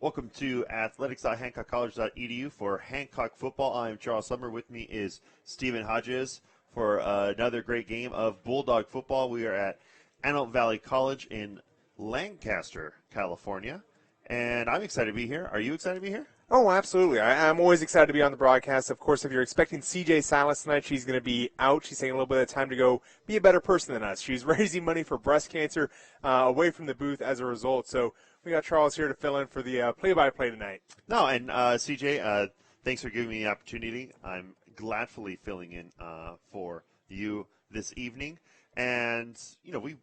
Welcome to athletics.hancockcollege.edu for Hancock football. I am Charles Summer. With me is Stephen Hodges for another great game of Bulldog football. We are at Antelope Valley College in Lancaster, California, and I'm excited to be here. Are you excited to be here? Oh, absolutely. I'm always excited to be on the broadcast. Of course, if you're expecting CJ Salas tonight, she's going to be out. She's taking a little bit of time to go be a better person than us. She's raising money for breast cancer away from the booth as a result. So we got Charles here to fill in for the play-by-play tonight. No, and CJ, thanks for giving me the opportunity. I'm gladfully filling in for you this evening. And, you know, we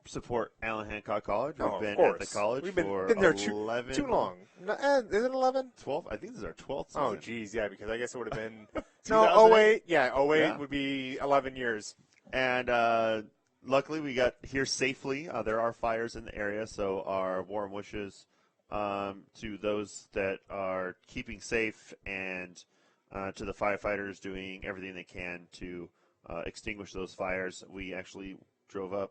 support Allen Hancock College. We've been at the college for been there 11. too long. Is it 11? 12? I think this is our 12th season. Oh, geez, yeah, because I guess it would have been. 2008? Yeah, 08 would be 11 years. And luckily we got here safely. There are fires in the area, so our warm wishes to those that are keeping safe and to the firefighters doing everything they can to extinguish those fires. We actually drove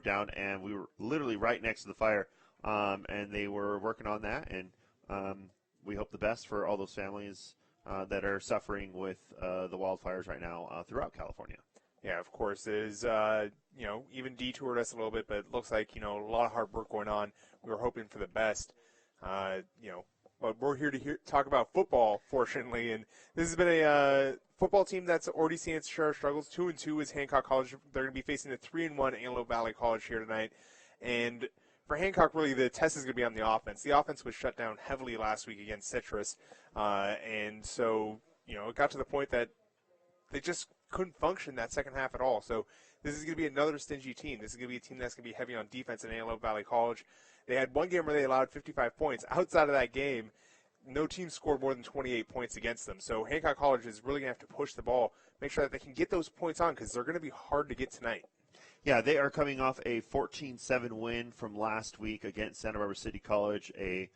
down, and we were literally right next to the fire, and they were working on that, and we hope the best for all those families that are suffering with the wildfires right now throughout California. Yeah, of course. It is, even detoured us a little bit, but it looks like, a lot of hard work going on. We were hoping for the best, but we're here to talk about football, fortunately, and this has been a football team that's already seen its share of struggles. 2-2 is Hancock College. They're going to be facing the 3-1 Antelope Valley College here tonight, and for Hancock, really, the test is going to be on the offense. The offense was shut down heavily last week against Citrus, and so, it got to the point that they just couldn't function that second half at all. So this is going to be another stingy team. This is going to be a team that's going to be heavy on defense in Antelope Valley College. They had one game where they allowed 55 points. Outside of that game, no team scored more than 28 points against them. So Hancock College is really going to have to push the ball, make sure that they can get those points on because they're going to be hard to get tonight. Yeah, they are coming off a 14-7 win from last week against Santa Barbara City College, a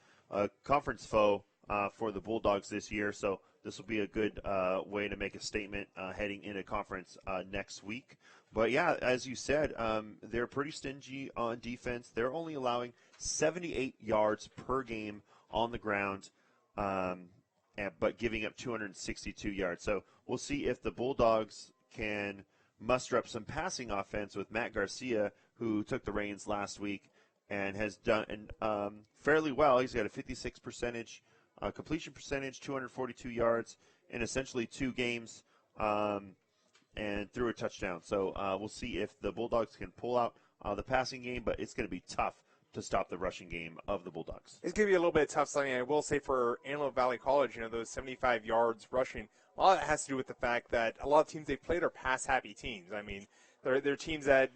conference foe for the Bulldogs this year. So this will be a good way to make a statement heading into conference next week. But, yeah, as you said, they're pretty stingy on defense. They're only allowing 78 yards per game on the ground, but giving up 262 yards. So we'll see if the Bulldogs can muster up some passing offense with Matt Garcia, who took the reins last week and has done fairly well. He's got a 56% completion percentage, 242 yards in essentially 2 games, and threw a touchdown. So we'll see if the Bulldogs can pull out the passing game, but it's going to be tough to stop the rushing game of the Bulldogs. It's going to be a little bit tough sledding. I will say for Antelope Valley College, those 75 yards rushing, a lot of that has to do with the fact that a lot of teams they played are pass-happy teams. I mean, they're teams that,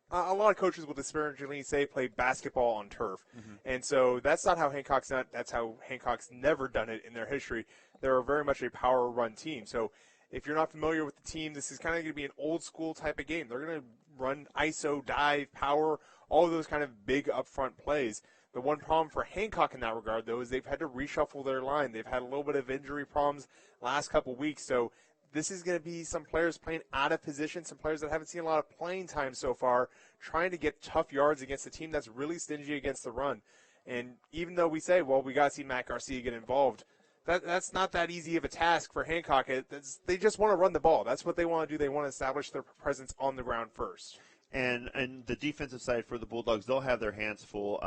a lot of coaches will disparagingly say play basketball on turf. Mm-hmm. And so that's not how Hancock's done it. That's how Hancock's never done it in their history. They're very much a power-run team. So if you're not familiar with the team, this is kind of going to be an old-school type of game. They're going to run ISO, dive, power, all of those kind of big upfront plays. The one problem for Hancock in that regard, though, is they've had to reshuffle their line. They've had a little bit of injury problems last couple weeks. So this is going to be some players playing out of position, some players that haven't seen a lot of playing time so far, trying to get tough yards against a team that's really stingy against the run. And even though we say, well, we got to see Matt Garcia get involved, that's not that easy of a task for Hancock. They just want to run the ball. That's what they want to do. They want to establish their presence on the ground first. And the defensive side for the Bulldogs, they'll have their hands full.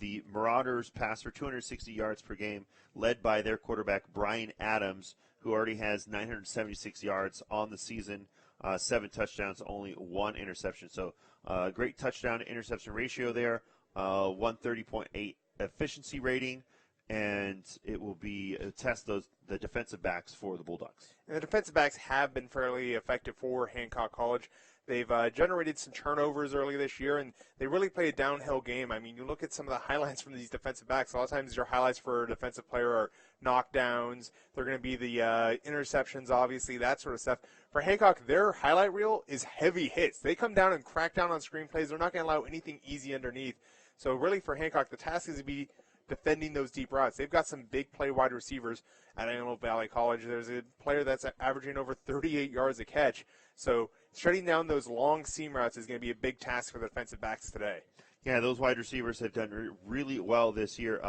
The Marauders pass for 260 yards per game, led by their quarterback, Brian Adams, who already has 976 yards on the season, 7 touchdowns, only 1 interception. So great touchdown to interception ratio there, 130.8 efficiency rating, and it will be test the defensive backs for the Bulldogs. And the defensive backs have been fairly effective for Hancock College. They've generated some turnovers early this year, and they really play a downhill game. I mean, you look at some of the highlights from these defensive backs. A lot of times your highlights for a defensive player are knockdowns. They're going to be the interceptions, obviously, that sort of stuff. For Hancock, their highlight reel is heavy hits. They come down and crack down on screen plays. They're not going to allow anything easy underneath. So really for Hancock, the task is to be defending those deep routes. They've got some big play wide receivers at Antelope Valley College. There's a player that's averaging over 38 yards a catch. So shutting down those long seam routes is going to be a big task for the defensive backs today. Yeah, those wide receivers have done really well this year,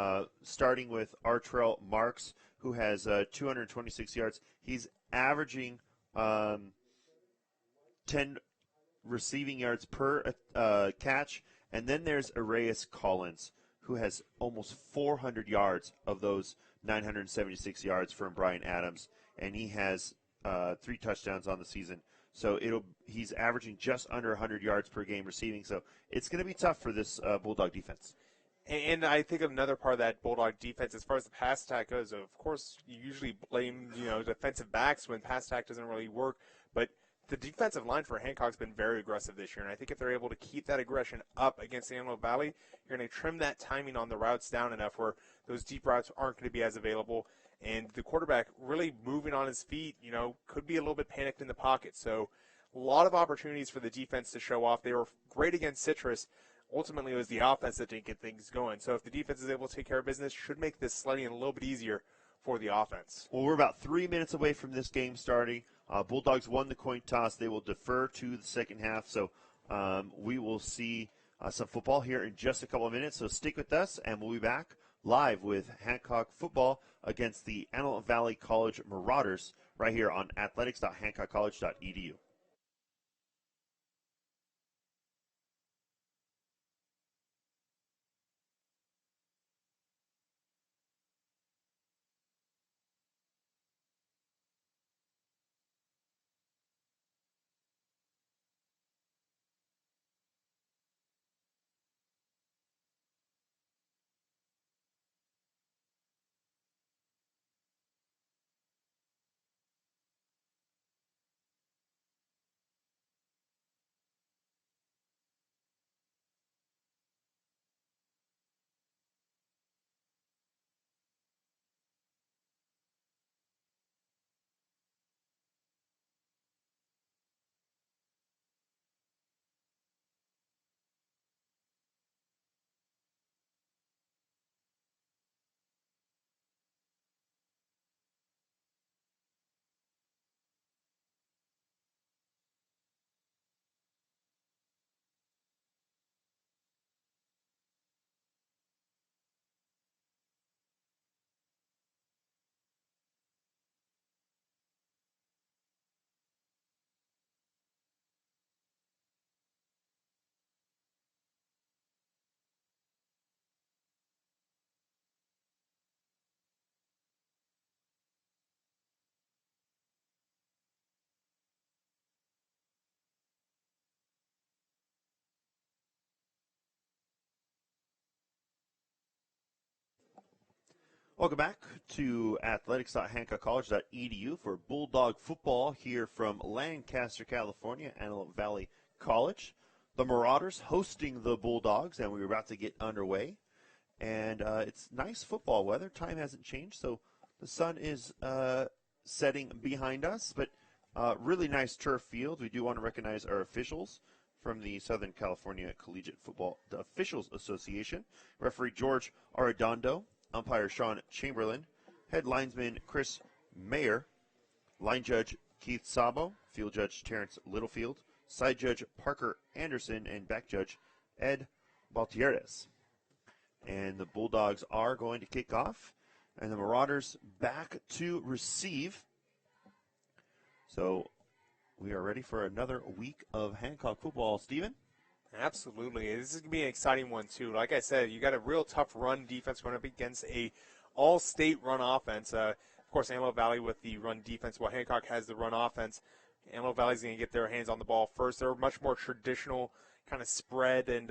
starting with Artrell Marks, who has 226 yards. He's averaging 10 receiving yards per catch. And then there's Arias Collins, who has almost 400 yards of those 976 yards from Brian Adams. And he has 3 touchdowns on the season. So he's averaging just under 100 yards per game receiving. So it's going to be tough for this Bulldog defense. And I think another part of that Bulldog defense, as far as the pass attack goes, of course, you usually blame defensive backs when pass attack doesn't really work. But the defensive line for Hancock's been very aggressive this year, and I think if they're able to keep that aggression up against the Antelope Valley, you're going to trim that timing on the routes down enough where those deep routes aren't going to be as available. And the quarterback really moving on his feet, could be a little bit panicked in the pocket. So a lot of opportunities for the defense to show off. They were great against Citrus. Ultimately, it was the offense that didn't get things going. So if the defense is able to take care of business, should make this sledding a little bit easier for the offense. Well, we're about 3 minutes away from this game starting. Bulldogs won the coin toss. They will defer to the second half. So we will see some football here in just a couple of minutes. So stick with us, and we'll be back live with Hancock football against the Antelope Valley College Marauders right here on athletics.hancockcollege.edu. Welcome back to athletics.hancockcollege.edu for Bulldog football here from Lancaster, California, Antelope Valley College. The Marauders hosting the Bulldogs, and we're about to get underway. And it's nice football weather. Time hasn't changed, so the sun is setting behind us. But really nice turf field. We do want to recognize our officials from the Southern California Collegiate Football Officials Association. Referee George Arredondo. Umpire Sean Chamberlain, head linesman Chris Mayer, line judge Keith Sabo, field judge Terrence Littlefield, side judge Parker Anderson, and back judge Ed Baltieres. And the Bulldogs are going to kick off, and the Marauders back to receive. So we are ready for another week of Hancock football. Stephen? Absolutely. This is going to be an exciting one, too. Like I said, you got a real tough run defense going up against a all-state run offense. Of course, Antelope Valley with the run defense, while Hancock has the run offense. Antelope Valley's going to get their hands on the ball first. They're much more traditional kind of spread and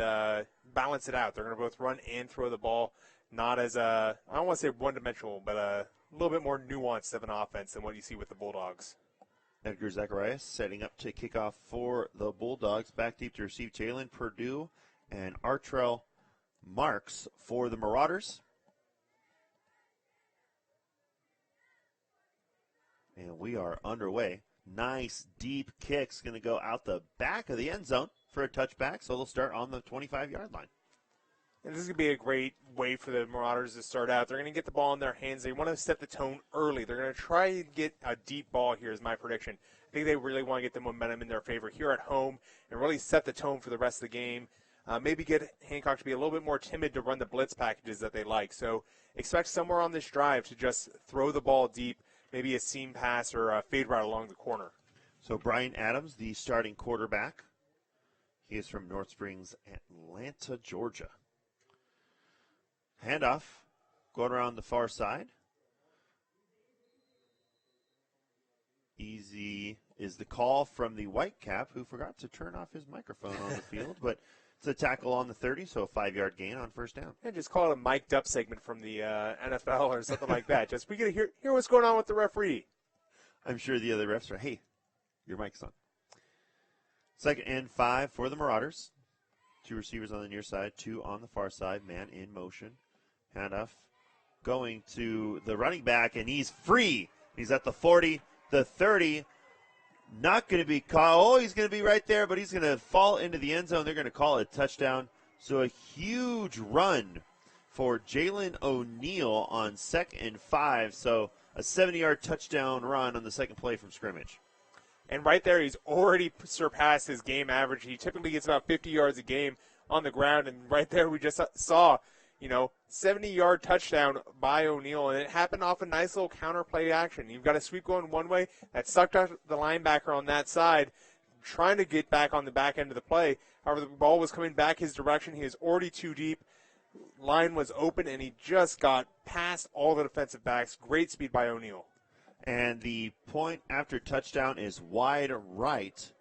balance it out. They're going to both run and throw the ball, not as I don't want to say one-dimensional, but a little bit more nuanced of an offense than what you see with the Bulldogs. Edgar Zacharias setting up to kick off for the Bulldogs. Back deep to receive Jalen Purdue and Artrell Marks for the Marauders. And we are underway. Nice deep kick's going to go out the back of the end zone for a touchback, so they'll start on the 25-yard line. And this is going to be a great way for the Marauders to start out. They're going to get the ball in their hands. They want to set the tone early. They're going to try and get a deep ball here is my prediction. I think they really want to get the momentum in their favor here at home and really set the tone for the rest of the game. maybe get Hancock to be a little bit more timid to run the blitz packages that they like. So expect somewhere on this drive to just throw the ball deep, maybe a seam pass or a fade route along the corner. So Brian Adams, the starting quarterback. He is from North Springs, Atlanta, Georgia. Handoff, going around the far side. Easy is the call from the Whitecap, who forgot to turn off his microphone on the field, but it's a tackle on the 30, so a 5-yard gain on first down. And just call it a mic'd up segment from the NFL or something like that. Just we get to hear what's going on with the referee. I'm sure the other refs are, hey, your mic's on. 2nd and 5 for the Marauders. 2 receivers on the near side, 2 on the far side, man in motion. Handoff going to the running back, and he's free. He's at the 40, the 30. Not going to be caught. Oh, he's going to be right there, but he's going to fall into the end zone. They're going to call it a touchdown. So a huge run for Jalen O'Neal on 2nd and 5. So a 70-yard touchdown run on the second play from scrimmage. And right there, he's already surpassed his game average. He typically gets about 50 yards a game on the ground. And right there, we just saw, 70-yard touchdown by O'Neal. And it happened off a nice little counter play action. You've got a sweep going one way. That sucked out the linebacker on that side, trying to get back on the back end of the play. However, the ball was coming back his direction. He was already too deep. Line was open, and he just got past all the defensive backs. Great speed by O'Neal. And the point after touchdown is wide right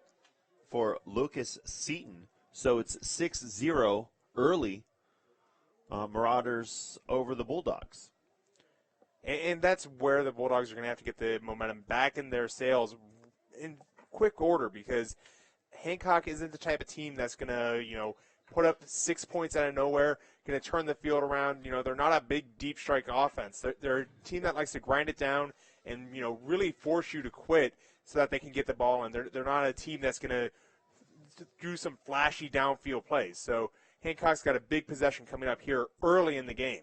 for Lucas Seaton. So it's 6-0 early. Marauders over the Bulldogs. And that's where the Bulldogs are going to have to get the momentum back in their sails in quick order, because Hancock isn't the type of team that's going to, put up 6 points out of nowhere, going to turn the field around. They're not a big, deep strike offense. They're a team that likes to grind it down and, really force you to quit so that they can get the ball. And they're not a team that's going to do some flashy downfield plays. So Hancock's got a big possession coming up here early in the game.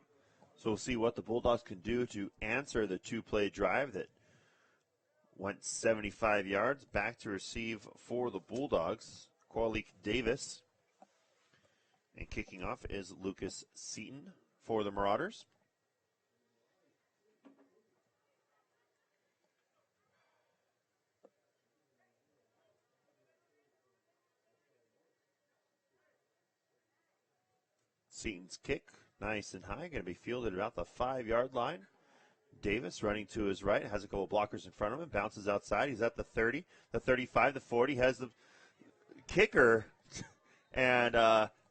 So we'll see what the Bulldogs can do to answer the 2-play drive that went 75 yards. Back to receive for the Bulldogs, Qualik Davis. And kicking off is Lucas Seaton for the Marauders. Seaton's kick, nice and high, going to be fielded about the 5-yard line. Davis running to his right, has a couple of blockers in front of him, bounces outside. He's at the 30, the 35, the 40, has the kicker, and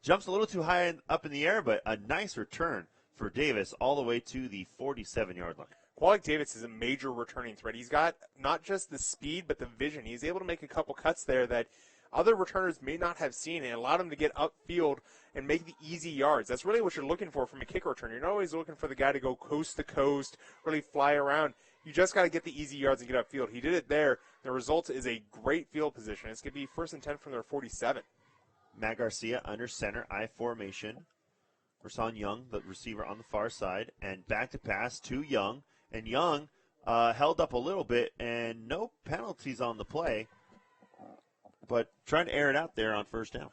jumps a little too high up in the air, but a nice return for Davis all the way to the 47-yard line. Qualik Davis is a major returning threat. He's got not just the speed, but the vision. He's able to make a couple cuts there that other returners may not have seen, and allowed him to get upfield and make the easy yards. That's really what you're looking for from a kick return. You're not always looking for the guy to go coast to coast, really fly around. You just got to get the easy yards and get upfield. He did it there. The result is a great field position. It's going to be 1st and 10 from their 47. Matt Garcia under center, I formation. Rasan Young, the receiver on the far side, and back to pass to Young. And Young held up a little bit, and no penalties on the play, but trying to air it out there on first down.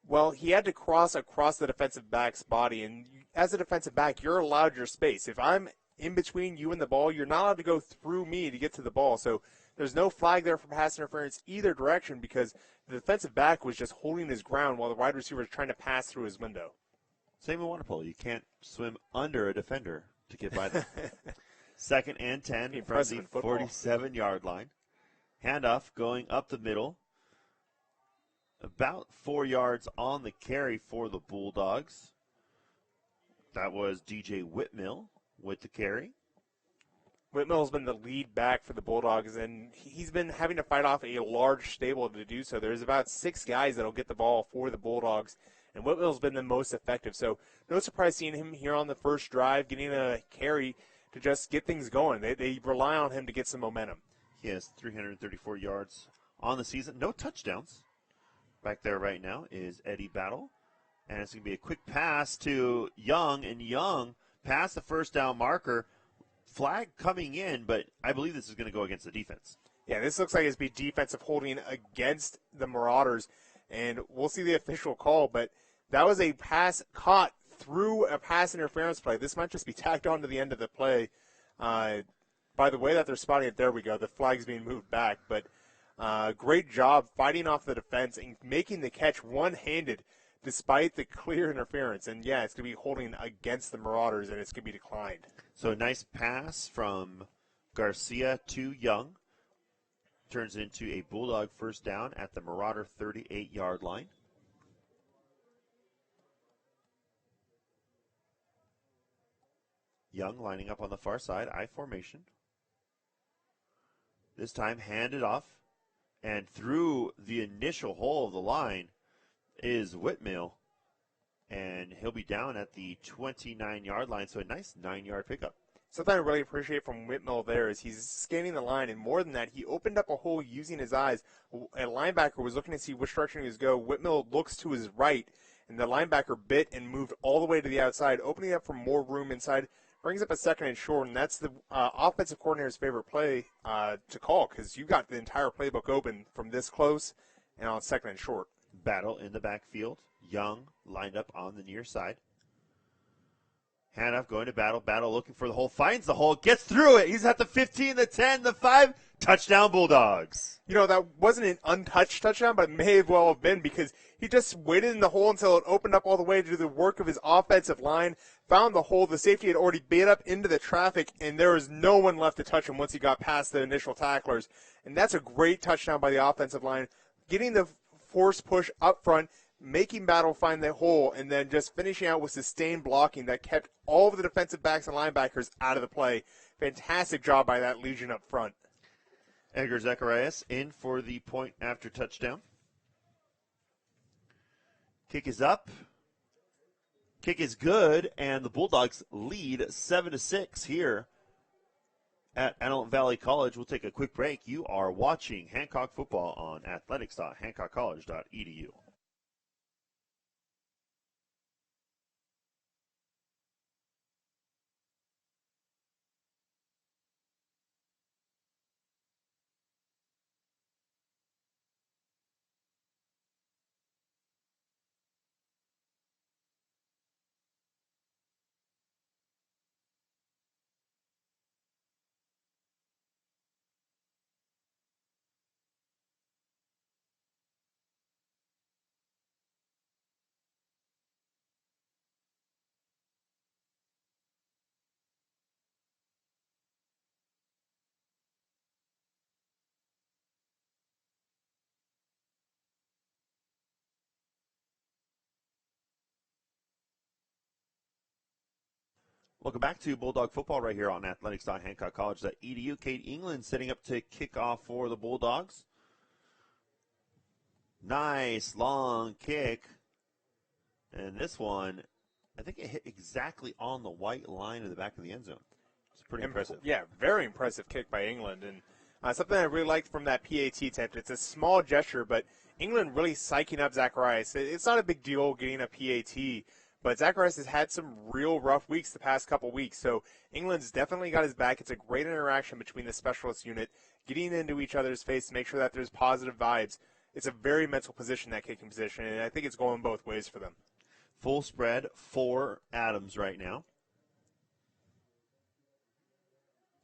Well, he had to cross across the defensive back's body, and as a defensive back, you're allowed your space. If I'm in between you and the ball, you're not allowed to go through me to get to the ball. So there's no flag there for pass interference either direction, because the defensive back was just holding his ground while the wide receiver was trying to pass through his window. Same in water polo. You can't swim under a defender to get by them. 2nd and 10 from the 47-yard line. Handoff going up the middle. About 4 yards on the carry for the Bulldogs. That was DJ Whitmill with the carry. Whitmill's been the lead back for the Bulldogs, and he's been having to fight off a large stable to do so. There's about 6 guys that will get the ball for the Bulldogs, and Whitmill's been the most effective. So no surprise seeing him here on the first drive, getting a carry to just get things going. They rely on him to get some momentum. He has 334 yards on the season. No touchdowns. Back there right now is Eddie Battle. And it's going to be a quick pass to Young, and Young past the first down marker. Flag coming in, but I believe this is going to go against the defense. Yeah, this looks like it's be defensive holding against the Marauders, and we'll see the official call, but That was a pass caught through a pass interference play. This might just be tacked on to the end of the play. By the way that they're spotting it, there we go. The flag's being moved back. But great job fighting off the defense and making the catch one-handed despite the clear interference. And, yeah, it's going to be holding against the Marauders, and it's going to be declined. So a nice pass from Garcia to Young. Turns into a Bulldog first down at the Marauder 38-yard line. Young lining up on the far side, I formation. This time handed off, and through the initial hole of the line is Whitmill, and he'll be down at the 29-yard line, so a nice 9-yard pickup. Something I really appreciate from Whitmill there is he's scanning the line, and more than that, he opened up a hole using his eyes. A linebacker was looking to see which direction he was going. Whitmill looks to his right, and the linebacker bit and moved all the way to the outside, opening up for more room inside. Brings up a 2nd and short, and that's the offensive coordinator's favorite play to call because you got the entire playbook open from this close and on 2nd and short. Battle in the backfield. Young lined up on the near side. Handoff going to Battle. Battle looking for the hole. Finds the hole. Gets through it. He's at the 15, the 10, the 5. Touchdown Bulldogs. You know, that wasn't an untouched touchdown, but it may as well have been because he just waited in the hole until it opened up all the way to do the work of his offensive line, found the hole. The safety had already bait up into the traffic, and there was no one left to touch him once he got past the initial tacklers. And that's a great touchdown by the offensive line, getting the force push up front, making Battle find the hole, and then just finishing out with sustained blocking that kept all of the defensive backs and linebackers out of the play. Fantastic job by that Legion up front. Edgar Zacharias in for the point after touchdown. Kick is up. Kick is good, and the Bulldogs lead 7-6 here at Antelope Valley College. We'll take a quick break. You are watching Hancock football on athletics.hancockcollege.edu. Welcome back to Bulldog football right here on athletics.hancockcollege.edu. Kate England setting up to kick off for the Bulldogs. Nice long kick. And this one, I think it hit exactly on the white line in the back of the end zone. It's pretty impressive. Yeah, very impressive kick by England. And something I really liked from that PAT attempt, it's a small gesture, but England really psyching up Zacharias. It's not a big deal getting a PAT, but Zacharias has had some real rough weeks the past couple weeks, so England's definitely got his back. It's a great interaction between the specialist unit, getting into each other's face to make sure that there's positive vibes. It's a very mental position, that kicking position, and I think it's going both ways for them. Full spread for Adams right now.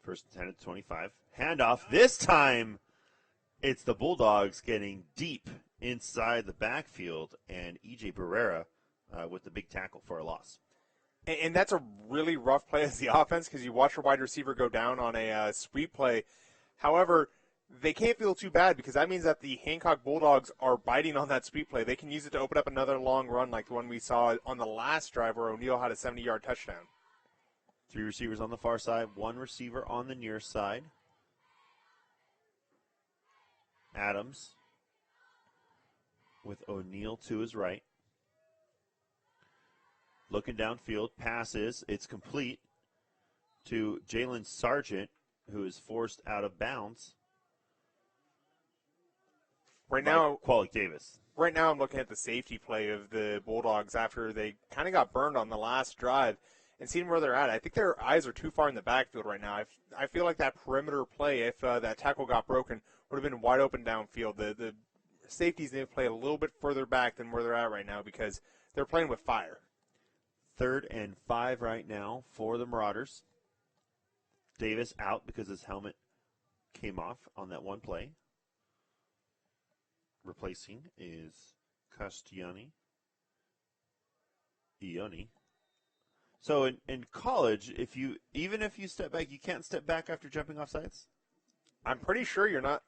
First and 10 at 25. Handoff. This time, it's the Bulldogs getting deep inside the backfield, and E.J. Barrera with the big tackle for a loss. And that's a really rough play as the offense because you watch your wide receiver go down on a sweep play. However, they can't feel too bad because that means that the Hancock Bulldogs are biting on that sweep play. They can use it to open up another long run like the one we saw on the last drive where O'Neal had a 70-yard touchdown. 3 receivers on the far side, 1 receiver on the near side. Adams with O'Neal to his right. Looking downfield, passes. It's complete to Jalen Sargent, who is forced out of bounds. Right now, Qualic Davis. Right now, I'm looking at the safety play of the Bulldogs after they kind of got burned on the last drive and seeing where they're at. I think their eyes are too far in the backfield right now. I feel like that perimeter play, if that tackle got broken, would have been wide open downfield. The safeties need to play a little bit further back than where they're at right now because they're playing with fire. 3rd and 5 right now for the Marauders. Davis out because his helmet came off on that one play. Replacing is Castiani. Ioni. So in college, even if you step back, you can't step back after jumping off sides? I'm pretty sure you're not.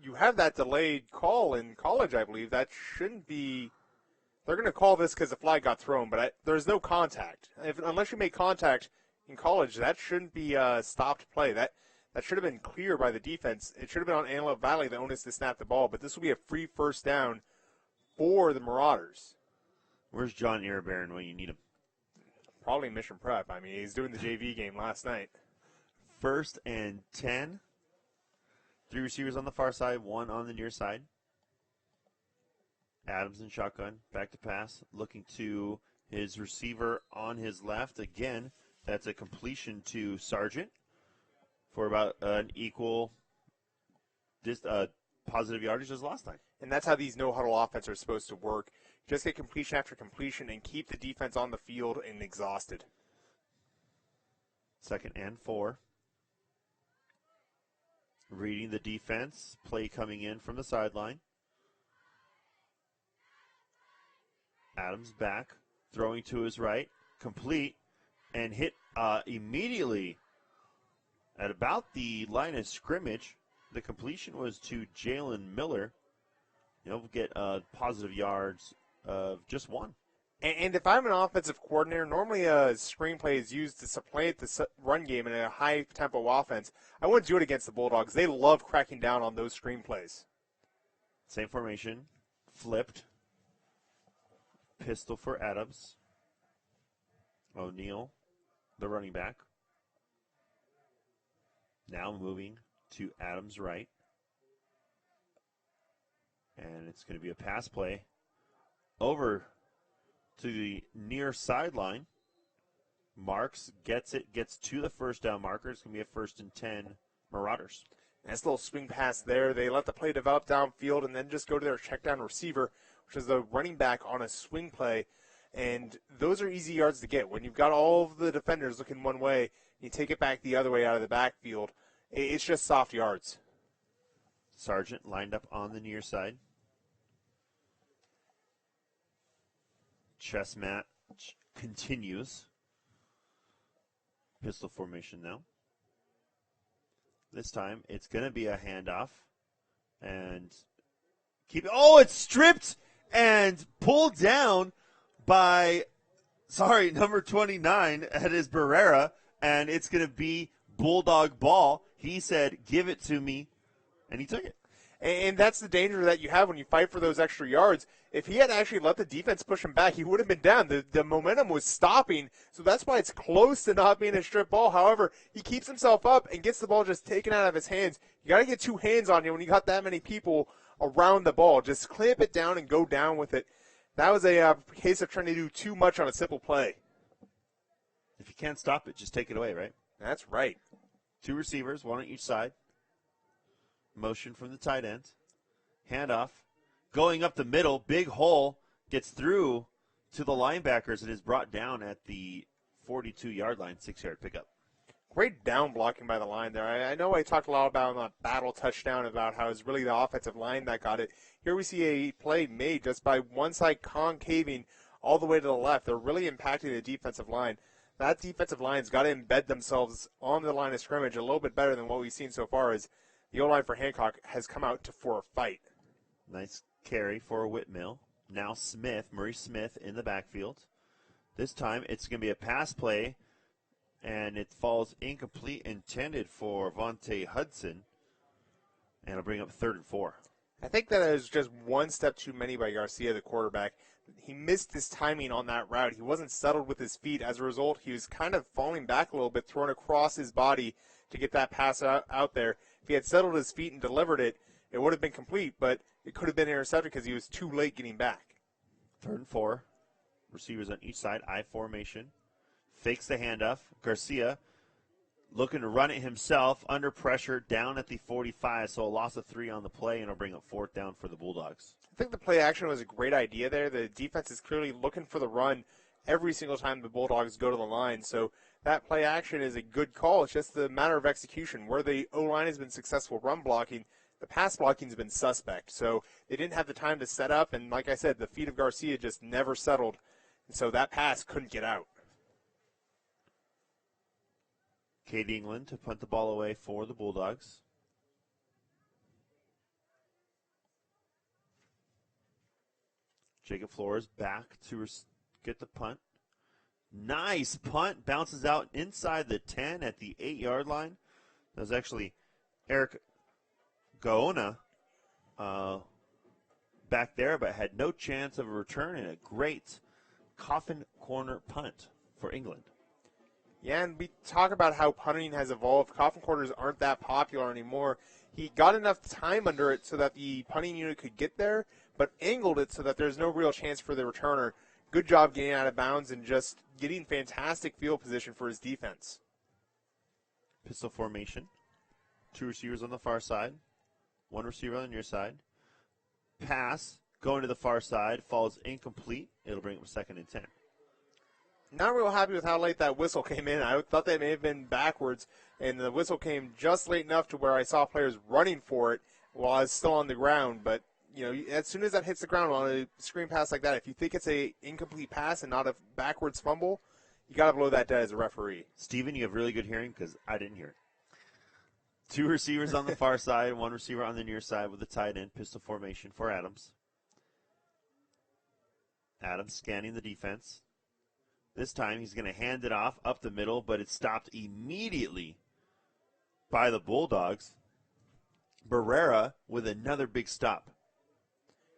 You have that delayed call in college, I believe. That shouldn't be. They're going to call this because the flag got thrown, but there's no contact. Unless you make contact in college, that shouldn't be stopped play. That should have been clear by the defense. It should have been on Antelope Valley, the onus to snap the ball, but this will be a free first down for the Marauders. Where's John Erebaron when you need him? Probably mission prep. I mean, he's doing the JV game last night. 1st and 10. 3 receivers on the far side, 1 on the near side. Adams in shotgun, back to pass, looking to his receiver on his left. Again, that's a completion to Sargent for about an equal positive yardage as last time. And that's how these no-huddle offenses are supposed to work. Just get completion after completion and keep the defense on the field and exhausted. 2nd and 4. Reading the defense, play coming in from the sideline. Adams back, throwing to his right, complete, and hit immediately at about the line of scrimmage. The completion was to Jalen Miller. He'll get positive yards of just 1. And if I'm an offensive coordinator, normally a screenplay is used to supplant the run game in a high-tempo offense. I wouldn't do it against the Bulldogs. They love cracking down on those screenplays. Same formation, flipped. Pistol for Adams. O'Neal, the running back. Now moving to Adams' right. And it's going to be a pass play over to the near sideline. Marks gets to the first down marker. It's going to be a 1st and 10 Marauders. Nice little swing pass there. They let the play develop downfield and then just go to their check down receiver, which is the running back on a swing play. And those are easy yards to get. When you've got all of the defenders looking one way, you take it back the other way out of the backfield. It's just soft yards. Sargent lined up on the near side. Chess match continues. Pistol formation now. This time it's going to be a handoff. And it's stripped and pulled down by, number 29. That is Barrera. And it's going to be Bulldog ball. He said, give it to me. And he took it. And that's the danger that you have when you fight for those extra yards. If he had actually let the defense push him back, he would have been down. The momentum was stopping, so that's why it's close to not being a strip ball. However, he keeps himself up and gets the ball just taken out of his hands. You got to get 2 hands on you when you got that many people around the ball. Just clamp it down and go down with it. That was a case of trying to do too much on a simple play. If you can't stop it, just take it away, right? That's right. 2 receivers, 1 on each side. Motion from the tight end. Handoff. Going up the middle, big hole, gets through to the linebackers and is brought down at the 42-yard line, 6-yard pickup. Great down blocking by the line there. I know I talked a lot about on that battle touchdown about how it's really the offensive line that got it. Here we see a play made just by one side concaving all the way to the left. They're really impacting the defensive line. That defensive line's got to embed themselves on the line of scrimmage a little bit better than what we've seen so far, as the O-line for Hancock has come out for a fight. Nice carry for Whitmill. Now Maurice Smith in the backfield. This time it's going to be a pass play, and it falls incomplete, intended for Vontae Hudson, and it'll bring up 3rd and 4. I think that is just one step too many by Garcia, the quarterback. He missed his timing on that route. He wasn't settled with his feet. As a result, he was kind of falling back a little bit, throwing across his body to get that pass out there. If he had settled his feet and delivered it, it would have been complete, but it could have been intercepted because he was too late getting back. 3rd and 4. Receivers on each side, I formation. Fakes the handoff. Garcia looking to run it himself, under pressure, down at the 45, so a loss of 3 on the play, and it'll bring up 4th down for the Bulldogs. I think the play action was a great idea there. The defense is clearly looking for the run every single time the Bulldogs go to the line, so that play action is a good call. It's just a matter of execution. Where the O-line has been successful run blocking, the pass blocking has been suspect, so they didn't have the time to set up, and like I said, the feet of Garcia just never settled, and so that pass couldn't get out. Cade England to punt the ball away for the Bulldogs. Jacob Flores back to get the punt. Nice punt. Bounces out inside the 10 at the 8-yard line. That was actually Eric Gaona back there, but had no chance of a return, and a great coffin corner punt for England. Yeah, and we talk about how punting has evolved. Coffin corners aren't that popular anymore. He got enough time under it so that the punting unit could get there, but angled it so that there's no real chance for the returner. Good job getting out of bounds and just getting fantastic field position for his defense. Pistol formation. 2 receivers on the far side. 1 receiver on the near side. Pass going to the far side. Falls incomplete. It'll bring up 2nd and 10. Not real happy with how late that whistle came in. I thought they may have been backwards, and the whistle came just late enough to where I saw players running for it while I was still on the ground. But, you know, as soon as that hits the ground on a screen pass like that, if you think it's a incomplete pass and not a backwards fumble, you got to blow that dead as a referee. Steven, you have really good hearing because I didn't hear it. 2 receivers on the far side, 1 receiver on the near side with a tight end, pistol formation for Adams. Adams scanning the defense. This time he's going to hand it off up the middle, but it's stopped immediately by the Bulldogs. Barrera with another big stop.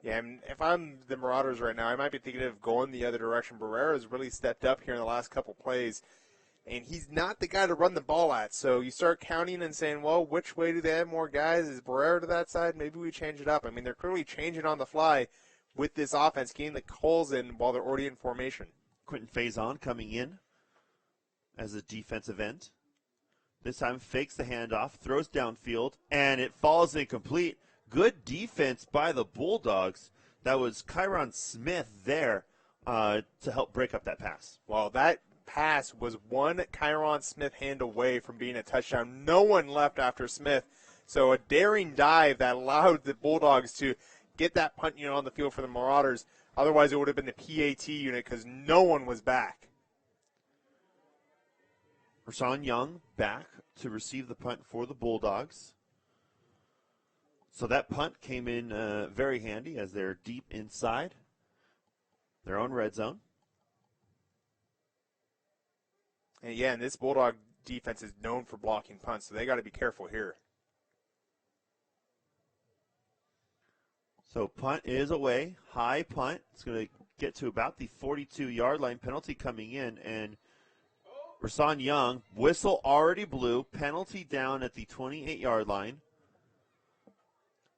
Yeah, and if I'm the Marauders right now, I might be thinking of going the other direction. Barrera's really stepped up here in the last couple plays, and he's not the guy to run the ball at. So you start counting and saying, well, which way do they have more guys? Is Barrera to that side? Maybe we change it up. I mean, they're clearly changing on the fly with this offense, getting the calls in while they're already in formation. Quentin Faison coming in as a defensive end. This time fakes the handoff, throws downfield, and it falls incomplete. Good defense by the Bulldogs. That was Kyron Smith there to help break up that pass. Well, that pass was one Kyron Smith hand away from being a touchdown. No one left after Smith. So a daring dive that allowed the Bulldogs to get that punt unit on the field for the Marauders. Otherwise, it would have been the PAT unit because no one was back. Rashawn Young back to receive the punt for the Bulldogs. So that punt came in very handy as they're deep inside their own red zone. And yeah, and this Bulldog defense is known for blocking punts, so they got to be careful here. So punt is away, high punt. It's going to get to about the 42-yard line. Penalty coming in, and Rashawn Young, whistle already blew, penalty down at the 28-yard line.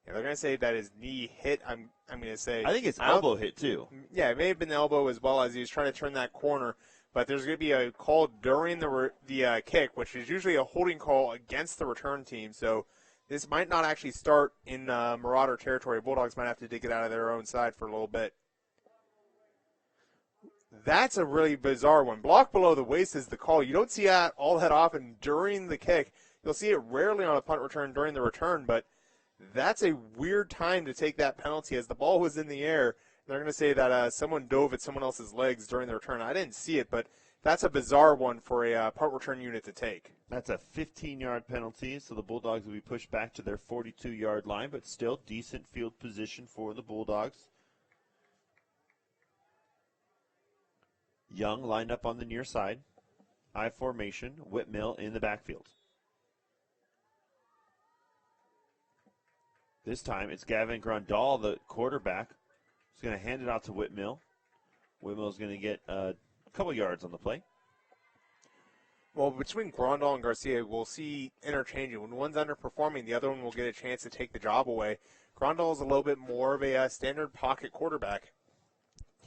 Yeah, they're going to say that his knee hit. I'm going to say. I think his elbow hit too. Yeah, it may have been the elbow as well as he was trying to turn that corner. But there's going to be a call during the kick, which is usually a holding call against the return team. So this might not actually start in Marauder territory. Bulldogs might have to dig it out of their own side for a little bit. That's a really bizarre one. Block below the waist is the call. You don't see that all that often during the kick. You'll see it rarely on a punt return during the return, but that's a weird time to take that penalty as the ball was in the air. They're going to say that someone dove at someone else's legs during the return. I didn't see it, but that's a bizarre one for a punt return unit to take. That's a 15-yard penalty, so the Bulldogs will be pushed back to their 42-yard line, but still decent field position for the Bulldogs. Young lined up on the near side. I formation, Whitmill in the backfield. This time it's Gavin Grandal, the quarterback. He's going to hand it out to Whitmill. Whitmill's going to get a couple yards on the play. Well, between Grandal and Garcia, we'll see interchanging. When one's underperforming, the other one will get a chance to take the job away. Grandal is a little bit more of a standard pocket quarterback.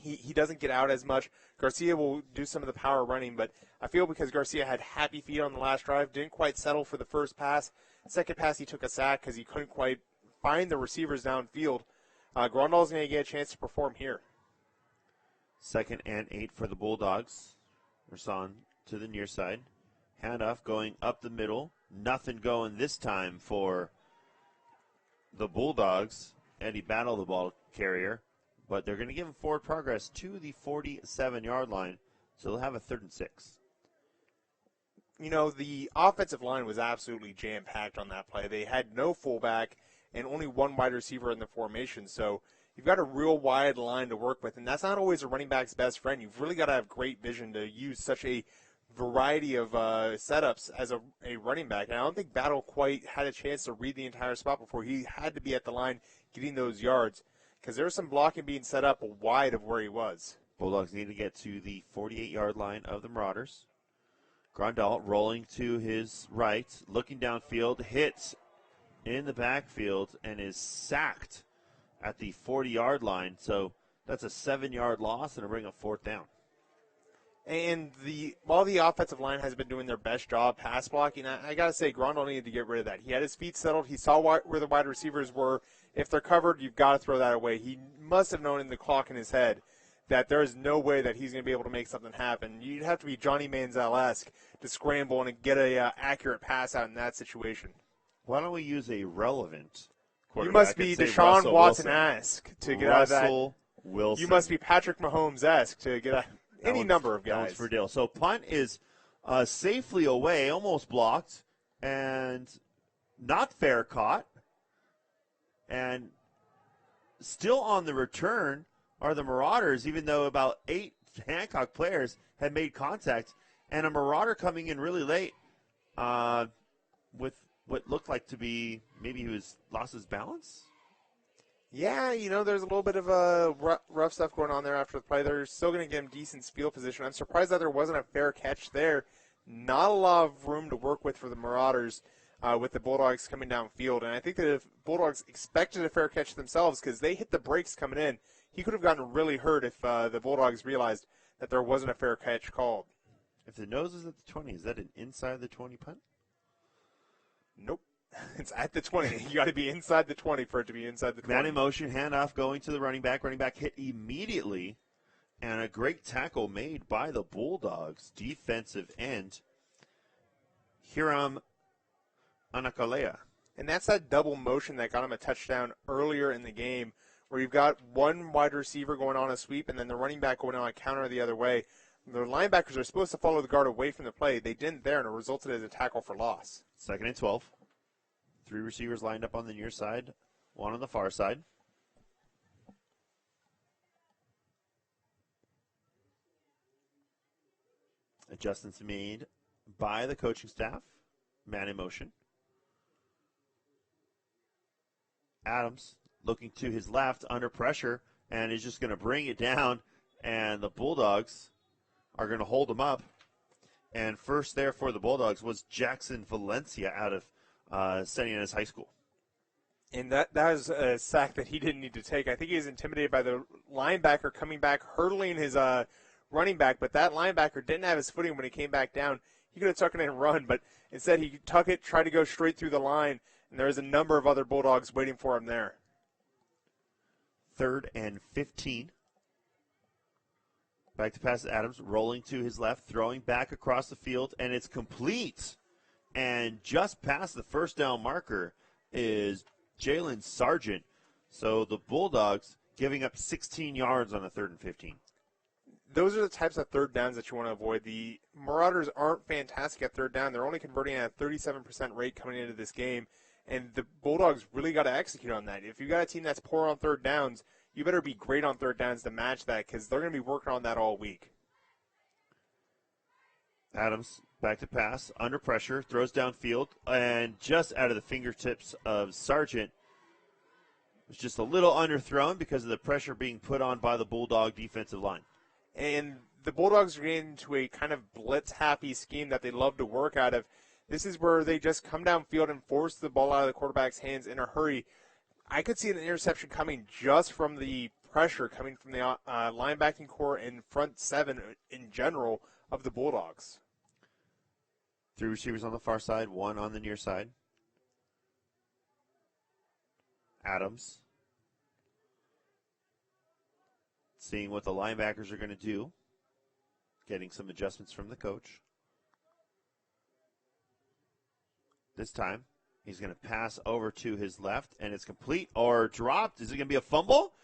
he doesn't get out as much. Garcia will do some of the power running, but I feel because Garcia had happy feet on the last drive, didn't quite settle for the first pass. Second pass, he took a sack because he couldn't quite find the receivers downfield. Grandal's going to get a chance to perform here. 2nd and 8 for the Bulldogs. Rasan to the near side. Handoff going up the middle. Nothing going this time for the Bulldogs. Eddie Battle, the ball carrier. But they're going to give him forward progress to the 47-yard line. So they'll have a 3rd and 6. You know, the offensive line was absolutely jam-packed on that play. They had no fullback and only one wide receiver in the formation. So you've got a real wide line to work with, and that's not always a running back's best friend. You've really got to have great vision to use such a variety of setups as a running back. And I don't think Battle quite had a chance to read the entire spot before he had to be at the line getting those yards, because there was some blocking being set up wide of where he was. Bulldogs need to get to the 48-yard line of the Marauders. Grandal rolling to his right, looking downfield, hits in the backfield, and is sacked at the 40-yard line. So that's a 7-yard loss and a bring of 4th down. And while the offensive line has been doing their best job pass blocking, I got to say, Grandal needed to get rid of that. He had his feet settled. He saw where the wide receivers were. If they're covered, you've got to throw that away. He must have known in the clock in his head that there is no way that he's going to be able to make something happen. You'd have to be Johnny Manziel-esque to scramble and get a accurate pass out in that situation. Why don't we use a relevant quarterback? You must be Deshaun Watson-esque to get out of that. Russell Wilson. You must be Patrick Mahomes-esque to get out. Any number of guys. That one's for Dale. So punt is safely away, almost blocked, and not fair caught. And still on the return are the Marauders, even though about 8 Hancock players had made contact. And a Marauder coming in really late with what looked like to be maybe he lost his balance. Yeah, there's a little bit of rough stuff going on there after the play. They're still going to get him decent field position. I'm surprised that there wasn't a fair catch there. Not a lot of room to work with for the Marauders with the Bulldogs coming downfield. And I think that if Bulldogs expected a fair catch themselves because they hit the brakes coming in, he could have gotten really hurt if the Bulldogs realized that there wasn't a fair catch called. If the nose is at the 20, is that an inside the 20 punt? Nope. It's at the 20. You got to be inside the 20 for it to be inside the 20. Man in motion, handoff going to the running back. Running back hit immediately, and a great tackle made by the Bulldogs defensive end, Hiram Anakalea. And that's that double motion that got him a touchdown earlier in the game, where you've got one wide receiver going on a sweep and then the running back going on a counter the other way. The linebackers are supposed to follow the guard away from the play. They didn't there, and it resulted as a tackle for loss. 2nd and 12. 3 receivers lined up on the near side, 1 on the far side. Adjustments made by the coaching staff. Man in motion. Adams looking to his left under pressure and is just going to bring it down, and the Bulldogs are going to hold him up. And first there for the Bulldogs was Jackson Valencia out of St. Anna's High School. And that was a sack that he didn't need to take. I think he was intimidated by the linebacker coming back, hurdling his running back, but that linebacker didn't have his footing when he came back down. He could have tucked it and run, but instead he tuck it, tried to go straight through the line, and there was a number of other Bulldogs waiting for him there. 3rd and 15. Back to pass Adams, rolling to his left, throwing back across the field, and it's complete. And just past the first down marker is Jalen Sargent. So the Bulldogs giving up 16 yards on a 3rd and 15. Those are the types of third downs that you want to avoid. The Marauders aren't fantastic at third down. They're only converting at a 37% rate coming into this game. And the Bulldogs really got to execute on that. If you've got a team that's poor on third downs, you better be great on third downs to match that because they're going to be working on that all week. Adams back to pass, under pressure, throws downfield, and just out of the fingertips of Sargent. It was just a little underthrown because of the pressure being put on by the Bulldog defensive line. And the Bulldogs are getting into a kind of blitz-happy scheme that they love to work out of. This is where they just come downfield and force the ball out of the quarterback's hands in a hurry. I could see an interception coming just from the pressure coming from the linebacking core and front seven in general of the Bulldogs. 3 receivers on the far side, 1 on the near side. Adams seeing what the linebackers are going to do, getting some adjustments from the coach. This time, he's going to pass over to his left, and it's complete or dropped. Is it going to be a fumble?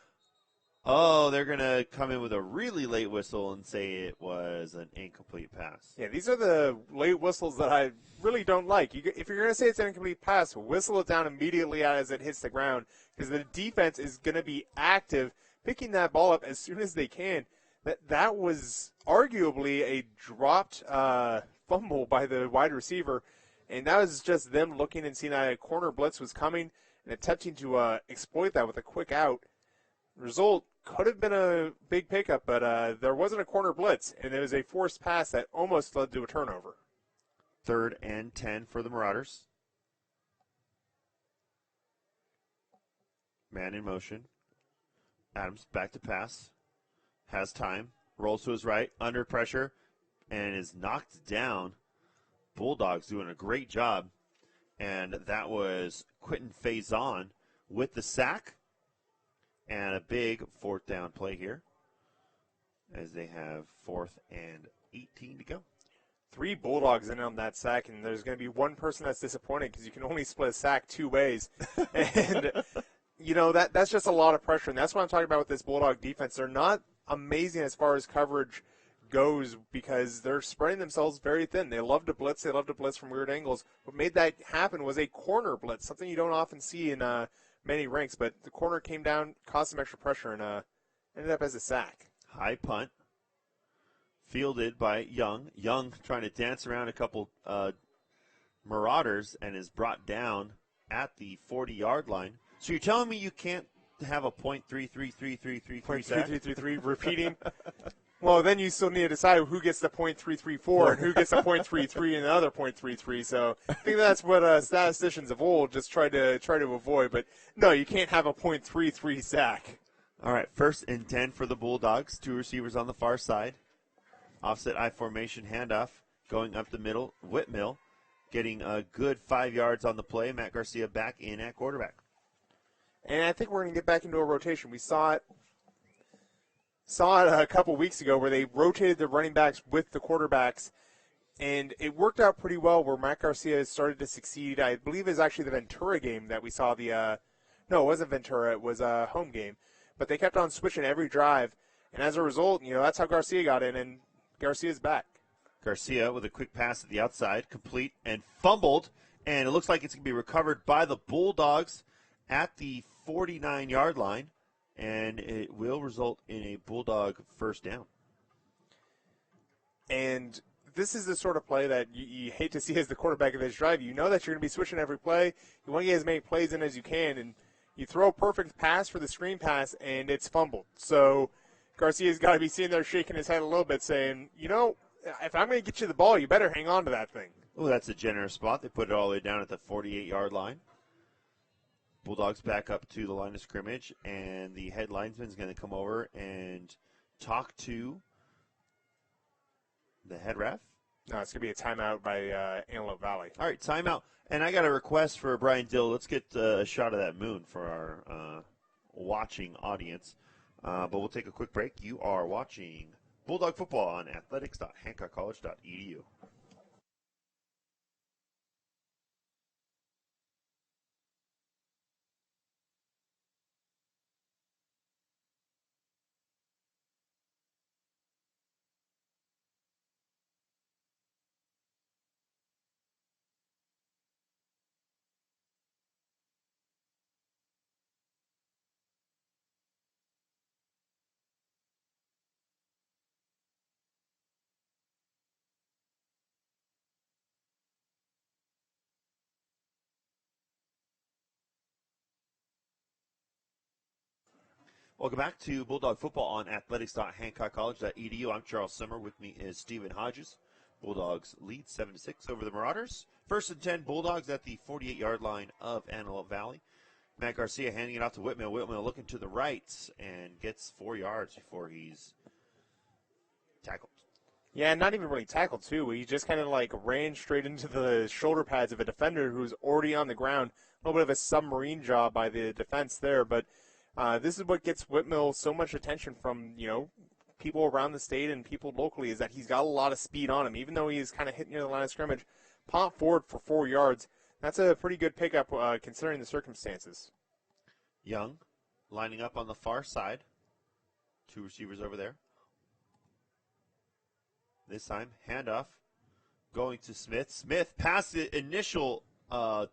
Oh, they're going to come in with a really late whistle and say it was an incomplete pass. Yeah, these are the late whistles that I really don't like. If you're going to say it's an incomplete pass, whistle it down immediately as it hits the ground, because the defense is going to be active, picking that ball up as soon as they can. That was arguably a dropped fumble by the wide receiver, and that was just them looking and seeing that a corner blitz was coming and attempting to exploit that with a quick out. Result could have been a big pickup, but there wasn't a corner blitz, and it was a forced pass that almost led to a turnover. 3rd and 10 for the Marauders. Man in motion. Adams back to pass. Has time. Rolls to his right. Under pressure. And is knocked down. Bulldogs doing a great job. And that was Quentin Faison with the sack. And a big 4th down play here, as they have 4th and 18 to go. 3 Bulldogs in on that sack, and there's going to be one person that's disappointed because you can only split a sack 2 ways. And, that's just a lot of pressure, and that's what I'm talking about with this Bulldog defense. They're not amazing as far as coverage goes because they're spreading themselves very thin. They love to blitz. They love to blitz from weird angles. What made that happen was a corner blitz, something you don't often see in many ranks, but the corner came down, caused some extra pressure, and ended up as a sack. High punt. Fielded by Young. Young trying to dance around a couple Marauders and is brought down at the 40-yard line. So you're telling me you can't have a .33333 sack? .333 repeating. Well, then you still need to decide who gets the .334 and who gets the .33 and the other .33. So I think that's what statisticians of old just try to avoid. But no, you can't have a .33 sack. All right, 1st and 10 for the Bulldogs. 2 receivers on the far side. Offset I formation handoff going up the middle. Whitmill getting a good 5 yards on the play. Matt Garcia back in at quarterback. And I think we're going to get back into a rotation. We saw it a couple weeks ago where they rotated the running backs with the quarterbacks, and it worked out pretty well where Matt Garcia started to succeed. I believe it was actually the Ventura game that we saw no, it wasn't Ventura. It was a home game. But they kept on switching every drive, and as a result, that's how Garcia got in, and Garcia's back. Garcia with a quick pass at the outside, complete and fumbled, and it looks like it's going to be recovered by the Bulldogs at the 49-yard line. And it will result in a Bulldog 1st down. And this is the sort of play that you hate to see as the quarterback of this drive. You know that you're going to be switching every play. You want to get as many plays in as you can, and you throw a perfect pass for the screen pass, and it's fumbled. So Garcia's got to be sitting there shaking his head a little bit saying, if I'm going to get you the ball, you better hang on to that thing. Oh, that's a generous spot. They put it all the way down at the 48-yard line. Bulldogs back up to the line of scrimmage, and the head linesman is going to come over and talk to the head ref. No, it's going to be a timeout by Antelope Valley. All right, timeout. And I got a request for Brian Dill. Let's get a shot of that moon for our watching audience. But we'll take a quick break. You are watching Bulldog football on athletics.hancockcollege.edu. Welcome back to Bulldog football on athletics.hancockcollege.edu. I'm Charles Summer. With me is Stephen Hodges. Bulldogs lead 7-6 over the Marauders. 1st and 10 Bulldogs at the 48-yard line of Antelope Valley. Matt Garcia handing it off to Whitmill. Whitmill looking to the right and gets 4 yards before he's tackled. Yeah, not even really tackled, too. He just kind of like ran straight into the shoulder pads of a defender who's already on the ground. A little bit of a submarine job by the defense there, but this is what gets Whitmill so much attention from, people around the state and people locally, is that he's got a lot of speed on him. Even though he's kind of hitting near the line of scrimmage, pop forward for 4 yards. That's a pretty good pickup considering the circumstances. Young lining up on the far side. 2 receivers over there. This time, handoff going to Smith. Smith past the initial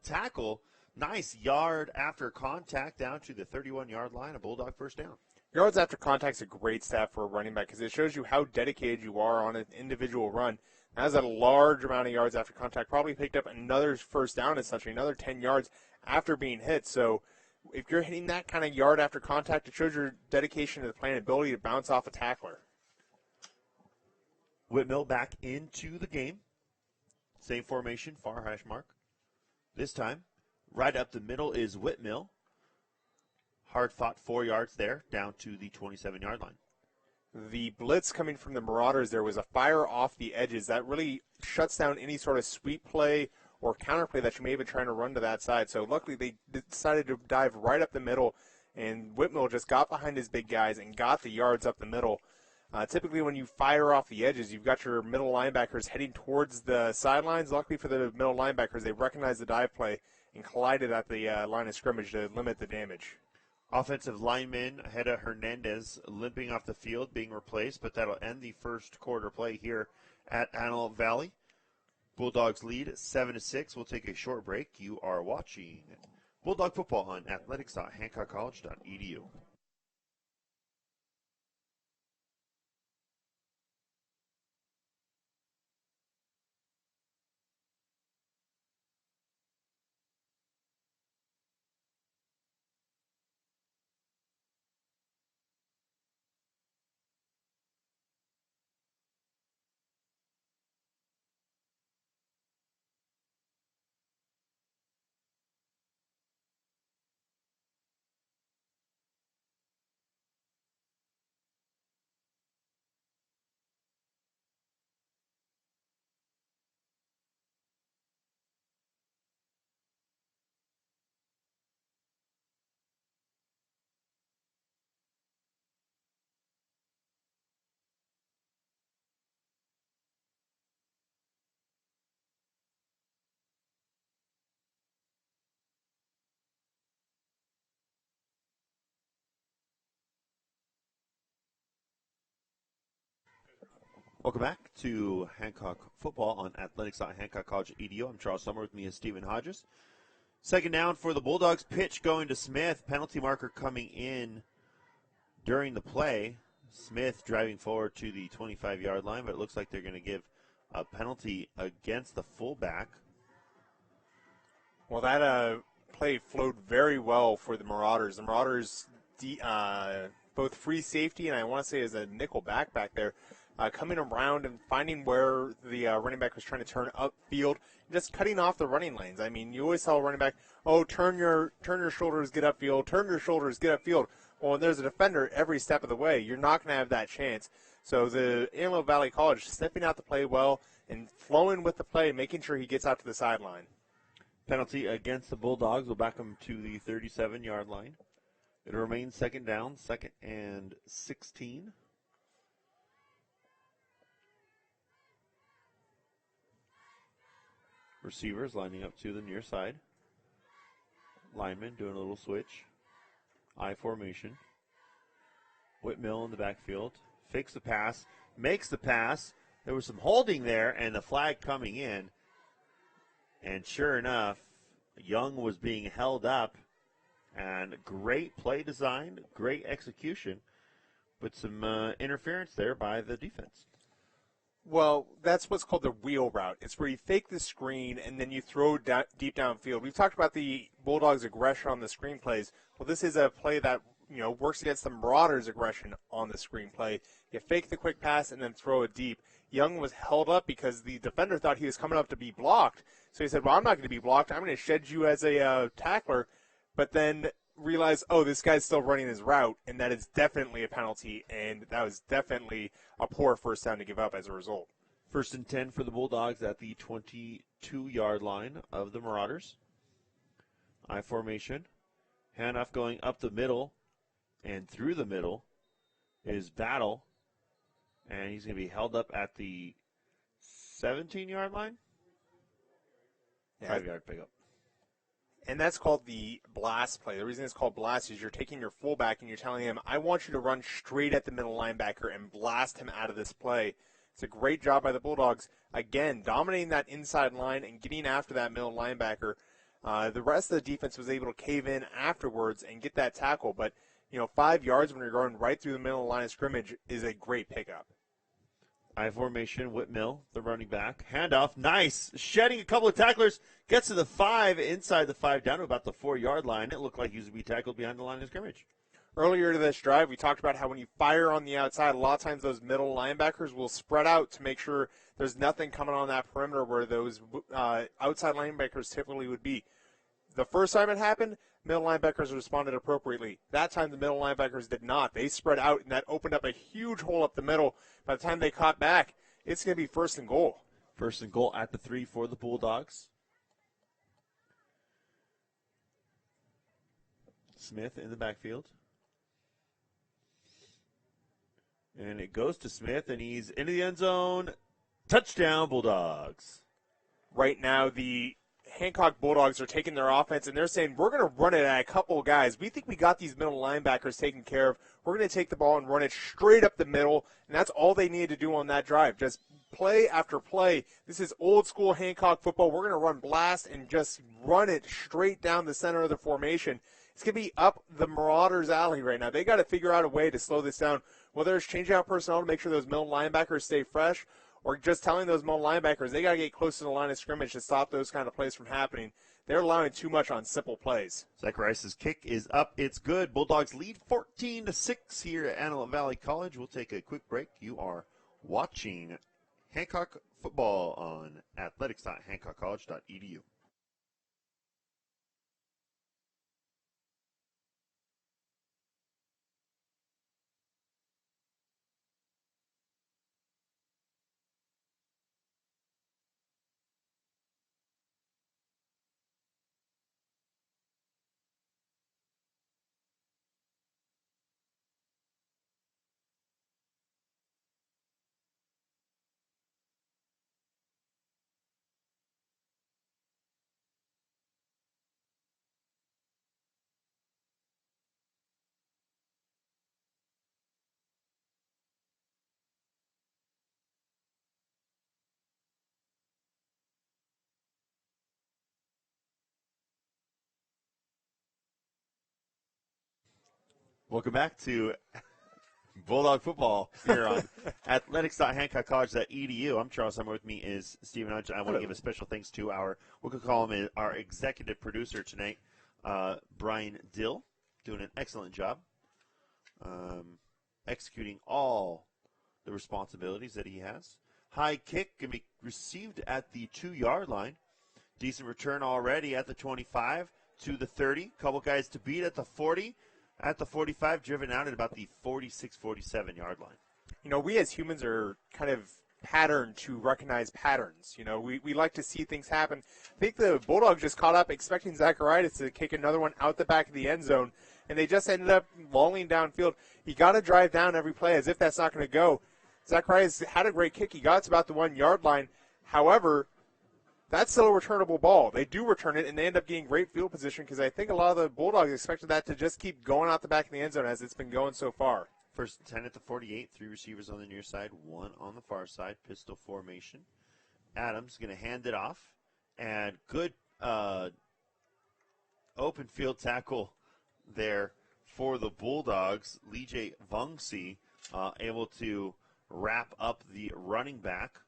tackle. Nice yard after contact down to the 31-yard line. A Bulldog first down. Yards after contact is a great stat for a running back because it shows you how dedicated you are on an individual run. That was a large amount of yards after contact. Probably picked up another first down, essentially, another 10 yards after being hit. So if you're hitting that kind of yard after contact, it shows your dedication to the play and ability to bounce off a tackler. Whitmill back into the game. Same formation, far hash mark. This time, right up the middle is Whitmill. Hard fought 4 yards there, down to the 27-yard line. The blitz coming from the Marauders there was a fire off the edges. That really shuts down any sort of sweep play or counter play that you may have been trying to run to that side. So luckily they decided to dive right up the middle, and Whitmill just got behind his big guys and got the yards up the middle. Typically when you fire off the edges, you've got your middle linebackers heading towards the sidelines. Luckily for the middle linebackers, they recognized the dive play and collided at the line of scrimmage to limit the damage. Offensive lineman Heda Hernandez limping off the field, being replaced, but that'll end the first quarter play here at Antelope Valley. Bulldogs lead 7-6. We'll take a short break. You are watching Bulldog football on athletics.hancockcollege.edu. Welcome back to Hancock football on athletics.hancockcollege.edu. I'm Charles Summer. With me is Stephen Hodges. Second down for the Bulldogs. Pitch going to Smith. Penalty marker coming in during the play. Smith driving forward to the 25-yard line, but it looks like they're going to give a penalty against the fullback. Well, that play flowed very well for the Marauders. The Marauders, both free safety and I want to say as a nickel back there, coming around and finding where the running back was trying to turn upfield, just cutting off the running lanes. I mean, you always tell a running back, turn your shoulders, get upfield, turn your shoulders, get upfield. Well, when there's a defender every step of the way, you're not going to have that chance. So the Antelope Valley College sniffing out the play well and flowing with the play, making sure he gets out to the sideline. Penalty against the Bulldogs will back them to the 37-yard line. It remains second down, 2nd and 16. Receivers lining up to the near side. Lineman doing a little switch. I formation. Whitmill in the backfield. Fakes the pass. Makes the pass. There was some holding there and the flag coming in. And sure enough, Young was being held up. And great play design, great execution. But some interference there by the defense. Well, that's what's called the wheel route. It's where you fake the screen and then you throw deep downfield. We've talked about the Bulldogs' aggression on the screen plays. Well, this is a play that works against the Marauders' aggression on the screen play. You fake the quick pass and then throw it deep. Young was held up because the defender thought he was coming up to be blocked. So he said, well, I'm not going to be blocked. I'm going to shed you as a tackler. but then realize, oh, this guy's still running his route, and that is definitely a penalty, and that was definitely a poor first down to give up as a result. 1st and 10 for the Bulldogs at the 22-yard line of the Marauders. I formation. Handoff going up the middle and through the middle is Battle, and he's going to be held up at the 17-yard line. 5-yard pickup. And that's called the blast play. The reason it's called blast is you're taking your fullback and you're telling him, I want you to run straight at the middle linebacker and blast him out of this play. It's a great job by the Bulldogs. Again, dominating that inside line and getting after that middle linebacker. The rest of the defense was able to cave in afterwards and get that tackle. But, 5 yards when you're going right through the middle of the line of scrimmage is a great pickup. I formation, Whitmill, the running back. Handoff, nice. Shedding a couple of tacklers. Gets to the 5, inside the 5, down to about the 4-yard line. It looked like he was going to be tackled behind the line of scrimmage. Earlier to this drive, we talked about how when you fire on the outside, a lot of times those middle linebackers will spread out to make sure there's nothing coming on that perimeter where those outside linebackers typically would be. The first time it happened, middle linebackers responded appropriately. That time the middle linebackers did not. They spread out, and that opened up a huge hole up the middle. By the time they caught back, it's going to be 1st and goal. 1st and goal at the 3 for the Bulldogs. Smith in the backfield. And it goes to Smith, and he's into the end zone. Touchdown, Bulldogs. Right now, the Hancock Bulldogs are taking their offense, and they're saying, we're going to run it at a couple of guys. We think we got these middle linebackers taken care of. We're going to take the ball and run it straight up the middle, and that's all they needed to do on that drive. Just play after play. This is old-school Hancock football. We're going to run blast and just run it straight down the center of the formation. It's going to be up the Marauders' alley right now. They got to figure out a way to slow this down, whether it's changing out personnel to make sure those middle linebackers stay fresh, or just telling those middle linebackers they got to get close to the line of scrimmage to stop those kind of plays from happening. They're allowing too much on simple plays. Zacharias' kick is up. It's good. Bulldogs lead 14-6 here at Antelope Valley College. We'll take a quick break. You are watching Hancock football on athletics.hancockcollege.edu. Welcome back to Bulldog football here on athletics.hancockcollege.edu. I'm Charles Summer. With me is Stephen Hunch. I want to give a special thanks to we'll call him our executive producer tonight, Brian Dill, doing an excellent job executing all the responsibilities that he has. High kick can be received at the 2-yard line. Decent return already at the 25 to the 30. Couple guys to beat at the 40. At the 45, driven out at about the 46, 47-yard line. We as humans are kind of patterned to recognize patterns. We like to see things happen. I think the Bulldogs just caught up expecting Zacharias to kick another one out the back of the end zone, and they just ended up lolling downfield. You got to drive down every play as if that's not going to go. Zacharias had a great kick. He got to about the 1-yard line. However, that's still a returnable ball. They do return it, and they end up getting great field position because I think a lot of the Bulldogs expected that to just keep going out the back of the end zone as it's been going so far. 1st and 10 at the 48, 3 receivers on the near side, 1 on the far side, pistol formation. Adams going to hand it off, and good open field tackle there for the Bulldogs. Lee Vongsi able to wrap up the running back,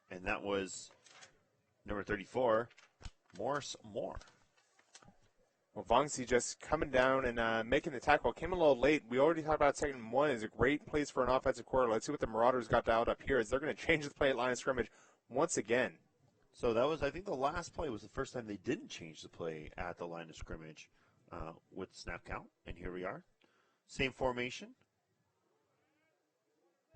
and that was number 34, Morris Moore. Well, Vongsi just coming down and making the tackle. Came a little late. We already talked about 2nd and 1. It's a great place for an offensive quarter. Let's see what the Marauders got dialed up here as they're going to change the play at line of scrimmage once again. So that was, I think the last play was the first time they didn't change the play at the line of scrimmage. with snap count. And here we are. Same formation.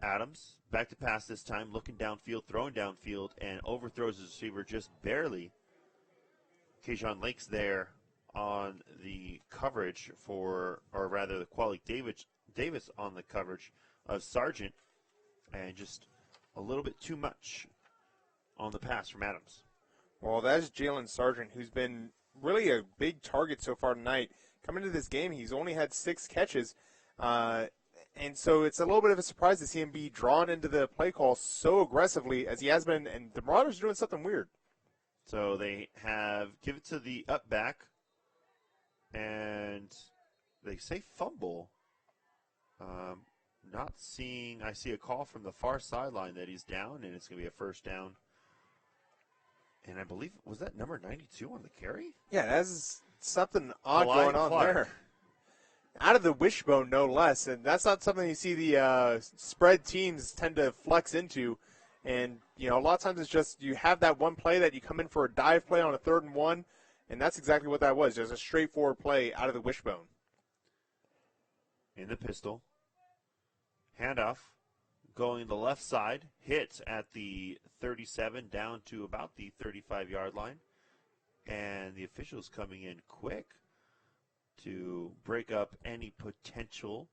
Adams back to pass this time, looking downfield, throwing downfield, and overthrows his receiver just barely. Kajon Lake's there on the coverage or rather the Qualik Davis on the coverage of Sargent, and just a little bit too much on the pass from Adams. Well, that's Jalen Sargent, who's been really a big target so far tonight. Coming into this game, he's only had 6 catches, and so it's a little bit of a surprise to see him be drawn into the play call so aggressively as he has been, and the Marauders are doing something weird. So they have give it to the up back, and they say fumble. Not seeing, I see a call from the far sideline that he's down, and it's going to be a first down. And I believe, was that number 92 on the carry? Yeah, that's something odd Kalai going on Clark. there. Out of the wishbone, no less, and that's not something you see the spread teams tend to flex into. And, you know, a lot of times it's just you have that one play that you come in for a dive play on a 3rd and 1, and that's exactly what that was, just a straightforward play out of the wishbone. In the pistol. Handoff going the left side, hits at the 37 down to about the 35-yard line. And the officials coming in quick to break up any potential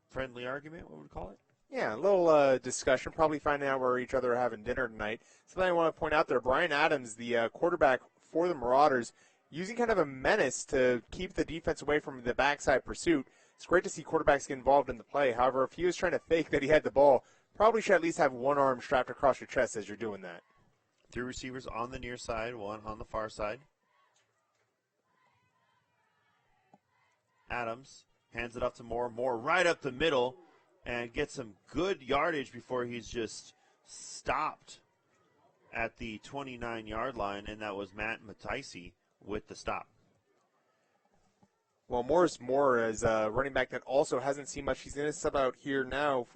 friendly argument, what would we call it? Yeah, a little discussion, probably finding out where each other are having dinner tonight. Something I want to point out there, Brian Adams, the quarterback for the Marauders, using kind of a menace to keep the defense away from the backside pursuit. It's great to see quarterbacks get involved in the play. However, if he was trying to fake that he had the ball, probably should at least have one arm strapped across your chest as you're doing that. 3 receivers on the near side, 1 on the far side. Adams hands it up to Moore. Moore right up the middle and gets some good yardage before he's just stopped at the 29-yard line, and that was Matt Mataisi with the stop. Well, Morris Moore is a running back that also hasn't seen much. He's going to sub out here now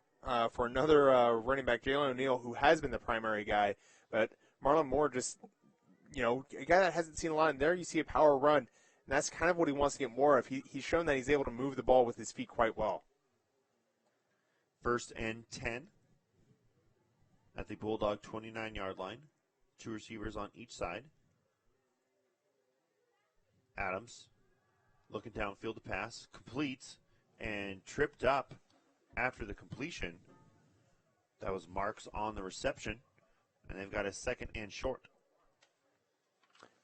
for another running back, Jalen O'Neal, who has been the primary guy. But Marlon Moore just, you know, a guy that hasn't seen a lot in there. You see a power run, and that's kind of what he wants to get more of. He's shown that he's able to move the ball with his feet quite well. 1st and 10 at the Bulldog 29-yard line. 2 receivers on each side. Adams looking downfield to pass, completes, and tripped up after the completion. That was Marks on the reception, and they've got a 2nd and short.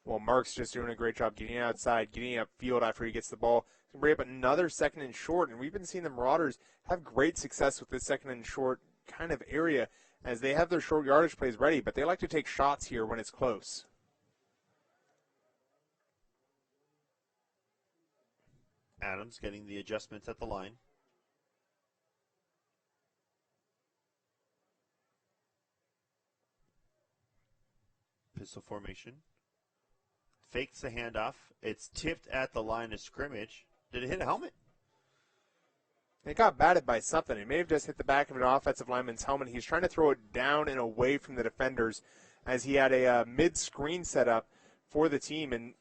Well, Mark's just doing a great job getting outside, getting upfield after he gets the ball. He's going to bring up another 2nd and short, and we've been seeing the Marauders have great success with this 2nd and short kind of area as they have their short yardage plays ready, but they like to take shots here when it's close. Adams getting the adjustments at the line. Pistol formation. Fakes the handoff. It's tipped at the line of scrimmage. Did it hit a helmet? It got batted by something. It may have just hit the back of an offensive lineman's helmet. He's trying to throw it down and away from the defenders as he had a mid-screen set up for the team. And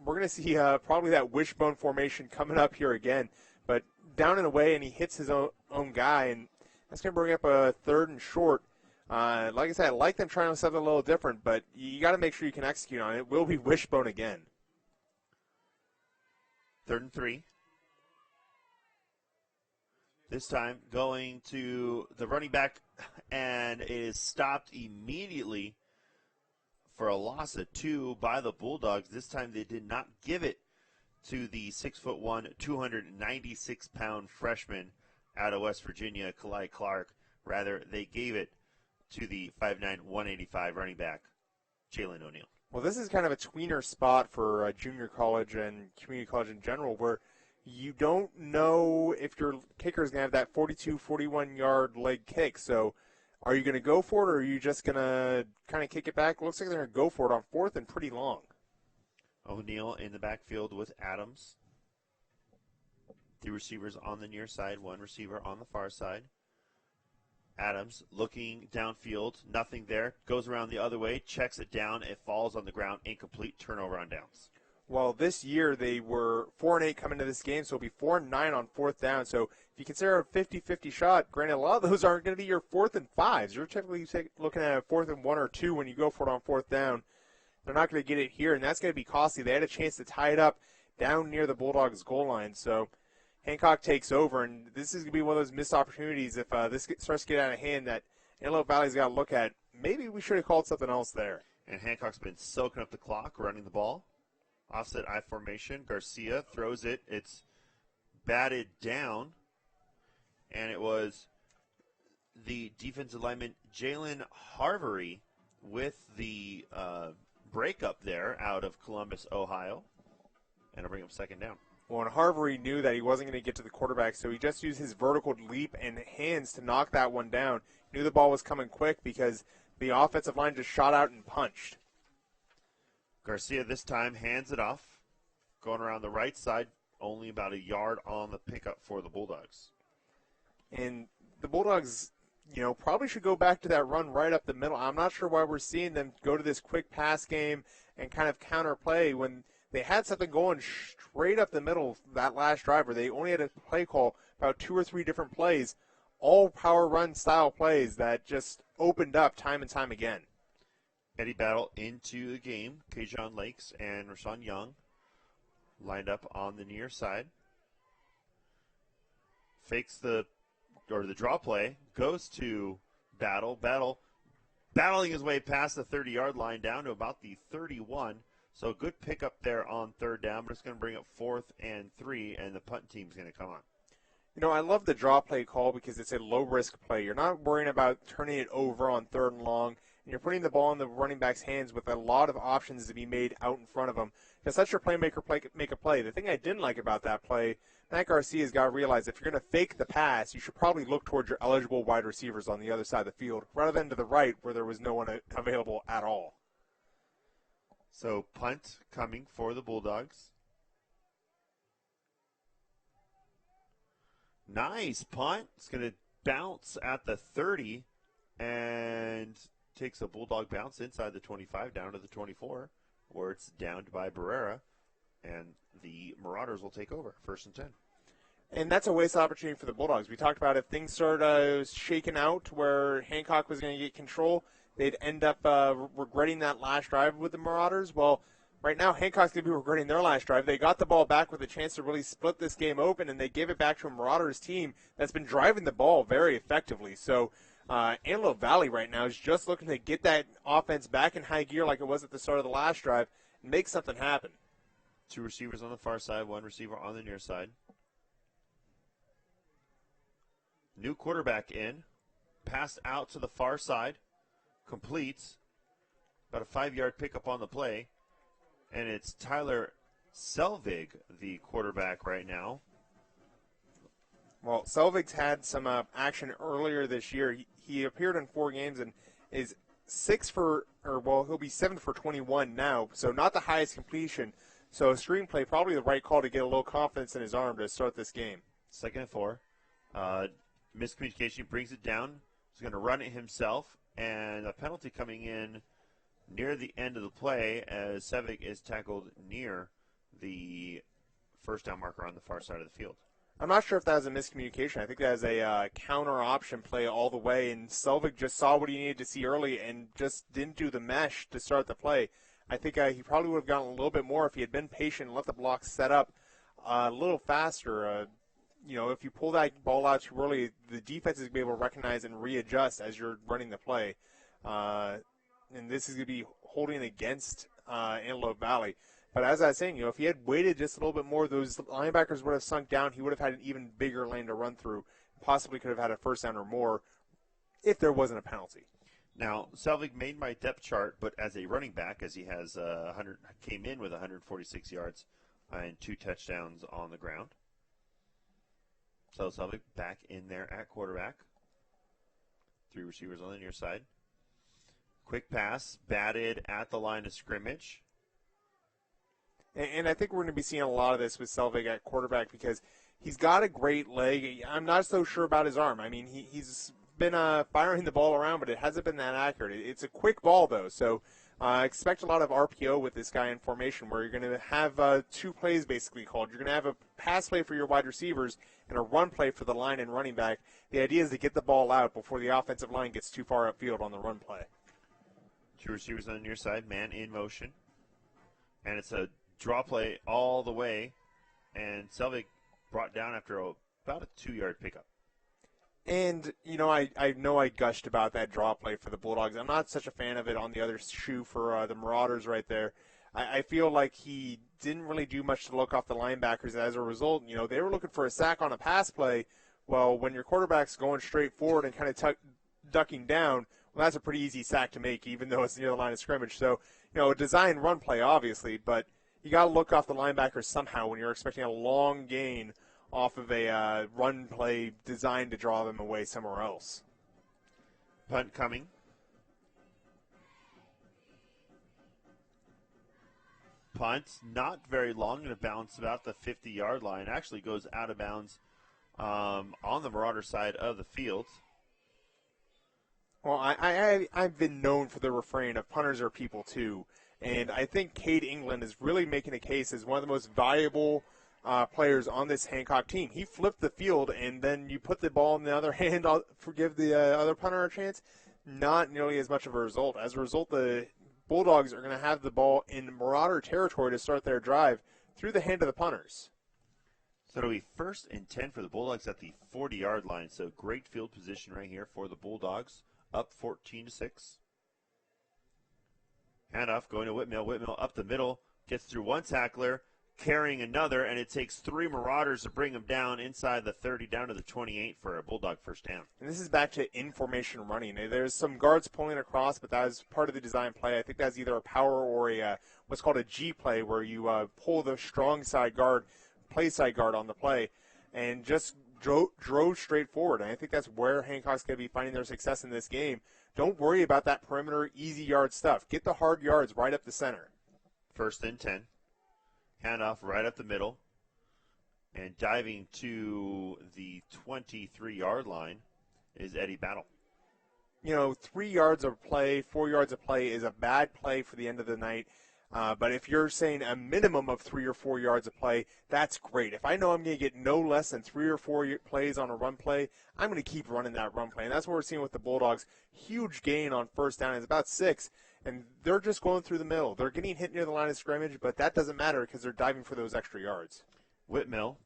we're going to see probably that wishbone formation coming up here again. But down and away, and he hits his own guy. And that's going to bring up a 3rd and short. Like I said, I like them trying something a little different, but you got to make sure you can execute on it. It will be wishbone again. 3rd and 3. This time going to the running back, and it is stopped immediately for a loss of 2 by the Bulldogs. This time they did not give it to the 6'1", 296-pound freshman out of West Virginia, Kalai Clark. Rather, they gave it to the 5'9", 185 running back, Jalen O'Neal. Well, this is kind of a tweener spot for junior college and community college in general where you don't know if your kicker is going to have that 42, 41-yard leg kick. So are you going to go for it, or are you just going to kind of kick it back? It looks like they're going to go for it on 4th and pretty long. O'Neal in the backfield with Adams. 3 receivers on the near side, 1 receiver on the far side. Adams looking downfield, nothing there. Goes around the other way, checks it down. It falls on the ground, incomplete, turnover on downs. Well, this year they were 4-8 coming into this game, so it'll be 4-9 on fourth down. So if you consider a 50-50 shot, granted, a lot of those aren't going to be your 4th and 5s. You're typically looking at a 4th and 1 or 2 when you go for it on fourth down. They're not going to get it here, and that's going to be costly. They had a chance to tie it up down near the Bulldogs' goal line. So Hancock takes over, and this is going to be one of those missed opportunities if this starts to get out of hand that Antelope Valley's got to look at. Maybe we should have called something else there. And Hancock's been soaking up the clock, running the ball. Offset I formation. Garcia throws it. It's batted down, and it was the defensive lineman Jalen Harvery with the breakup there out of Columbus, Ohio. And I'll bring up second down. Well, and Harvery knew that he wasn't going to get to the quarterback, so he just used his vertical leap and hands to knock that one down. He knew the ball was coming quick because the offensive line just shot out and punched. Garcia this time hands it off, going around the right side, only about a yard on the pickup for the Bulldogs. And the Bulldogs, probably should go back to that run right up the middle. I'm not sure why we're seeing them go to this quick pass game and kind of counterplay when they had something going straight up the middle that last drive where they only had a play call about 2 or 3 different plays, all power run style plays that just opened up time and time again. Eddie Battle into the game. Kajon Lakes and Rashawn Young lined up on the near side. Fakes the draw play, goes to Battle. Battle battling his way past the 30-yard line down to about the 31. So a good pickup there on third down, but it's going to bring up 4th and 3, and the punt team's going to come on. I love the draw play call because it's a low-risk play. You're not worrying about turning it over on 3rd and long, and you're putting the ball in the running back's hands with a lot of options to be made out in front of him. Because let your playmaker make a play. The thing I didn't like about that play, Matt Garcia's got to realize if you're going to fake the pass, you should probably look towards your eligible wide receivers on the other side of the field rather than to the right where there was no one available at all. So punt coming for the Bulldogs. Nice punt. It's going to bounce at the 30 and takes a Bulldog bounce inside the 25 down to the 24 where it's downed by Barrera, and the Marauders will take over 1st and 10. And that's a waste opportunity for the Bulldogs. We talked about if things started shaking out where Hancock was going to get control, they'd end up regretting that last drive with the Marauders. Well, right now Hancock's going to be regretting their last drive. They got the ball back with a chance to really split this game open, and they gave it back to a Marauders team that's been driving the ball very effectively. So Antelope Valley right now is just looking to get that offense back in high gear like it was at the start of the last drive and make something happen. 2 receivers on the far side, 1 receiver on the near side. New quarterback in. Pass out to the far side. Completes. About a 5-yard pickup on the play. And it's Tyler Selvig, the quarterback right now. Well, Selvig's had some action earlier this year. He appeared in 4 games and is he'll be 7 for 21 now. So not the highest completion. So a screenplay, probably the right call to get a little confidence in his arm to start this game. 2nd and 4. Miscommunication brings it down. He's going to run it himself. And a penalty coming in near the end of the play as Selvig is tackled near the first down marker on the far side of the field. I'm not sure if that was a miscommunication. I think that was a counter option play all the way, and Selvig just saw what he needed to see early and just didn't do the mesh to start the play. I think he probably would have gotten a little bit more if he had been patient and let the block set up a little faster. If you pull that ball out too early, the defense is going to be able to recognize and readjust as you're running the play. And this is going to be holding against Antelope Valley. But as I was saying, if he had waited just a little bit more, those linebackers would have sunk down. He would have had an even bigger lane to run through. Possibly could have had a first down or more if there wasn't a penalty. Now, Selvig made my depth chart, but as a running back, as he has came in with 146 yards and 2 touchdowns on the ground. So Selvig back in there at quarterback. 3 receivers on the near side. Quick pass, batted at the line of scrimmage. And I think we're going to be seeing a lot of this with Selvig at quarterback because he's got a great leg. I'm not so sure about his arm. I mean, he's been firing the ball around, but it hasn't been that accurate. It's a quick ball, though, so Expect a lot of RPO with this guy in formation, where you're going to have two plays basically called. You're going to have a pass play for your wide receivers and a run play for the line and running back. The idea is to get the ball out before the offensive line gets too far upfield on the run play. Two receivers on your side, man in motion. And it's a draw play all the way. And Selvig brought down after about a 2-yard pickup. And, I know I gushed about that draw play for the Bulldogs. I'm not such a fan of it on the other shoe for the Marauders right there. I feel like he didn't really do much to look off the linebackers. As a result, they were looking for a sack on a pass play. Well, when your quarterback's going straight forward and kind of ducking down, well, that's a pretty easy sack to make, even though it's near the line of scrimmage. So, a design run play, obviously, but you got to look off the linebackers somehow when you're expecting a long gain off of a run play designed to draw them away somewhere else. Punt coming. Punt, not very long, going to bounce about the 50-yard line. Actually goes out of bounds on the Marauder side of the field. Well, I've been known for the refrain of punters are people too, and I think Cade England is really making a case as one of the most valuable players on this Hancock team. He flipped the field, and then you put the ball in the other hand. I'll forgive the other punter a chance. Not nearly as much of a result. As a result, the Bulldogs are going to have the ball in Marauder territory to start their drive through the hand of the punters. So it'll be 1st and 10 for the Bulldogs at the 40-yard line. So great field position right here for the Bulldogs. Up 14-6. Handoff going to Whitmill. Whitmill up the middle. Gets through one tackler. Carrying another, and it takes 3 Marauders to bring him down inside the 30, down to the 28 for a Bulldog first down. And this is back to in-formation running. There's some guards pulling across, but that is part of the design play. I think that's either a power or a what's called a G play, where you pull the strong side guard, play side guard on the play, and just drove straight forward. And I think that's where Hancock's going to be finding their success in this game. Don't worry about that perimeter, easy yard stuff. Get the hard yards right up the center. 1st and 10. Handoff right up the middle. And diving to the 23-yard line is Eddie Battle. 3 yards of play, 4 yards of play is a bad play for the end of the night. But if you're saying a minimum of 3 or 4 yards of play, that's great. If I know I'm going to get no less than 3 or 4 plays on a run play, I'm going to keep running that run play. And that's what we're seeing with the Bulldogs. Huge gain on first down. It's about 6. And they're just going through the middle. They're getting hit near the line of scrimmage, but that doesn't matter because they're diving for those extra yards. Whitmill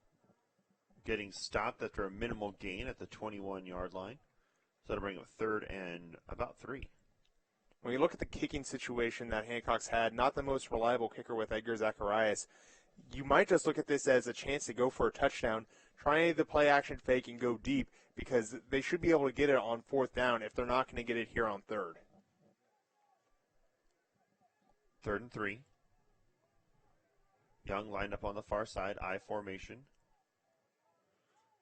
getting stopped after a minimal gain at the 21-yard line. So that'll bring up 3rd and about 3. When you look at the kicking situation that Hancock's had, not the most reliable kicker with Edgar Zacharias, you might just look at this as a chance to go for a touchdown, try the play action fake and go deep, because they should be able to get it on 4th down if they're not going to get it here on 3rd. 3rd and 3. Young lined up on the far side, I formation.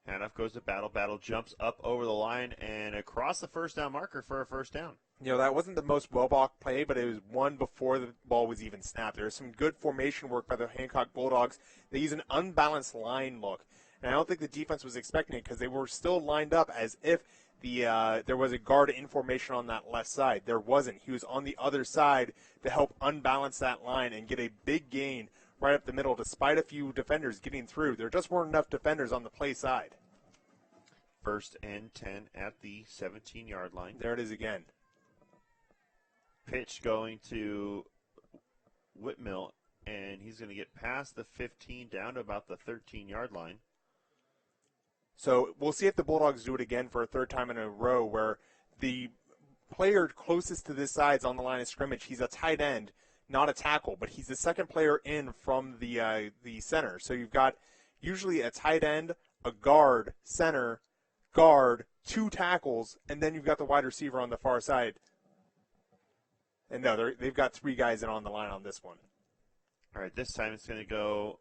Handoff goes to Battle. Battle jumps up over the line and across the first down marker for a first down. That wasn't the most well-blocked play, but it was one before the ball was even snapped. There was some good formation work by the Hancock Bulldogs. They used an unbalanced line look. And I don't think the defense was expecting it because they were still lined up as if there was a guard in formation on that left side. There wasn't. He was on the other side to help unbalance that line and get a big gain right up the middle, despite a few defenders getting through. There just weren't enough defenders on the play side. 1st and 10 at the 17-yard line. There it is again. Pitch going to Whitmill, and he's going to get past the 15 down to about the 13-yard line. So we'll see if the Bulldogs do it again for a 3rd time in a row, where the player closest to this side is on the line of scrimmage. He's a tight end, not a tackle, but he's the second player in from the center. So you've got usually a tight end, a guard, center, guard, 2 tackles, and then you've got the wide receiver on the far side. And no, they've got 3 guys in on the line on this one. All right, this time it's going to go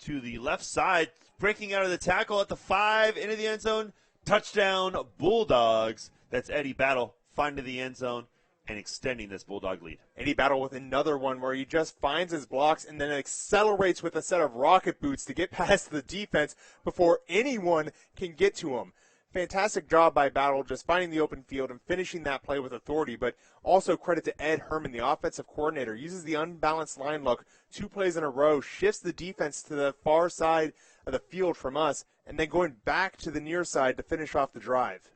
to the left side, breaking out of the tackle at the 5, into the end zone. Touchdown, Bulldogs. That's Eddie Battle finding the end zone and extending this Bulldog lead. Eddie Battle with another one where he just finds his blocks and then accelerates with a set of rocket boots to get past the defense before anyone can get to him. fantastic job by Battle just finding the open field and finishing that play with authority, but also credit to Ed Herman, the offensive coordinator. Uses the unbalanced line look 2 plays in a row, shifts the defense to the far side of the field from us, and then going back to the near side to finish off the drive.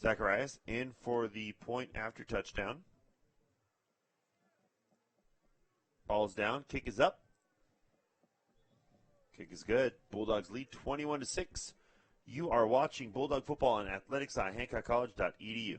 Zacharias in for the point after touchdown. Ball's down. Kick is up. Kick is good. Bulldogs lead 21-6. You are watching Bulldog football on athletics.hancockcollege.edu.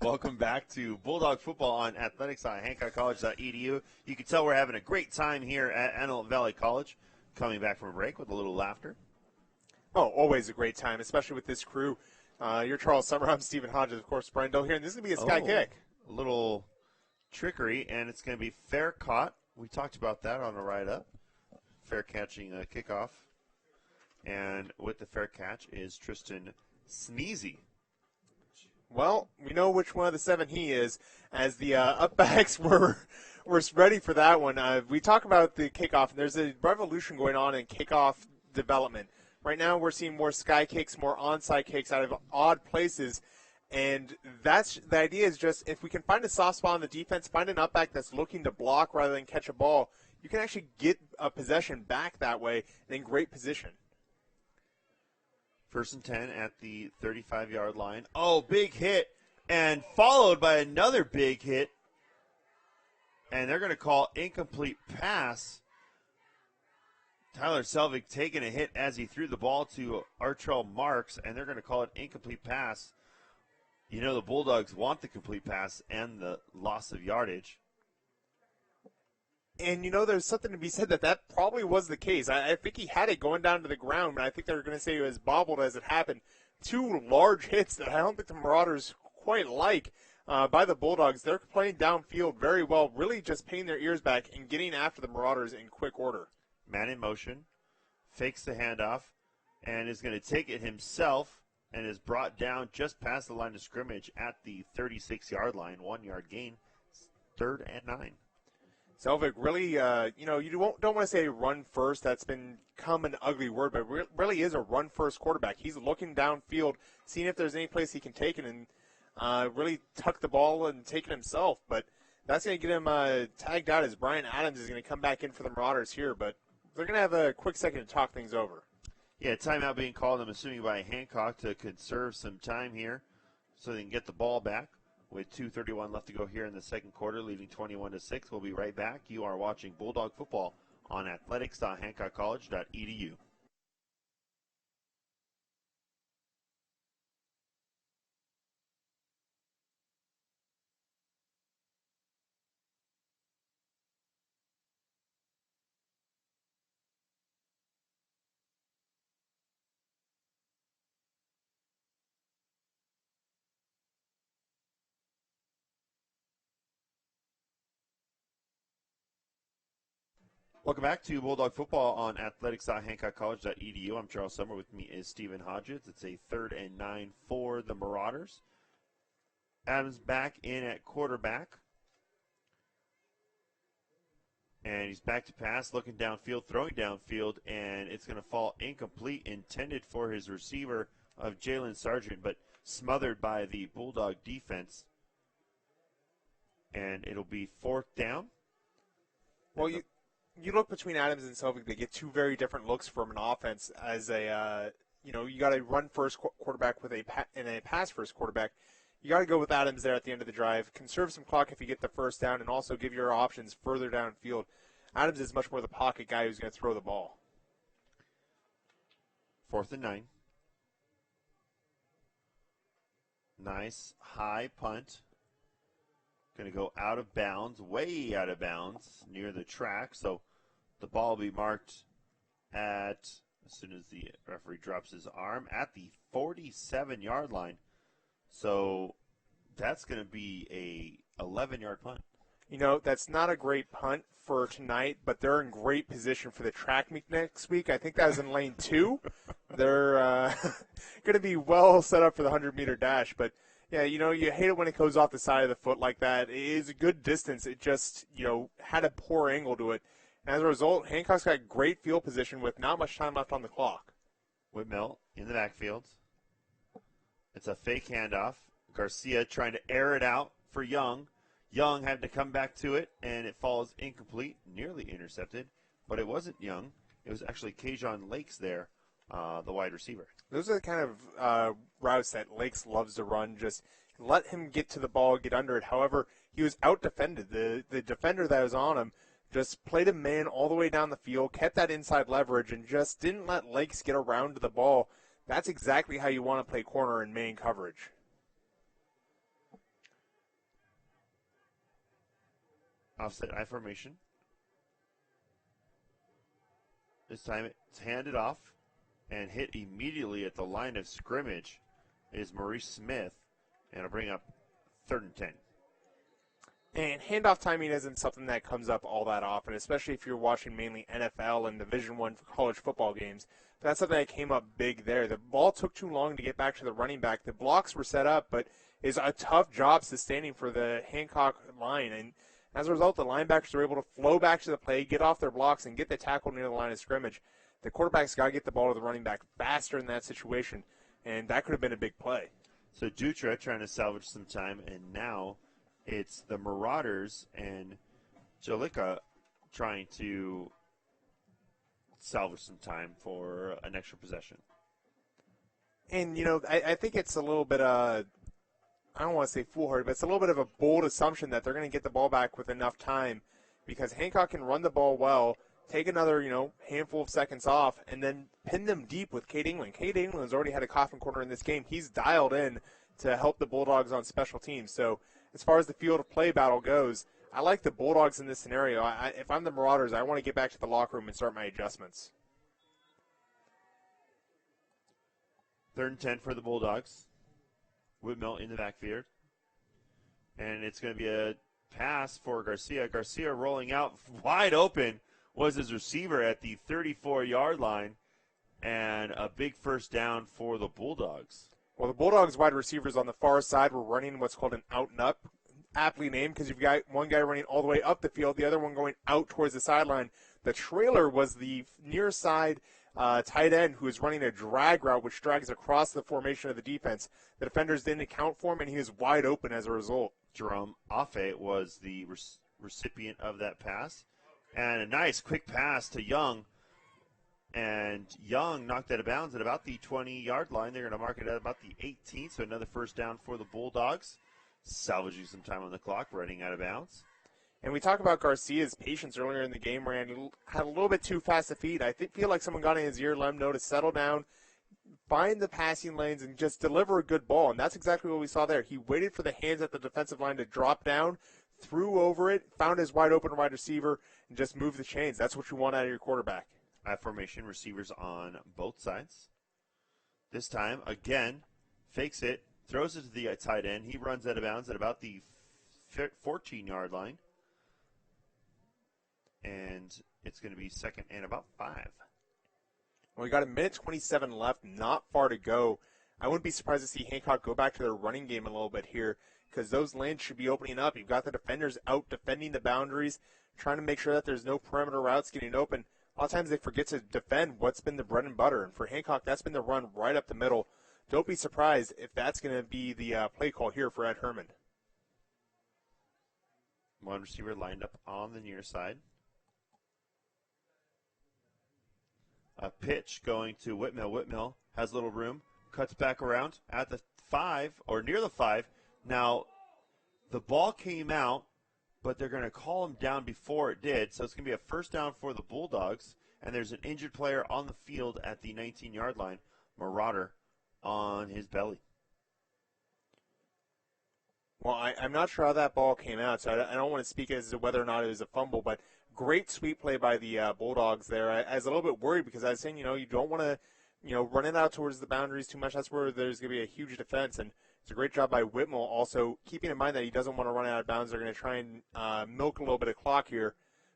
Welcome back to Bulldog football on athletics.hancockcollege.edu. You can tell we're having a great time here at Antelope Valley College. Coming back from a break with a little laughter. Oh, always a great time, especially with this crew. You're Charles Summer. I'm Stephen Hodges, of course, Brian Dole here, and this is going to be a sky kick. A little trickery, and it's going to be fair caught. We talked about that on the ride up. Fair catching kickoff. And with the fair catch is Tristan Sneezy. Well, we know which one of the 7 he is, as the upbacks were ready for that one. We talk about the kickoff, and there's a revolution going on in kickoff development. Right now we're seeing more sky kicks, more onside kicks out of odd places, and that's the idea is just if we can find a soft spot on the defense, find an upback that's looking to block rather than catch a ball, you can actually get a possession back that way and in great position. 1st and 10 at the 35-yard line. Oh, big hit, and followed by another big hit. And they're going to call incomplete pass. Tyler Selvig taking a hit as he threw the ball to Artrell Marks, and they're going to call it incomplete pass. You know the Bulldogs want the complete pass and the loss of yardage. And, you know, there's something to be said that probably was the case. I think he had it going down to the ground, and I think they're going to say it was bobbled as it happened. 2 large hits that I don't think the Marauders quite like by the Bulldogs. They're playing downfield very well, really just paying their ears back and getting after the Marauders in quick order. Man in motion, fakes the handoff, and is going to take it himself and is brought down just past the line of scrimmage at the 36-yard line. 1-yard gain, 3rd and 9. Selvig really, you don't want to say run first. That's become an ugly word, but really is a run first quarterback. He's looking downfield, seeing if there's any place he can take it and really tuck the ball and take it himself. But that's going to get him tagged out as Brian Adams is going to come back in for the Marauders here. But they're going to have a quick second to talk things over. Yeah, timeout being called, I'm assuming, by Hancock to conserve some time here so they can get the ball back. With 2:31 left to go here in the second quarter, leading 21-6. We'll be right back. You are watching Bulldog football on athletics.hancockcollege.edu. Welcome back to Bulldog football on athletics.hancockcollege.edu. I'm Charles Summer. With me is Stephen Hodges. It's a 3rd and 9 for the Marauders. Adams back in at quarterback. And he's back to pass, looking downfield, throwing downfield, and it's going to fall incomplete, intended for his receiver of Jalen Sargent, but smothered by the Bulldog defense. And it'll be 4th down. Well, you look between Adams and Selvig, they get 2 very different looks from an offense as a, you got a run-first quarterback and a pass-first quarterback. You got to go with Adams there at the end of the drive. Conserve some clock if you get the first down, and also give your options further downfield. Adams is much more the pocket guy who's going to throw the ball. 4th and 9. Nice high punt. Going to go out of bounds, way out of bounds, near the track. So the ball will be marked at, as soon as the referee drops his arm, at the 47-yard line. So that's going to be a 11-yard punt. You know, that's not a great punt for tonight, but they're in great position for the track meet next week. I think that was in lane 2. They're going to be well set up for the 100-meter dash. But, yeah, you know, you hate it when it goes off the side of the foot like that. It is a good distance. It just, you know, had a poor angle to it. And as a result, Hancock's got great field position with not much time left on the clock. Whitmell in the backfield. It's a fake handoff. Garcia trying to air it out for Young. Young had to come back to it, and it falls incomplete, nearly intercepted. But it wasn't Young. It was actually Kajon Lakes there, the wide receiver. Those are the kind of routes that Lakes loves to run. Just let him get to the ball, get under it. However, he was out-defended. The defender that was on him just played a man all the way down the field, kept that inside leverage, and just didn't let Lakes get around to the ball. That's exactly how you want to play corner in main coverage. Offset I formation. This time it's handed off and hit immediately at the line of scrimmage is Maurice Smith, and it'll bring up 3rd and 10. And handoff timing isn't something that comes up all that often, especially if you're watching mainly NFL and Division I college football games. But that's something that came up big there. The ball took too long to get back to the running back. The blocks were set up, but it's a tough job sustaining for the Hancock line. And as a result, the linebackers are able to flow back to the play, get off their blocks, and get the tackle near the line of scrimmage. The quarterback's got to get the ball to the running back faster in that situation, and that could have been a big play. So Dutra trying to salvage some time, and now it's the Marauders and Jalika trying to salvage some time for an extra possession. And, you know, I think it's a little bit I don't want to say foolhardy, but it's a little bit of a bold assumption that they're going to get the ball back with enough time, because Hancock can run the ball well, take another, you know, handful of seconds off, and then pin them deep with Cade England. Cade England has already had a coffin corner in this game. He's dialed in to help the Bulldogs on special teams. So as far as the field of play battle goes, I like the Bulldogs in this scenario. If I'm the Marauders, I want to get back to the locker room and start my adjustments. 3rd and 10 for the Bulldogs. Whitmell in the backfield. And it's going to be a pass for Garcia. Garcia rolling out wide open was his receiver at the 34-yard line. And a big first down for the Bulldogs. Well, the Bulldogs wide receivers on the far side were running what's called an out and up, aptly named, because you've got one guy running all the way up the field, the other one going out towards the sideline. The trailer was the near side tight end who is running a drag route, which drags across the formation of the defense. The defenders didn't account for him, and he was wide open as a result. Jerome Affe was the recipient of that pass. And a nice quick pass to Young. And Young knocked out of bounds at about the 20-yard line. They're going to mark it at about the 18th, so another first down for the Bulldogs. Salvaging some time on the clock, running out of bounds. And we talked about Garcia's patience earlier in the game, where he had a little bit too fast a feet. I feel like someone got in his ear, let him know to settle down, find the passing lanes, and just deliver a good ball. And that's exactly what we saw there. He waited for the hands at the defensive line to drop down, threw over it, found his wide open wide receiver, and just moved the chains. That's what you want out of your quarterback. Formation, receivers on both sides. This time, again, fakes it, throws it to the tight end. He runs out of bounds at about the 14-yard line. And it's going to be 2nd and about 5. Well, we got 1:27 left, not far to go. I wouldn't be surprised to see Hancock go back to their running game a little bit here, because those lanes should be opening up. You've got the defenders out defending the boundaries, trying to make sure that there's no perimeter routes getting open. A lot of times they forget to defend what's been the bread and butter, and for Hancock, that's been the run right up the middle. Don't be surprised if that's going to be the play call here for Ed Herman. One receiver lined up on the near side. A pitch going to Whitmell. Whitmell has a little room, cuts back around at the 5 or near the 5. Now, the ball came out, but they're going to call him down before it did. So it's going to be a first down for the Bulldogs. And there's an injured player on the field at the 19-yard line, Marauder, on his belly. Well, I'm not sure how that ball came out, so I don't want to speak as to whether or not it was a fumble, but great sweep play by the Bulldogs there. I was a little bit worried because I was saying, you don't want to, run it out towards the boundaries too much. That's where there's going to be a huge defense, and it's a great job by Whitmore also keeping in mind that he doesn't want to run out of bounds. They're going to try and milk a little bit of clock here,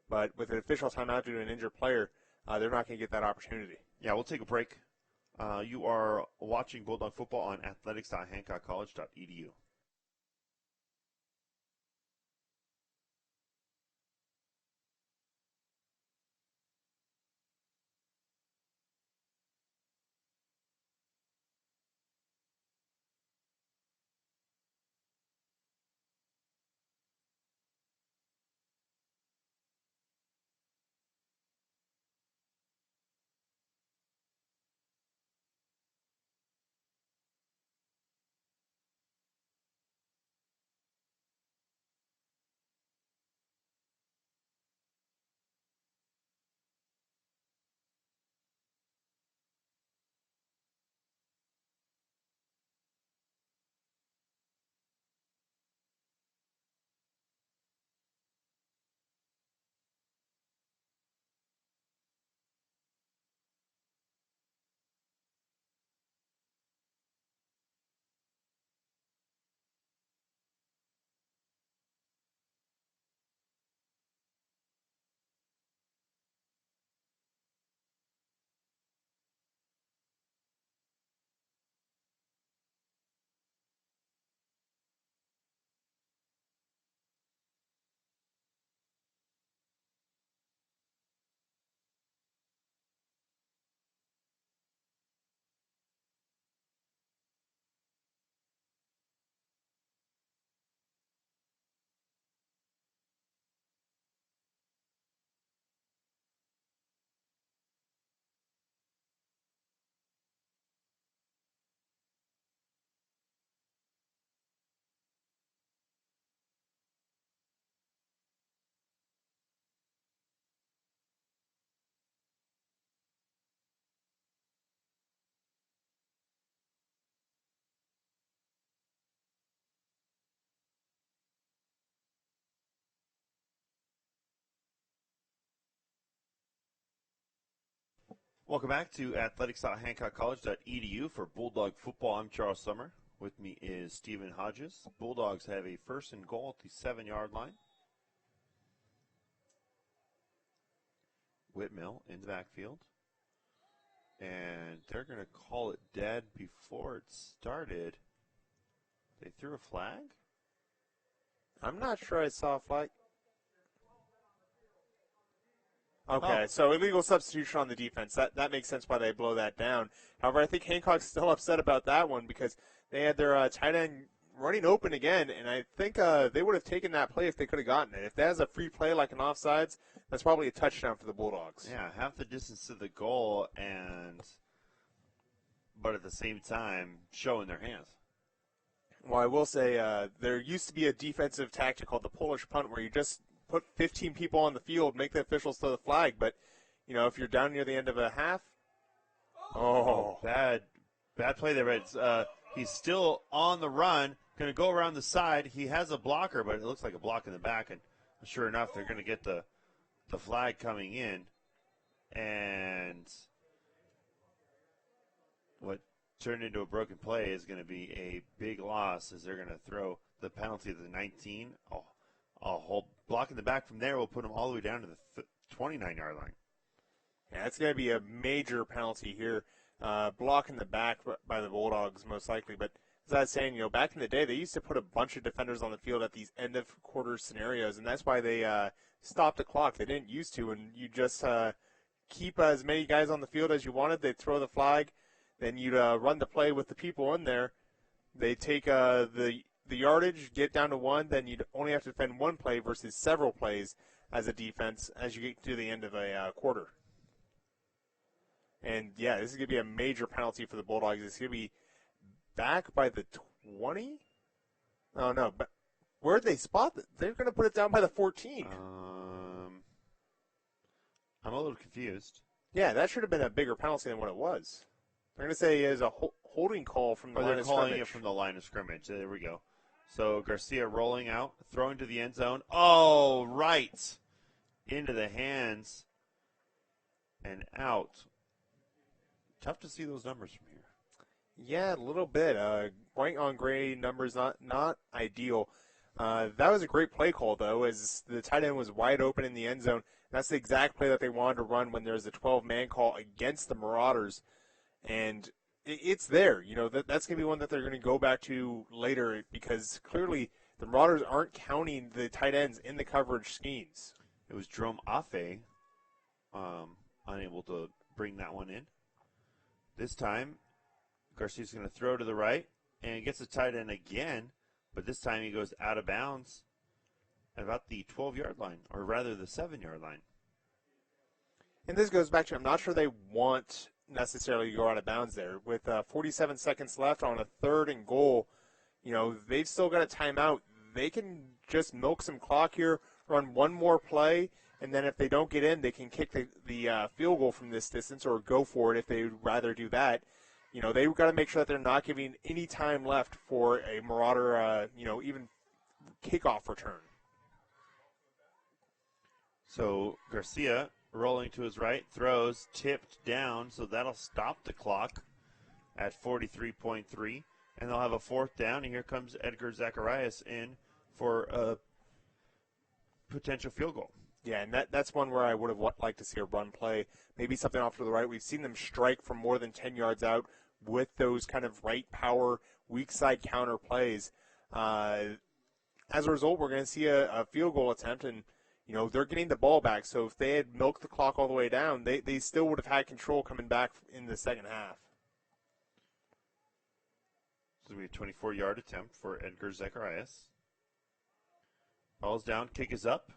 but with an official timeout due to an injured player, they're not going to get that opportunity. Yeah, we'll take a break. You are watching Bulldog football on athletics.hancockcollege.edu. Welcome back to athletics.hancockcollege.edu for Bulldog football. I'm Charles Summer. With me is Stephen Hodges. Bulldogs have a first and goal at the 7-yard line. Whitmill in the backfield. And they're going to call it dead before it started. They threw a flag? I'm not sure I saw a flag. Okay, so illegal substitution on the defense. That makes sense why they blow that down. However, I think Hancock's still upset about that one because they had their tight end running open again, and I think they would have taken that play if they could have gotten it. If that is a free play like an offsides, that's probably a touchdown for the Bulldogs. Yeah, half the distance to the goal, but at the same time showing their hands. Well, I will say there used to be a defensive tactic called the Polish punt where you just put 15 people on the field, make the officials throw the flag, but if you're down near the end of a half, bad play there. It's, he's still on the run, going to go around the side. He has a blocker, but it looks like a block in the back, and sure enough, they're going to get the flag coming in, and what turned into a broken play is going to be a big loss as they're going to throw the penalty of the 19. A whole block in the back from there will put them all the way down to the 29-yard line. Yeah, it's going to be a major penalty here. Block in the back by the Bulldogs, most likely. But as I was saying, back in the day, they used to put a bunch of defenders on the field at these end-of-quarter scenarios, and that's why they stopped the clock. They didn't used to, and you just keep as many guys on the field as you wanted. They'd throw the flag. Then you'd run the play with the people in there. They take the yardage, get down to one, then you'd only have to defend one play versus several plays as a defense as you get to the end of a quarter. And, yeah, this is going to be a major penalty for the Bulldogs. It's going to be back by the 20? Oh, no, but where'd they spot it? They're going to put it down by the 14. I'm a little confused. Yeah, that should have been a bigger penalty than what it was. They're going to say it is a holding call from the line of scrimmage. They're calling it from the line of scrimmage. There we go. So Garcia rolling out, throwing to the end zone. Oh, right into the hands and out. Tough to see those numbers from here. Yeah, a little bit. White on gray numbers not ideal. That was a great play call, though, as the tight end was wide open in the end zone. That's the exact play that they wanted to run when there's a 12-man call against the Marauders. And it's there. That's going to be one that they're going to go back to later because clearly the Marauders aren't counting the tight ends in the coverage schemes. It was Jerome Afe unable to bring that one in. This time, Garcia's going to throw to the right and gets a tight end again, but this time he goes out of bounds at about the 12-yard line, or rather the 7-yard line. And this goes back to, I'm not sure they want necessarily to go out of bounds there. With 47 seconds left on a 3rd and goal, they've still got a timeout. They can just milk some clock here, run one more play, and then if they don't get in, they can kick the field goal from this distance or go for it if they'd rather do that. They've got to make sure that they're not giving any time left for a Marauder, even kickoff return. So Garcia rolling to his right, throws, tipped down, so that'll stop the clock at 43.3. And they'll have a 4th down, and here comes Edgar Zacharias in for a potential field goal. Yeah, and that's one where I would have liked to see a run play, maybe something off to the right. We've seen them strike from more than 10 yards out with those kind of right power, weak side counter plays. As a result, we're going to see a field goal attempt, and they're getting the ball back. So if they had milked the clock all the way down, they still would have had control coming back in the second half. So we have a 24-yard attempt for Edgar Zacharias. Ball's down, kick is up.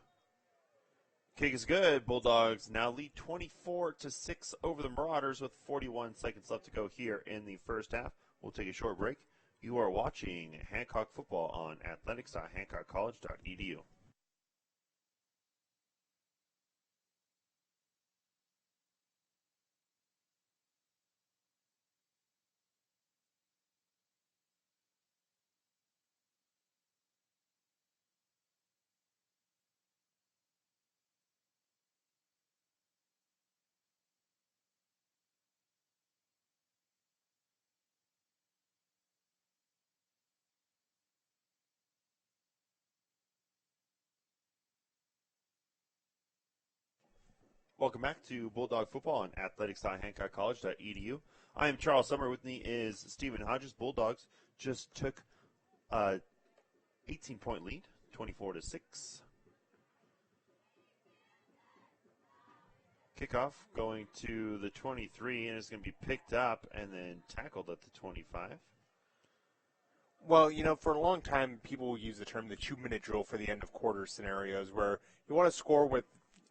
Kick is good. Bulldogs now lead 24-6 over the Marauders with 41 seconds left to go here in the first half. We'll take a short break. You are watching Hancock football on athletics.hancockcollege.edu. Welcome back to Bulldog Football on athletics.hancockcollege.edu. I am Charles Summer. With me is Stephen Hodges. Bulldogs just took a 18-point lead, 24-6. Kickoff going to the 23, and it's going to be picked up and then tackled at the 25. Well, for a long time, people will use the term the 2-minute drill for the end of quarter scenarios where you want to score with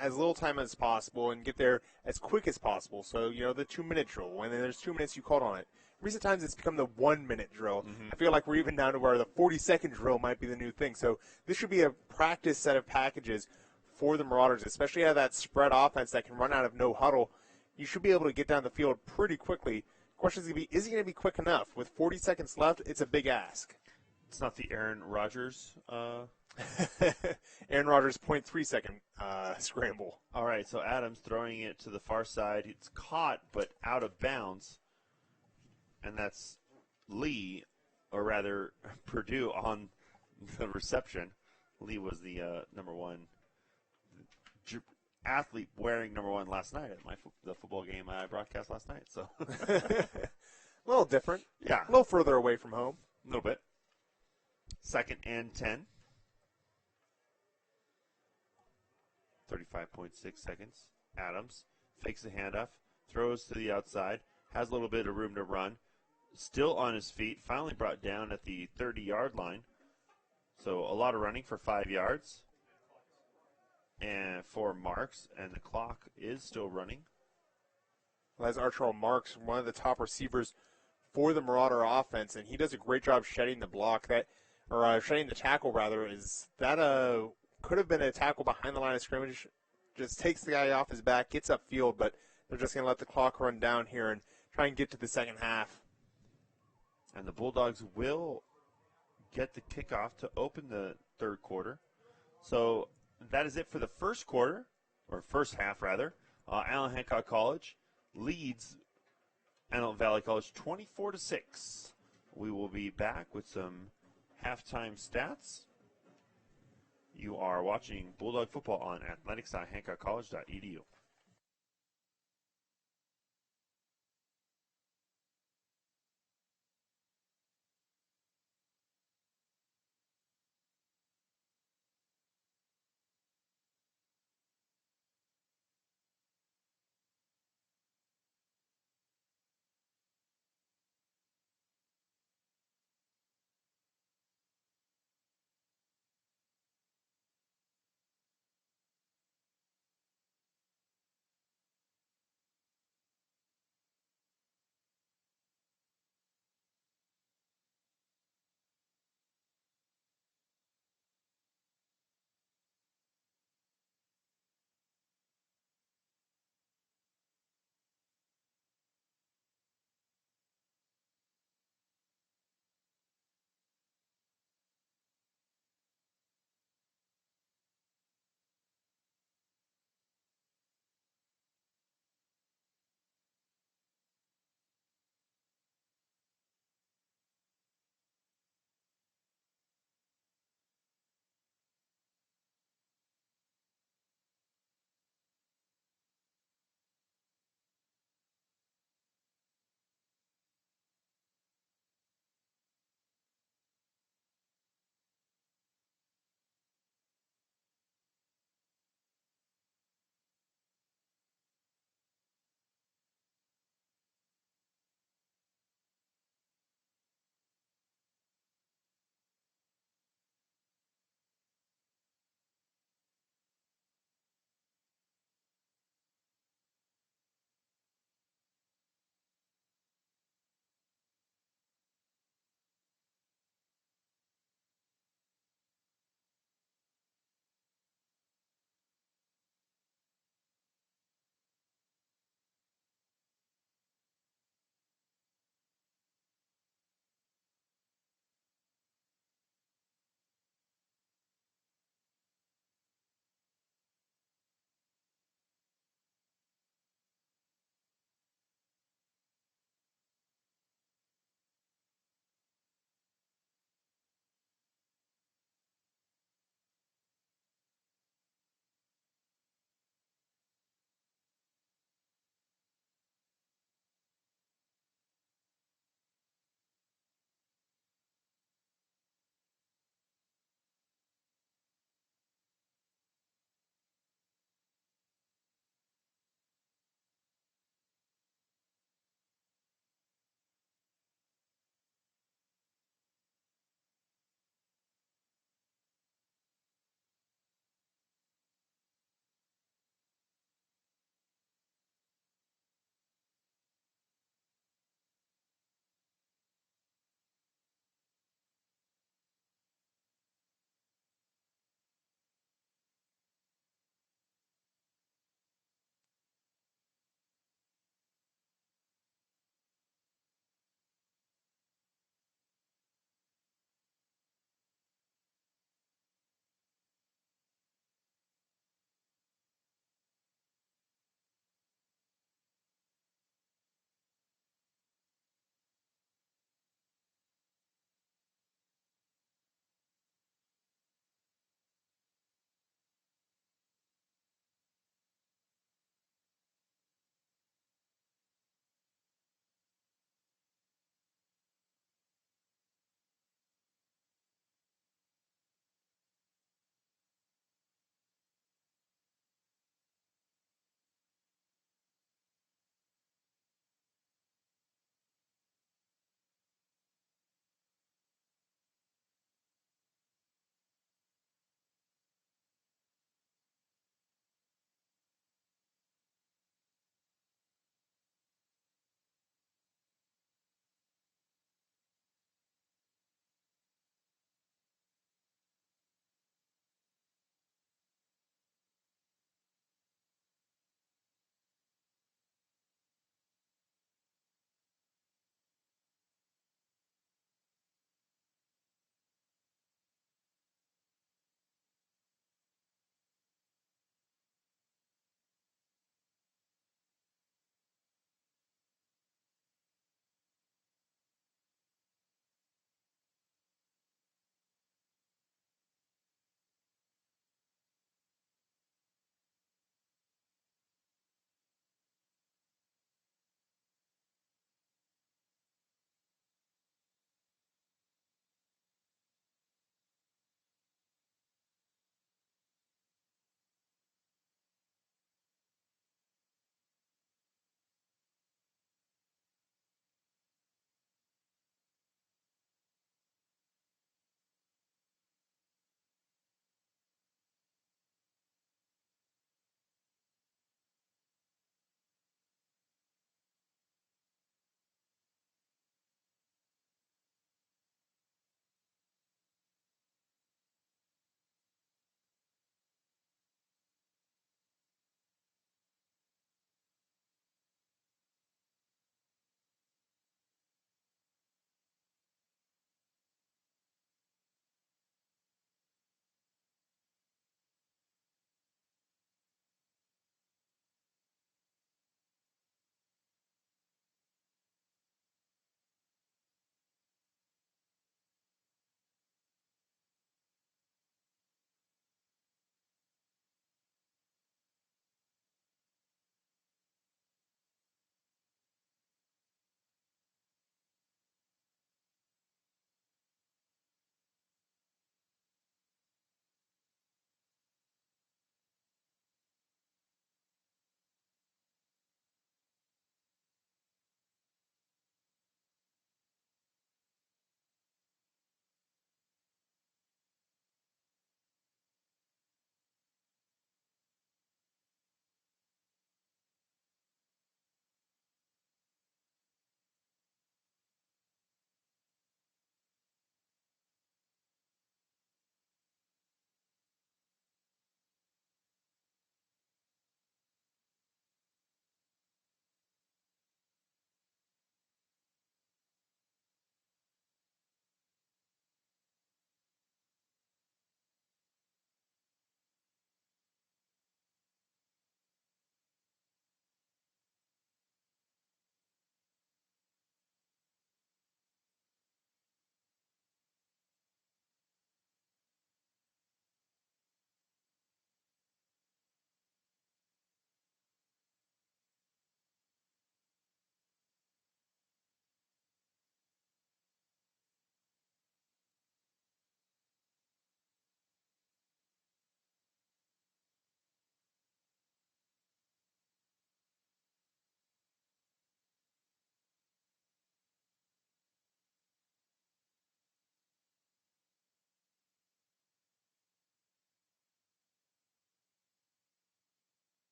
as little time as possible and get there as quick as possible. So, the 2-minute drill. When there's 2 minutes, you called on it. Recent times, it's become the 1-minute drill. I feel like we're even down to where the 40-second drill might be the new thing. So this should be a practice set of packages for the Marauders, especially out of that spread offense that can run out of no huddle. You should be able to get down the field pretty quickly. The question is going to be, is he going to be quick enough? With 40 seconds left, it's a big ask. It's not the Aaron Rodgers Aaron Rodgers 0.3-second scramble. All right, so Adams throwing it to the far side. It's caught, but out of bounds. And that's Lee, or rather Purdue, on the reception. Lee was the number one athlete wearing number one last night at the football game I broadcast last night. So a little different. Yeah. A little further away from home. A little bit. 2nd and 10. 35.6 seconds. Adams fakes the handoff, throws to the outside, has a little bit of room to run. Still on his feet, finally brought down at the 30-yard line. So a lot of running for 5 yards. And 4 marks, and the clock is still running. Well, that's Archibald Marks, one of the top receivers for the Marauder offense, and he does a great job shedding the block. Shedding the tackle, rather. Is that could have been a tackle behind the line of scrimmage. Just takes the guy off his back, gets upfield, but they're just going to let the clock run down here and try and get to the second half. And the Bulldogs will get the kickoff to open the third quarter. So that is it for the first quarter, or first half rather. Allen Hancock College leads Antelope Valley College 24-6. We will be back with some halftime stats. You are watching Bulldog football on athletics.hancockcollege.edu.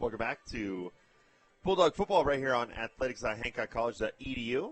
Welcome back to Bulldog football right here on athletics.hancockcollege.edu.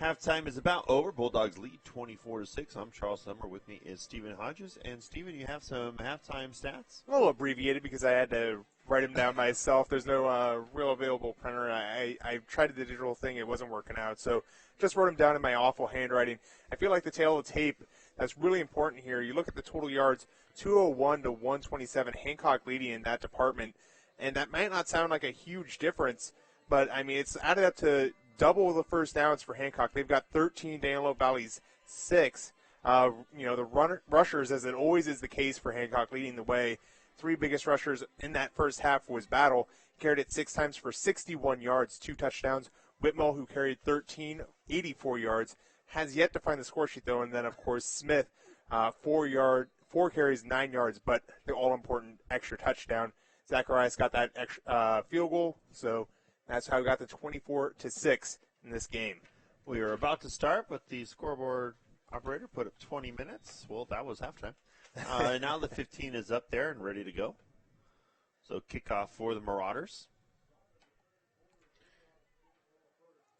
Halftime is about over. Bulldogs lead 24-6. I'm Charles Summer. With me is Stephen Hodges. And, Stephen, you have some halftime stats? A little abbreviated because I had to write them down myself. There's no real available printer. I tried the digital thing. It wasn't working out. So just wrote them down in my awful handwriting. I feel like the tail of the tape that's really important here. You look at the total yards, 201 to 127. Hancock leading in that department. And that might not sound like a huge difference, but, I mean, it's added up to double the first downs for Hancock. They've got 13 to Antelope Valley's 6. The rushers, as it always is the case for Hancock, leading the way. 3 biggest rushers in that first half was Battle. Carried it 6 times for 61 yards, 2 touchdowns. Whitmore, who carried 13, 84 yards, has yet to find the score sheet, though. And then, of course, Smith, 4 carries, 9 yards, but the all-important extra touchdown. Zacharias got that extra, field goal, so that's how we got the 24-6 in this game. We are about to start, but the scoreboard operator put up 20 minutes. Well, that was halftime. Now the 15 is up there and ready to go. So kickoff for the Marauders.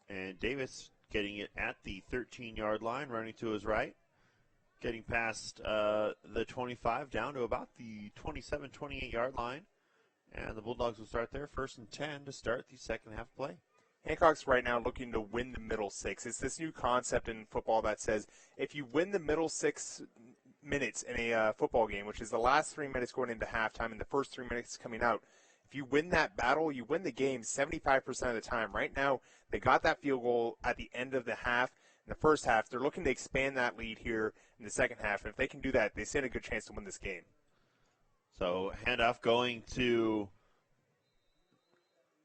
And Davis getting it at the 13-yard line, running to his right. Getting past the 25 down to about the 27, 28-yard line. And the Bulldogs will start there, 1st and 10 to start the second half play. Hancock's right now looking to win the middle 6. It's this new concept in football that says if you win the middle 6 minutes in a football game, which is the last 3 minutes going into halftime and the first 3 minutes coming out, if you win that battle, you win the game 75% of the time. Right now, they got that field goal at the end of the half. In the first half, they're looking to expand that lead here in the second half. And if they can do that, they stand a good chance to win this game. So handoff going to,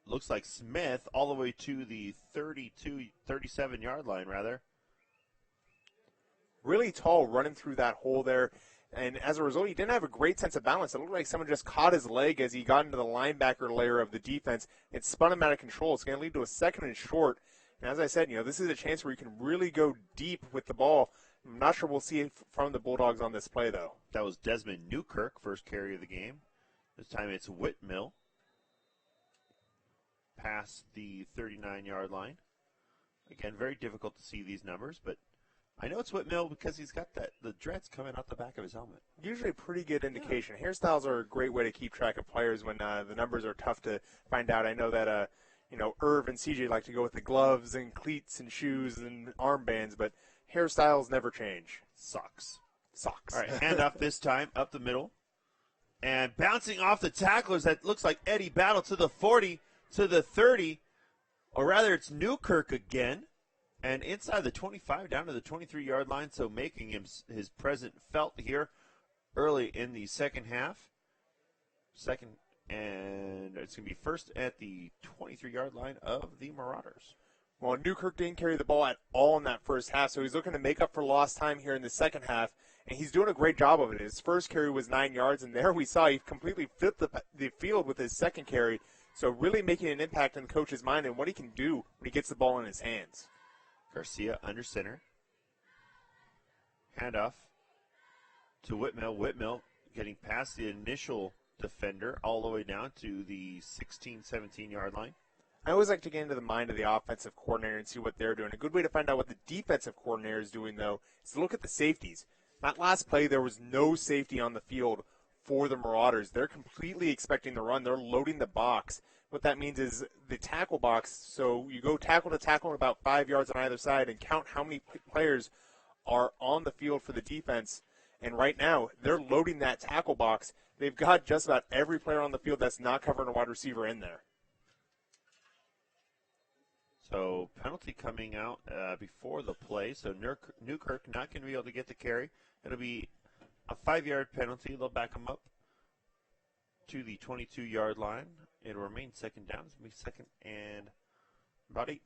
looks like Smith, all the way to the 37-yard line, rather. Really tall, running through that hole there. And as a result, he didn't have a great sense of balance. It looked like someone just caught his leg as he got into the linebacker layer of the defense. It spun him out of control. It's going to lead to a 2nd and short. And as I said, this is a chance where you can really go deep with the ball. I'm not sure we'll see it from the Bulldogs on this play, though. That was Desmond Newkirk, first carry of the game. This time it's Whitmill past the 39-yard line. Again, very difficult to see these numbers, but I know it's Whitmill because he's got the dreads coming out the back of his helmet. Usually a pretty good indication. Yeah. Hairstyles are a great way to keep track of players when the numbers are tough to find out. I know that Irv and CJ like to go with the gloves and cleats and shoes and armbands, but hairstyles never change. Socks. All right, handoff this time, up the middle. And bouncing off the tacklers, that looks like Eddie Battle to the 40, to the 30. Or rather, it's Newkirk again. And inside the 25, down to the 23-yard line, so making his presence felt here early in the second half. And it's going to be first at the 23-yard line of the Marauders. Well, Newkirk didn't carry the ball at all in that first half, so he's looking to make up for lost time here in the second half, and he's doing a great job of it. His first carry was 9 yards, and there we saw he completely flipped the field with his second carry, so really making an impact on the coach's mind and what he can do when he gets the ball in his hands. Garcia under center. Handoff to Whitmill. Whitmill getting past the initial defender all the way down to the 16, 17-yard line. I always like to get into the mind of the offensive coordinator and see what they're doing. A good way to find out what the defensive coordinator is doing, though, is to look at the safeties. That last play, there was no safety on the field for the Marauders. They're completely expecting the run. They're loading the box. What that means is the tackle box, so you go tackle to tackle about 5 yards on either side and count how many players are on the field for the defense. And right now, they're loading that tackle box. They've got just about every player on the field that's not covering a wide receiver in there. So penalty coming out before the play. So Newkirk not going to be able to get the carry. It'll be a 5-yard penalty. They'll back him up to the 22-yard line. It'll remain second down. It's going to be second and about 8.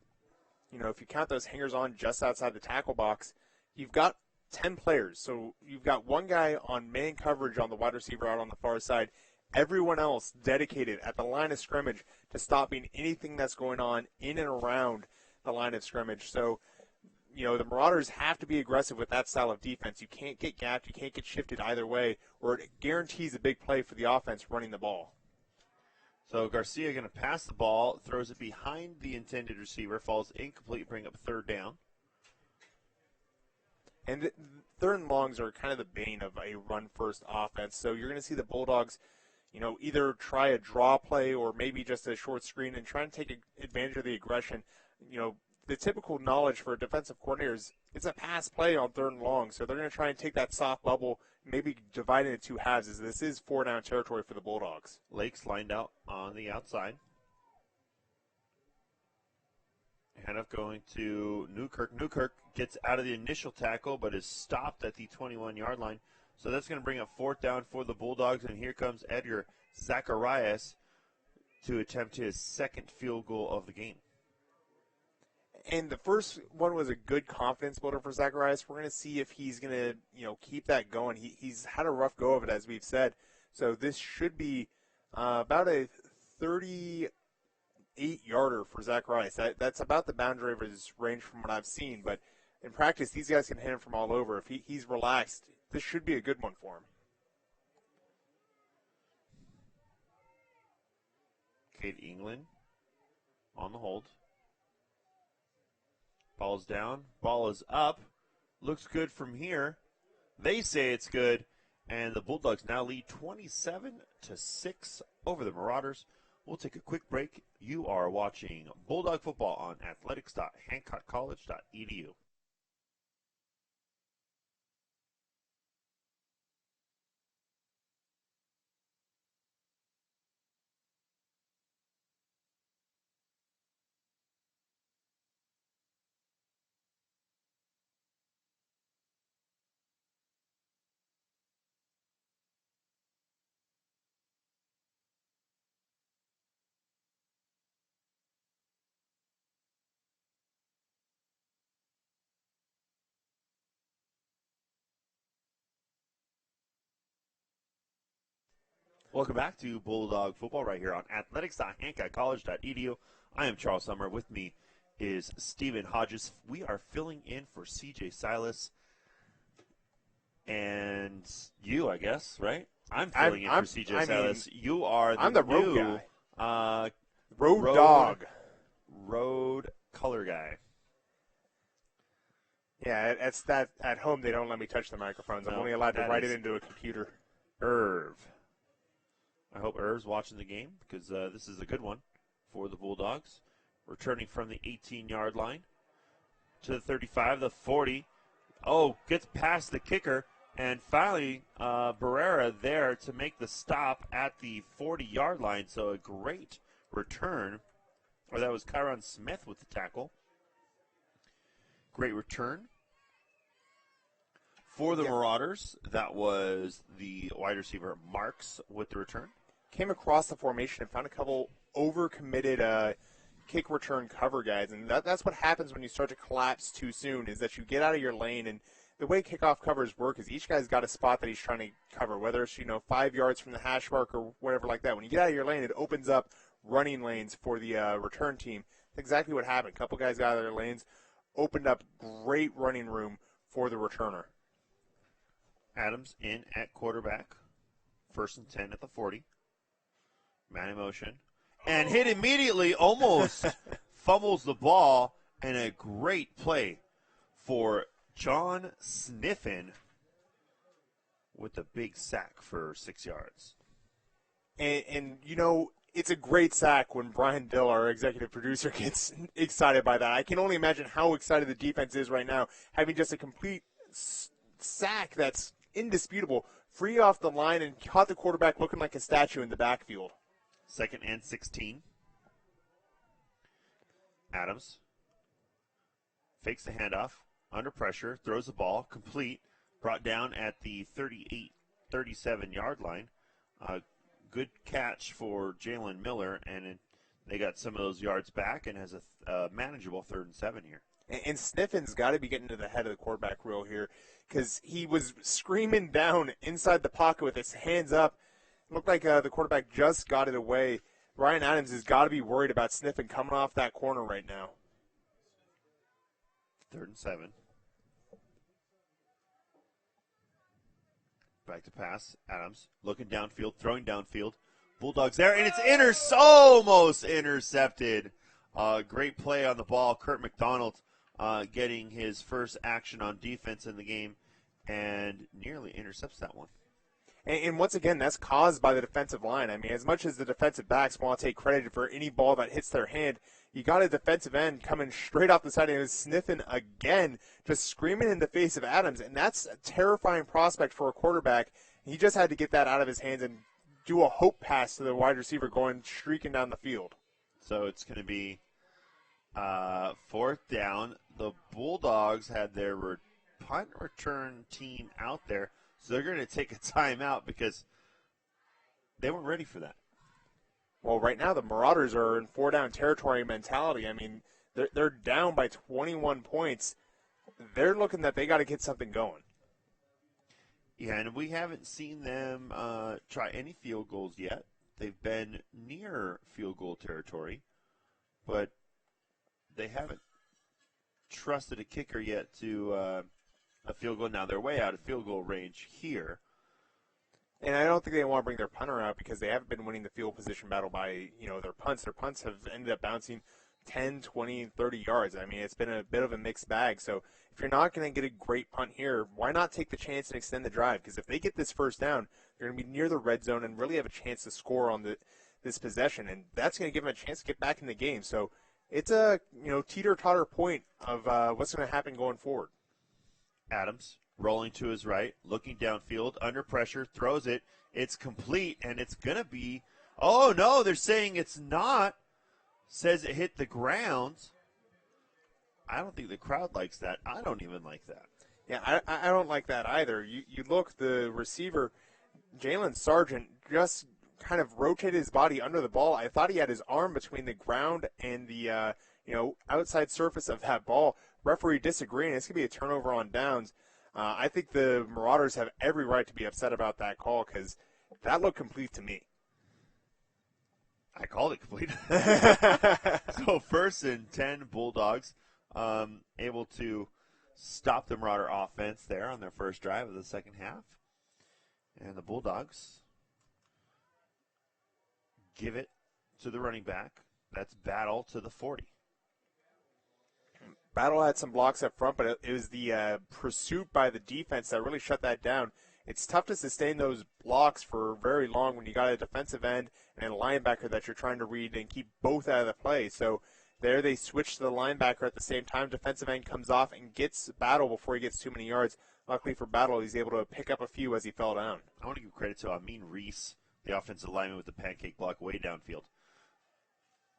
If you count those hangers on just outside the tackle box, you've got 10 players. So you've got one guy on man coverage on the wide receiver out on the far side. Everyone else dedicated at the line of scrimmage to stopping anything that's going on in and around the line of scrimmage. So, the Marauders have to be aggressive with that style of defense. You can't get gapped. You can't get shifted either way, or it guarantees a big play for the offense running the ball. So Garcia going to pass the ball, throws it behind the intended receiver, falls incomplete, bring up third down. And third and longs are kind of the bane of a run-first offense. So you're going to see the Bulldogs, either try a draw play or maybe just a short screen and try and take advantage of the aggression. The typical knowledge for defensive coordinators, it's a pass play on third and long. So they're going to try and take that soft bubble, maybe divide it into two halves, as this is 4-down territory for the Bulldogs. Lake's lined out on the outside. Hand up going to Newkirk. Newkirk gets out of the initial tackle but is stopped at the 21-yard line. So that's going to bring up fourth down for the Bulldogs, and here comes Edgar Zacharias to attempt his second field goal of the game. And the first one was a good confidence builder for Zacharias. We're going to see if he's going to, keep that going. He's had a rough go of it, as we've said. So this should be about a 38-yarder for Zacharias. That's about the boundary of his range from what I've seen. But in practice, these guys can hit him from all over. If he's relaxed, this should be a good one for him. Cade England on the hold. Ball's down. Ball is up. Looks good from here. They say it's good. And the Bulldogs now lead 27-6 over the Marauders. We'll take a quick break. You are watching Bulldog football on athletics.hancockcollege.edu. Welcome back to Bulldog football right here on athletics.hancockcollege.edu. I am Charles Summer. With me is Stephen Hodges. We are filling in for CJ Silas and you, I guess, right? I'm filling in for CJ Silas. You are the road new guy. Road dog. Road color guy. Yeah, it's that at home they don't let me touch the microphones. I'm only allowed to write it into a computer. Irv. I hope Irv's watching the game because this is a good one for the Bulldogs. Returning from the 18-yard line to the 35, the 40. Oh, gets past the kicker, and finally Barrera there to make the stop at the 40-yard line. So a great return. Or that was Kyron Smith with the tackle. Great return. For the Marauders, that was the wide receiver Marks with the return. Came across the formation and found a couple overcommitted kick return cover guys, and that's what happens when you start to collapse too soon, is that you get out of your lane, and the way kickoff covers work is each guy's got a spot that he's trying to cover, whether it's 5 yards from the hash mark or whatever like that. When you get out of your lane, it opens up running lanes for the return team. That's exactly what happened. A couple guys got out of their lanes, opened up great running room for the returner. Adams in at quarterback. 1st and 10 at the 40. Man in motion. And hit immediately, almost fumbles the ball, and a great play for John Sniffen with a big sack for 6 yards. And it's a great sack when Brian Dill, our executive producer, gets excited by that. I can only imagine how excited the defense is right now, having just a complete sack that's indisputable, free off the line, and caught the quarterback looking like a statue in the backfield. 2nd and 16. Adams fakes the handoff, under pressure, throws the ball, complete, brought down at the 37-yard line. Good catch for Jalen Miller, and they got some of those yards back and has a manageable 3rd and 7 here. And Sniffen's got to be getting to the head of the quarterback reel here, because he was screaming down inside the pocket with his hands up. It looked like the quarterback just got it away. Ryan Adams has got to be worried about Sniffen coming off that corner right now. 3rd and 7. Back to pass. Adams looking downfield, throwing downfield. Bulldogs there, and it's almost intercepted. Great play on the ball. Kurt McDonald getting his first action on defense in the game and nearly intercepts that one. And once again, that's caused by the defensive line. I mean, as much as the defensive backs want to take credit for any ball that hits their hand, you got a defensive end coming straight off the side and was sniffing again, just screaming in the face of Adams. And that's a terrifying prospect for a quarterback. He just had to get that out of his hands and do a hope pass to the wide receiver going streaking down the field. So it's going to be fourth down. The Bulldogs had their punt return team out there, so they're going to take a timeout because they weren't ready for that. Well, right now the Marauders are in four-down territory mentality. I mean, they're down by 21 points. They're looking that they got to get something going. Yeah, and we haven't seen them try any field goals yet. They've been near field goal territory, but they haven't trusted a kicker yet to a field goal. Now they're way out of field goal range here. And I don't think they want to bring their punter out because they haven't been winning the field position battle by, their punts. Their punts have ended up bouncing 10, 20, 30 yards. I mean, it's been a bit of a mixed bag. So if you're not going to get a great punt here, why not take the chance and extend the drive? Because if they get this first down, they're going to be near the red zone and really have a chance to score on this possession. And that's going to give them a chance to get back in the game. So it's a, teeter-totter point of what's going to happen going forward. Adams rolling to his right, looking downfield, under pressure, throws it. It's complete, and it's going to be – oh, no, they're saying it's not. Says it hit the ground. I don't think the crowd likes that. I don't even like that. Yeah, I don't like that either. You look, the receiver, Jalen Sargent, just kind of rotated his body under the ball. I thought he had his arm between the ground and the outside surface of that ball. Referee disagreeing. It's going to be a turnover on downs. I think the Marauders have every right to be upset about that call because that looked complete to me. I called it complete. So 1st and 10 Bulldogs able to stop the Marauder offense there on their first drive of the second half. And the Bulldogs give it to the running back. That's Battle to the 40. Battle had some blocks up front, but it was the pursuit by the defense that really shut that down. It's tough to sustain those blocks for very long when you got a defensive end and a linebacker that you're trying to read and keep both out of the play. So there they switch to the linebacker at the same time. Defensive end comes off and gets Battle before he gets too many yards. Luckily for Battle, he's able to pick up a few as he fell down. I want to give credit to Amin Reese, the offensive lineman with the pancake block way downfield.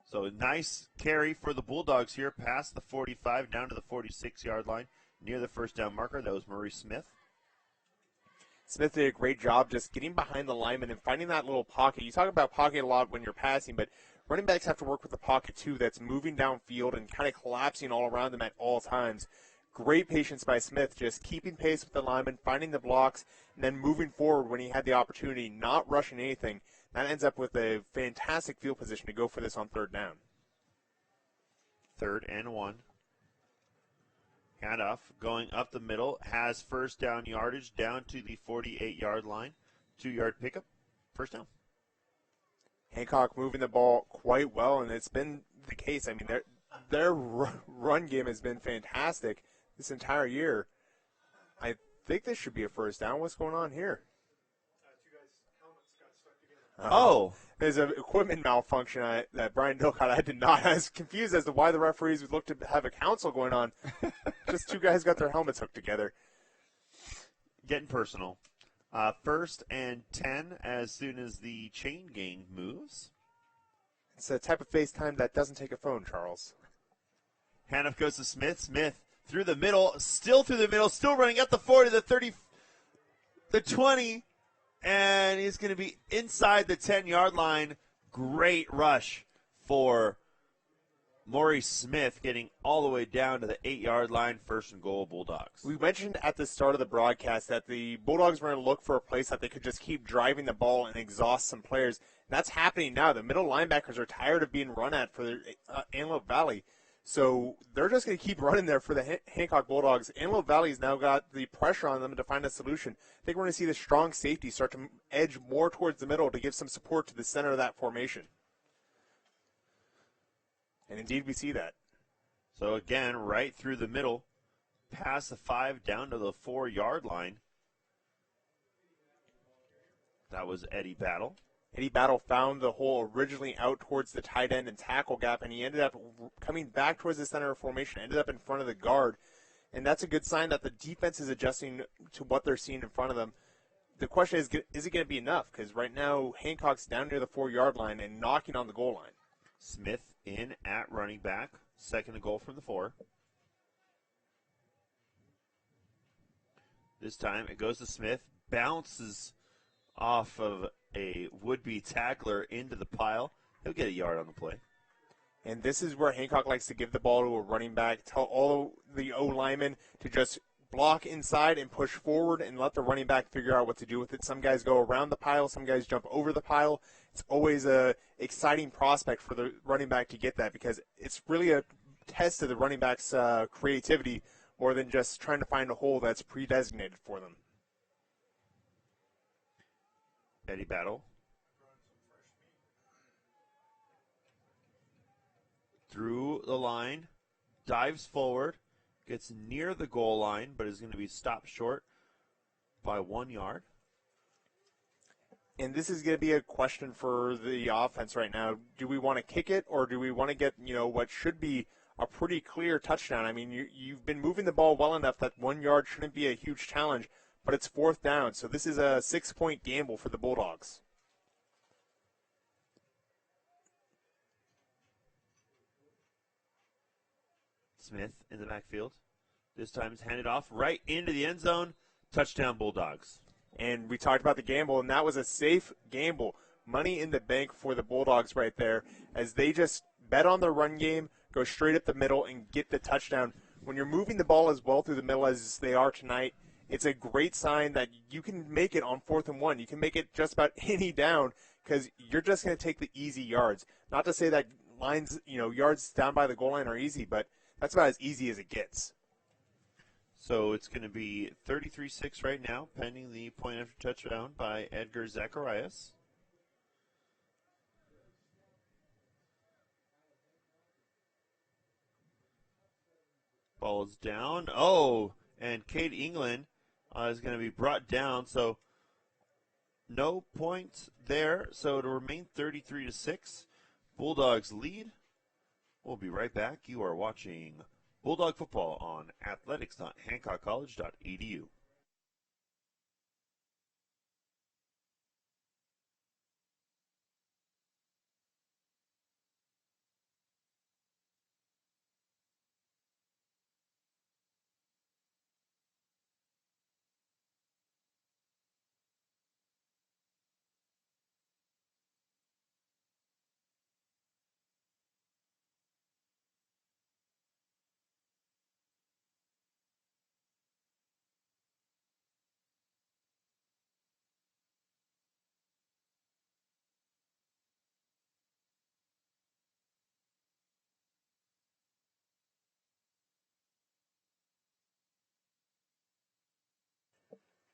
So a nice carry for the Bulldogs here past the 45 down to the 46-yard line near the first down marker. That was Murray Smith. Smith did a great job just getting behind the lineman and finding that little pocket. You talk about pocket a lot when you're passing, but running backs have to work with the pocket too that's moving downfield and kind of collapsing all around them at all times. Great patience by Smith, just keeping pace with the lineman, finding the blocks, and then moving forward when he had the opportunity, not rushing anything. That ends up with a fantastic field position to go for this on third down. 3rd and 1. Handoff going up the middle, has first down yardage down to the 48-yard line. 2-yard pickup, first down. Hancock moving the ball quite well, and it's been the case. I mean, their run game has been fantastic this entire year. I think this should be a first down. What's going on here? There's an equipment malfunction that Brian Dill caught. I did not. I was confused as to why the referees would look to have a council going on. Just two guys got their helmets hooked together. Getting personal. 1st and 10 as soon as the chain gang moves. It's a type of FaceTime that doesn't take a phone, Charles. Handoff goes to Smith. Smith through the middle, still running up the 40, the 30, the 20. And he's going to be inside the 10-yard line. Great rush for Maurice Smith, getting all the way down to the 8-yard line. 1st and goal, Bulldogs. We mentioned at the start of the broadcast that the Bulldogs were going to look for a place that they could just keep driving the ball and exhaust some players. That's happening now. The middle linebackers are tired of being run at for Antelope Valley. So they're just going to keep running there for the Hancock Bulldogs. Antelope Valley's now got the pressure on them to find a solution. I think we're going to see the strong safety start to edge more towards the middle to give some support to the center of that formation. And indeed, we see that. So again, right through the middle, past the 5 down to the 4-yard line. That was Eddie Battle. Eddie Battle found the hole originally out towards the tight end and tackle gap, and he ended up coming back towards the center of formation, ended up in front of the guard. And that's a good sign that the defense is adjusting to what they're seeing in front of them. The question is it going to be enough? Because right now, Hancock's down near the 4-yard line and knocking on the goal line. Smith in at running back. Second and goal from the 4. This time it goes to Smith. Bounces off of a would-be tackler into the pile. He'll get a yard on the play. And this is where Hancock likes to give the ball to a running back, tell all the O-linemen to just block inside and push forward and let the running back figure out what to do with it. Some guys go around the pile. Some guys jump over the pile. It's always a exciting prospect for the running back to get that because it's really a test of the running back's creativity more than just trying to find a hole that's pre-designated for them. Eddie Battle. Through the line, dives forward, gets near the goal line, but is going to be stopped short by 1 yard. And this is going to be a question for the offense right now. Do we want to kick it, or do we want to get, what should be a pretty clear touchdown? I mean, you've been moving the ball well enough that 1 yard shouldn't be a huge challenge, but it's 4th down, so this is a 6-point gamble for the Bulldogs. Smith in the backfield. This time it's handed off right into the end zone. Touchdown Bulldogs. And we talked about the gamble, and that was a safe gamble. Money in the bank for the Bulldogs right there as they just bet on their run game, go straight up the middle, and get the touchdown. When you're moving the ball as well through the middle as they are tonight, it's a great sign that you can make it on 4th and 1. You can make it just about any down because you're just going to take the easy yards. Not to say that lines, yards down by the goal line are easy, but that's about as easy as it gets. So it's going to be 33-6 right now, pending the point after touchdown by Edgar Zacharias. Ball is down. Oh, and Cade England is going to be brought down. So no points there. So it'll remain 33-6. Bulldogs lead. We'll be right back. You are watching Bulldog football on athletics.hancockcollege.edu.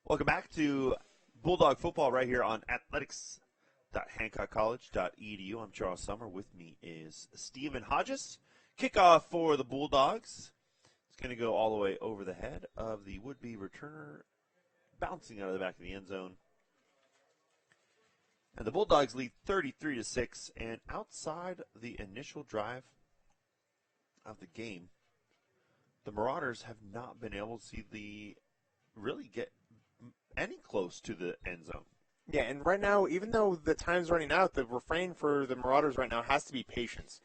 Welcome back to Bulldog football right here on athletics.hancockcollege.edu. I'm Charles Summer. With me is Stephen Hodges. Kickoff for the Bulldogs. It's going to go all the way over the head of the would-be returner, bouncing out of the back of the end zone. And the Bulldogs lead 33-6. And outside the initial drive of the game, the Marauders have not been able to really get any close to the end zone. Yeah, and right now, even though the time's running out, the refrain for the Marauders right now has to be patience.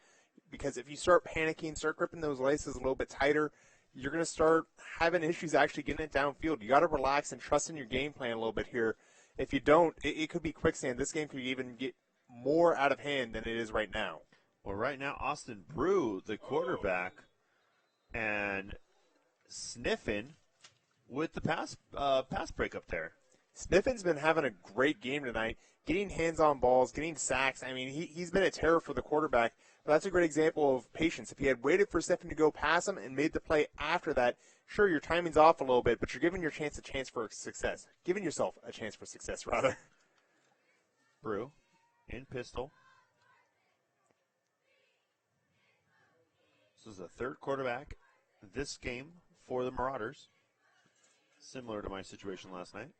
Because if you start panicking, start gripping those laces a little bit tighter, you're going to start having issues actually getting it downfield. You got to relax and trust in your game plan a little bit here. If you don't, it could be quicksand. This game could even get more out of hand than it is right now. Well, right now, Austin Brew, the quarterback, and sniffing with the pass break up there. Sniffin's been having a great game tonight, getting hands-on balls, getting sacks. I mean, he's been a terror for the quarterback. But that's a great example of patience. If he had waited for Sniffin to go past him and made the play after that, sure, your timing's off a little bit, but you're giving your chance a chance for success. Giving yourself a chance for success, rather. Brew in pistol. This is the third quarterback this game for the Marauders. Similar to my situation last night.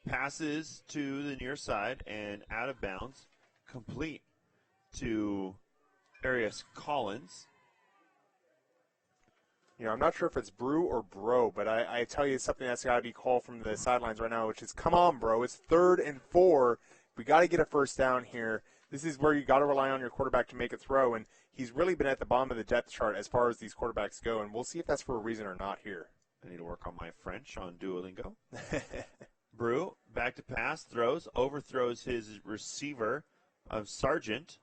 Passes to the near side and out of bounds. Complete to Arius Collins. I'm not sure if it's Brew or Bro, but I tell you something that's got to be called from the sidelines right now, which is, come on, bro. It's 3rd and 4. We got to get a first down here. This is where you got to rely on your quarterback to make a throw, and he's really been at the bottom of the depth chart as far as these quarterbacks go, and we'll see if that's for a reason or not here. I need to work on my French on Duolingo. Brew, back to pass, throws, overthrows his receiver of Sargent,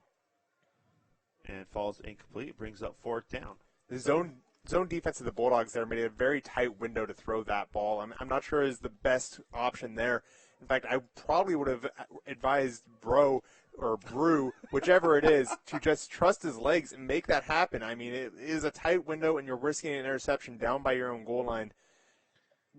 and falls incomplete, brings up 4th down. The zone defense of the Bulldogs there made it a very tight window to throw that ball. I'm not sure is the best option there. In fact, I probably would have advised Bro or Brew, whichever it is, to just trust his legs and make that happen. I mean, it is a tight window, and you're risking an interception down by your own goal line.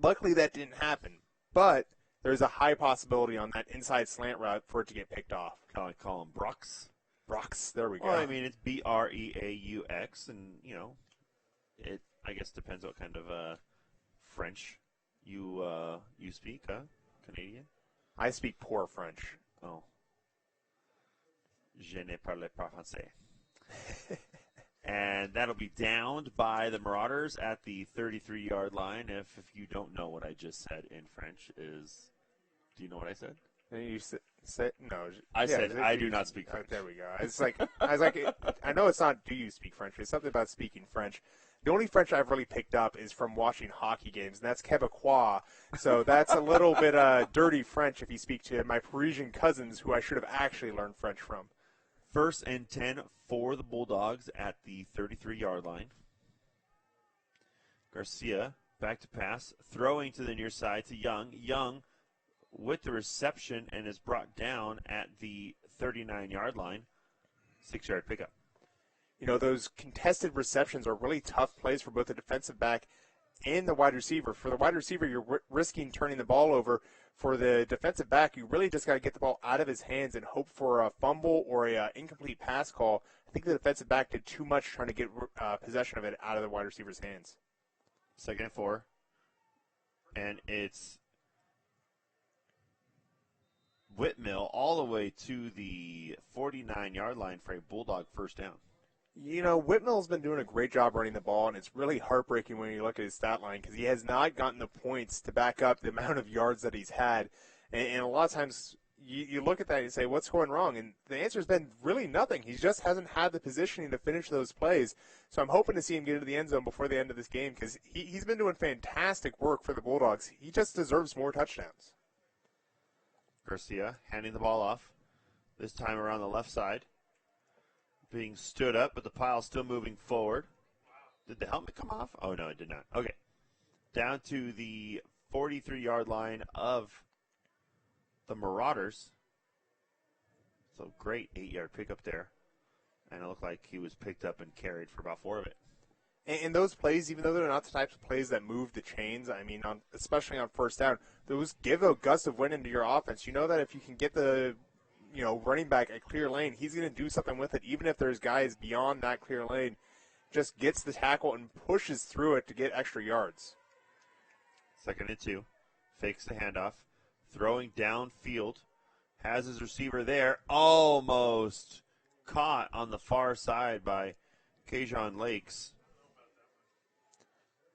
Luckily, that didn't happen, but there's a high possibility on that inside slant route for it to get picked off. Kind of like call him Brooks. Brooks, there we go. Well, I mean, it's Breaux, and, it, I guess, depends what kind of French you speak, huh? Canadian? I speak poor French. Oh. Je ne parle pas français. And that'll be downed by the Marauders at the 33-yard line. If you don't know what I just said in French is, do you know what I said? You said no. I said I do not speak French. There we go. I was like, I know it's not. Do you speak French? It's something about speaking French. The only French I've really picked up is from watching hockey games, and that's Québécois. So that's a little bit dirty French if you speak to my Parisian cousins, who I should have actually learned French from. 1st and 10 for the Bulldogs at the 33-yard line. Garcia back to pass, throwing to the near side to Young. Young with the reception and is brought down at the 39-yard line. 6-yard pickup. Those contested receptions are really tough plays for both the defensive back and the wide receiver. For the wide receiver, you're risking turning the ball over. For the defensive back, you really just got to get the ball out of his hands and hope for a fumble or a incomplete pass call. I think the defensive back did too much trying to get possession of it out of the wide receiver's hands. 2nd and 4. And it's Whitmill all the way to the 49-yard line for a Bulldog first down. Whitmill's been doing a great job running the ball, and it's really heartbreaking when you look at his stat line because he has not gotten the points to back up the amount of yards that he's had. And a lot of times you look at that and you say, what's going wrong? And the answer has been really nothing. He just hasn't had the positioning to finish those plays. So I'm hoping to see him get into the end zone before the end of this game because he's been doing fantastic work for the Bulldogs. He just deserves more touchdowns. Garcia handing the ball off, this time around the left side. Being stood up, but the pile still moving forward. Did the helmet come off? Oh, no, it did not. Okay. Down to the 43-yard line of the Marauders. So great 8-yard pickup there. And it looked like he was picked up and carried for about 4 of it. And those plays, even though they're not the types of plays that move the chains, I mean, especially on first down, those give a gust of wind into your offense. You know that if you can get the running back a clear lane, he's going to do something with it, even if there's guys beyond that clear lane. Just gets the tackle and pushes through it to get extra yards. 2nd and 2. Fakes the handoff. Throwing downfield. Has his receiver there. Almost caught on the far side by Kajon Lakes.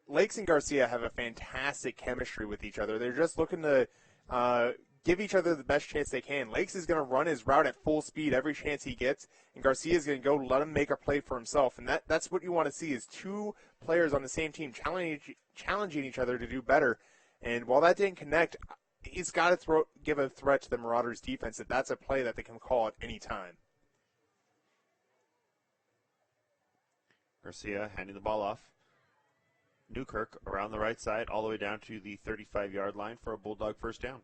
Lakes and Garcia have a fantastic chemistry with each other. They're just looking to give each other the best chance they can. Lakes is going to run his route at full speed every chance he gets, and Garcia is going to go let him make a play for himself. And that's what you want to see is two players on the same team challenging each other to do better. And while that didn't connect, he's got to give a threat to the Marauders' defense that that's a play that they can call at any time. Garcia handing the ball off. Newkirk around the right side all the way down to the 35-yard line for a Bulldog first down.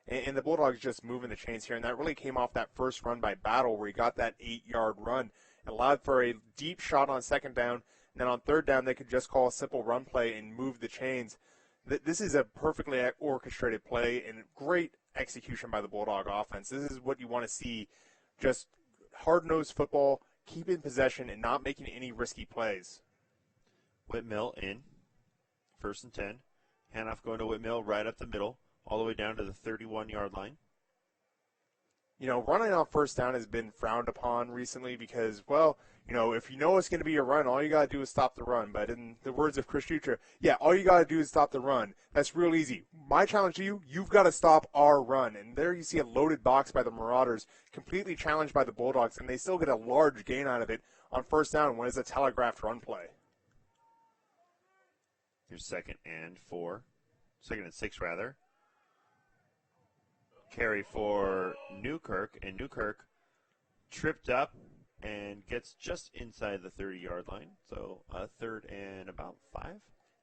And the Bulldogs just moving the chains here, and that really came off that first run by Battle where he got that 8-yard run and allowed for a deep shot on second down. And then on third down, they could just call a simple run play and move the chains. This is a perfectly orchestrated play and great execution by the Bulldog offense. This is what you want to see, just hard-nosed football, keeping possession, and not making any risky plays. Whitmill in, 1st and 10. Handoff going to Whitmill right up the middle, all the way down to the 31-yard line. You know, running on first down has been frowned upon recently because, well, you know, if you know it's going to be a run, all you got to do is stop the run. But in the words of Chris Dutra, yeah, all you got to do is stop the run. That's real easy. My challenge to you, you've got to stop our run. And there you see a loaded box by the Marauders, completely challenged by the Bulldogs, and they still get a large gain out of it on first down when it's a telegraphed run play. Here's 2nd and 6 rather. Carry for Newkirk, and Newkirk tripped up and gets just inside the 30-yard line. So 3rd and about 5.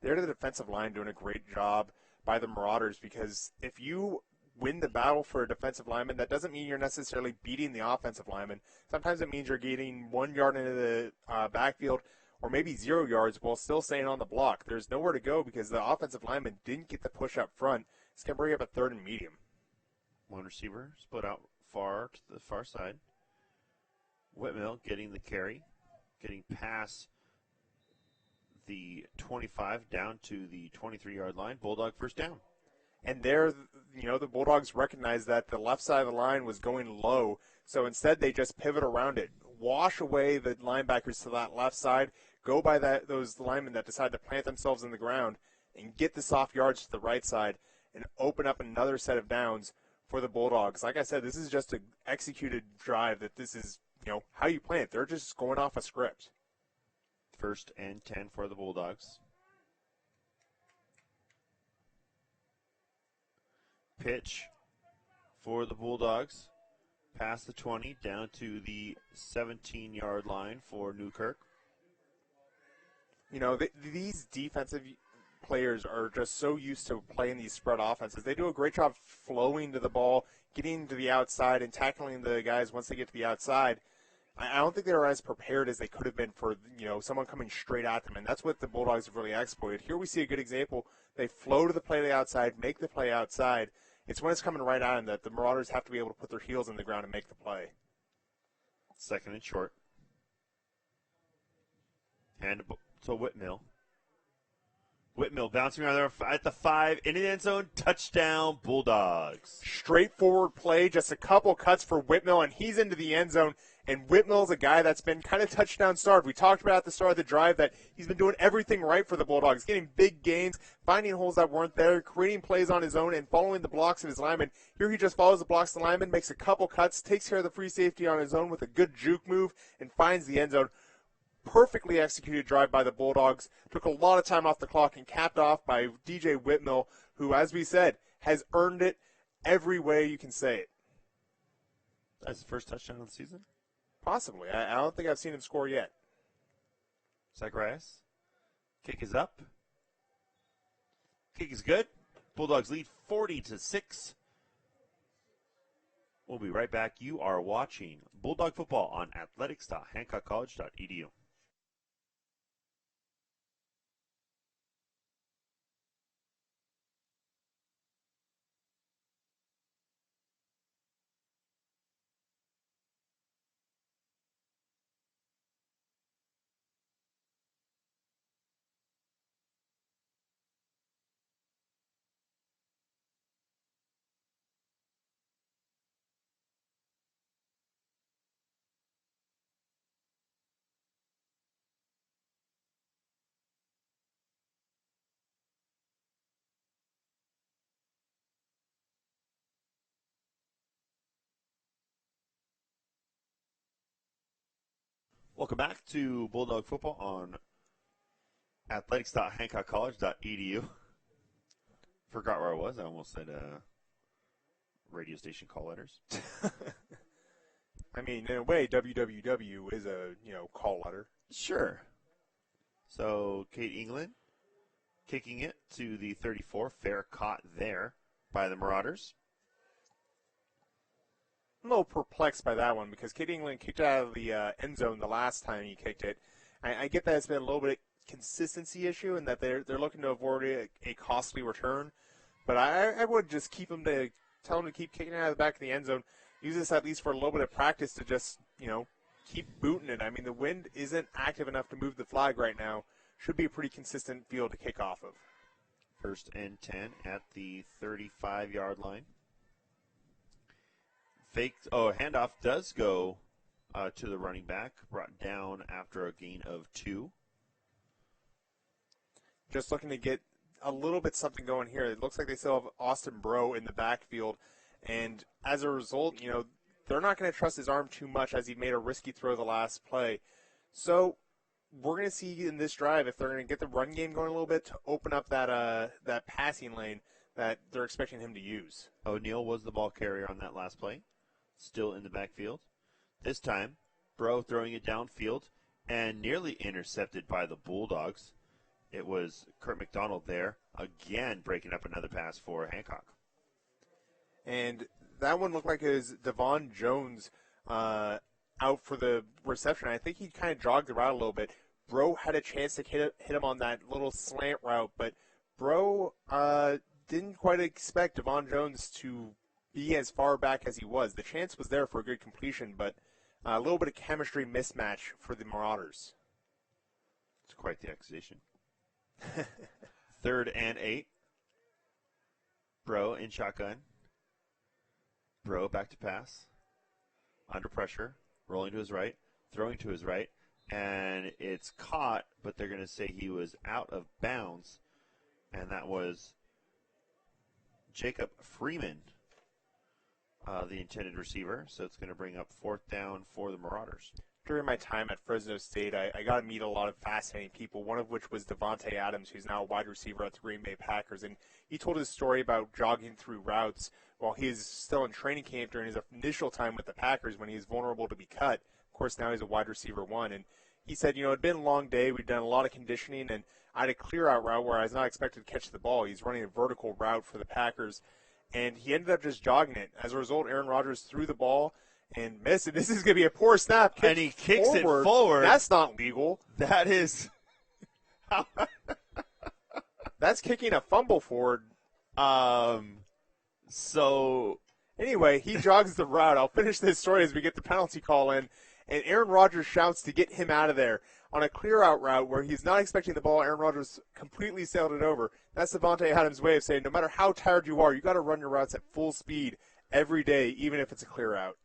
They're the defensive line doing a great job by the Marauders because if you win the battle for a defensive lineman, that doesn't mean you're necessarily beating the offensive lineman. Sometimes it means you're getting 1 yard into the backfield or maybe 0 yards while still staying on the block. There's nowhere to go because the offensive lineman didn't get the push up front. It's going to bring up a 3rd and medium. One receiver split out far to the far side. Whitmill getting the carry, getting past the 25 down to the 23-yard line. Bulldog first down. And there, you know, the Bulldogs recognized that the left side of the line was going low, so instead they just pivot around it, wash away the linebackers to that left side, go by those linemen that decide to plant themselves in the ground, and get the soft yards to the right side, and open up another set of downs for the Bulldogs. Like I said, this is just an executed drive that this is, you know, how you play it. They're just going off a script. 1st and 10 for the Bulldogs. Pitch for the Bulldogs. Past the 20, down to the 17-yard line for Newkirk. You know, these defensive players are just so used to playing these spread offenses. They do a great job flowing to the ball, getting to the outside, and tackling the guys once they get to the outside. I don't think they were as prepared as they could have been for, you know, someone coming straight at them, and that's what the Bulldogs have really exploited. Here we see a good example. They flow to the play outside, make the play outside. It's when it's coming right at them that the Marauders have to be able to put their heels in the ground and make the play. 2nd and short. And to Whitmill. Whitmill bouncing around there at the 5, in the end zone, touchdown, Bulldogs. Straightforward play, just a couple cuts for Whitmill, and he's into the end zone. And Whitmill's a guy that's been kind of touchdown starved. We talked about at the start of the drive that he's been doing everything right for the Bulldogs, getting big gains, finding holes that weren't there, creating plays on his own, and following the blocks of his linemen. Here he just follows the blocks of the lineman, makes a couple cuts, takes care of the free safety on his own with a good juke move, and finds the end zone. Perfectly executed drive by the Bulldogs. Took a lot of time off the clock and capped off by DJ Whitmill, who, as we said, has earned it every way you can say it. That's the first touchdown of the season? Possibly. I don't think I've seen him score yet. Zacharias. Kick is up. Kick is good. Bulldogs lead 40-6. We'll be right back. You are watching Bulldog football on athletics.hancockcollege.edu. Welcome back to Bulldog football on athletics.hancockcollege.edu. Forgot where I was. I almost said radio station call letters. I mean, in a way, WWW is a, call letter. Sure. So, Kate England Kicking it to the 34. Fair caught there by the Marauders. I'm a little perplexed by that one because Kate England kicked it out of the end zone the last time he kicked it. I get that it's been a little bit of consistency issue and that they're looking to avoid a costly return. But I would just tell him to keep kicking it out of the back of the end zone. Use this at least for a little bit of practice to just, keep booting it. I mean, the wind isn't active enough to move the flag right now. Should be a pretty consistent field to kick off of. 1st and 10 at the 35-yard line. Handoff does go to the running back, brought down after a gain of 2. Just looking to get a little bit something going here. It looks like they still have Austin Breaux in the backfield, and as a result, they're not going to trust his arm too much as he made a risky throw the last play. So we're going to see in this drive if they're going to get the run game going a little bit to open up that passing lane that they're expecting him to use. O'Neal was the ball carrier on that last play, still in the backfield. This time, Breaux throwing it downfield and nearly intercepted by the Bulldogs. It was Kurt McDonald there, again breaking up another pass for Hancock. And that one looked like it was Devon Jones out for the reception. I think he kind of jogged the route a little bit. Breaux had a chance to hit him on that little slant route, but Breaux didn't quite expect Devon Jones to be as far back as he was. The chance was there for a good completion, but a little bit of chemistry mismatch for the Marauders. It's quite the accusation. 3rd and 8. Breaux in shotgun. Breaux back to pass. Under pressure. Rolling to his right. Throwing to his right. And it's caught, but they're going to say he was out of bounds. And that was Jacob Freeman, the intended receiver. So it's going to bring up 4th down for the Marauders. During my time at Fresno State, I got to meet a lot of fascinating people, one of which was Devontae Adams, who's now a wide receiver at the Green Bay Packers. And he told his story about jogging through routes while he was still in training camp during his initial time with the Packers when he was vulnerable to be cut. Of course, now he's a wide receiver 1. And he said, it'd been a long day. We'd done a lot of conditioning, and I had a clear-out route where I was not expected to catch the ball. He's running a vertical route for the Packers, and he ended up just jogging it. As a result, Aaron Rodgers threw the ball and missed it. This is going to be a poor snap. And he kicks it forward. That's not legal. That is. That's kicking a fumble forward. So. Anyway, he jogs the route. I'll finish this story as we get the penalty call in. And Aaron Rodgers shouts to get him out of there on a clear-out route where he's not expecting the ball. Aaron Rodgers completely sailed it over. That's Devontae Adams' way of saying no matter how tired you are, you got to run your routes at full speed every day, even if it's a clear out.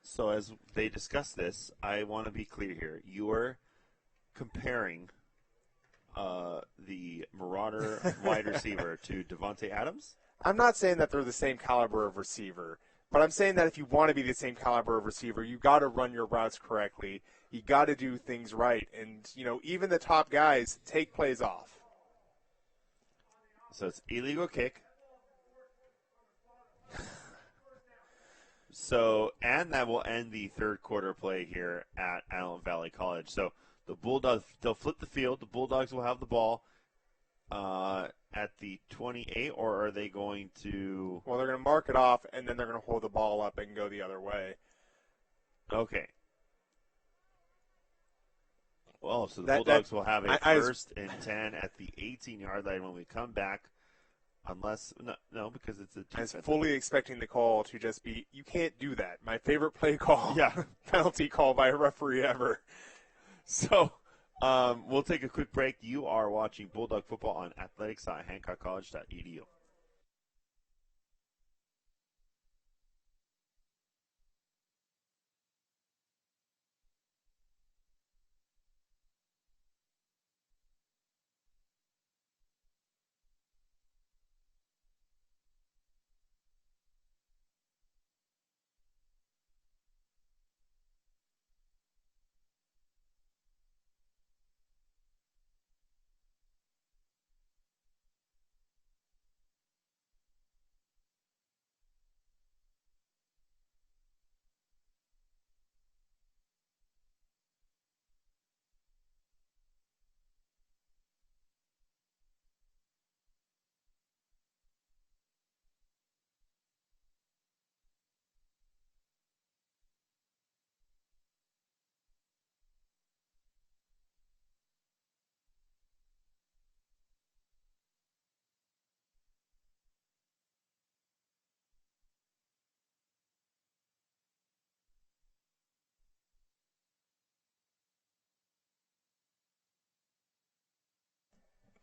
So as they discuss this, I want to be clear here. You are comparing the Marauder wide receiver to Devontae Adams? I'm not saying that they're the same caliber of receiver, but I'm saying that if you want to be the same caliber of receiver, you got to run your routes correctly. You got to do things right. And, even the top guys take plays off. So it's illegal kick. So, and that will end the third quarter play here at Antelope Valley College. So the Bulldogs, they'll flip the field. The Bulldogs will have the ball at the 28, or are they going to? Well, they're going to mark it off, and then they're going to hold the ball up and go the other way. Okay. Well, so the Bulldogs will have a 1st and 10 at the 18-yard line when we come back. Unless, no, because it's a defense. I was fully expecting the call to just be, you can't do that. My favorite play call. Yeah. Penalty call by a referee ever. So we'll take a quick break. You are watching Bulldog football on athletics at hancockcollege.edu.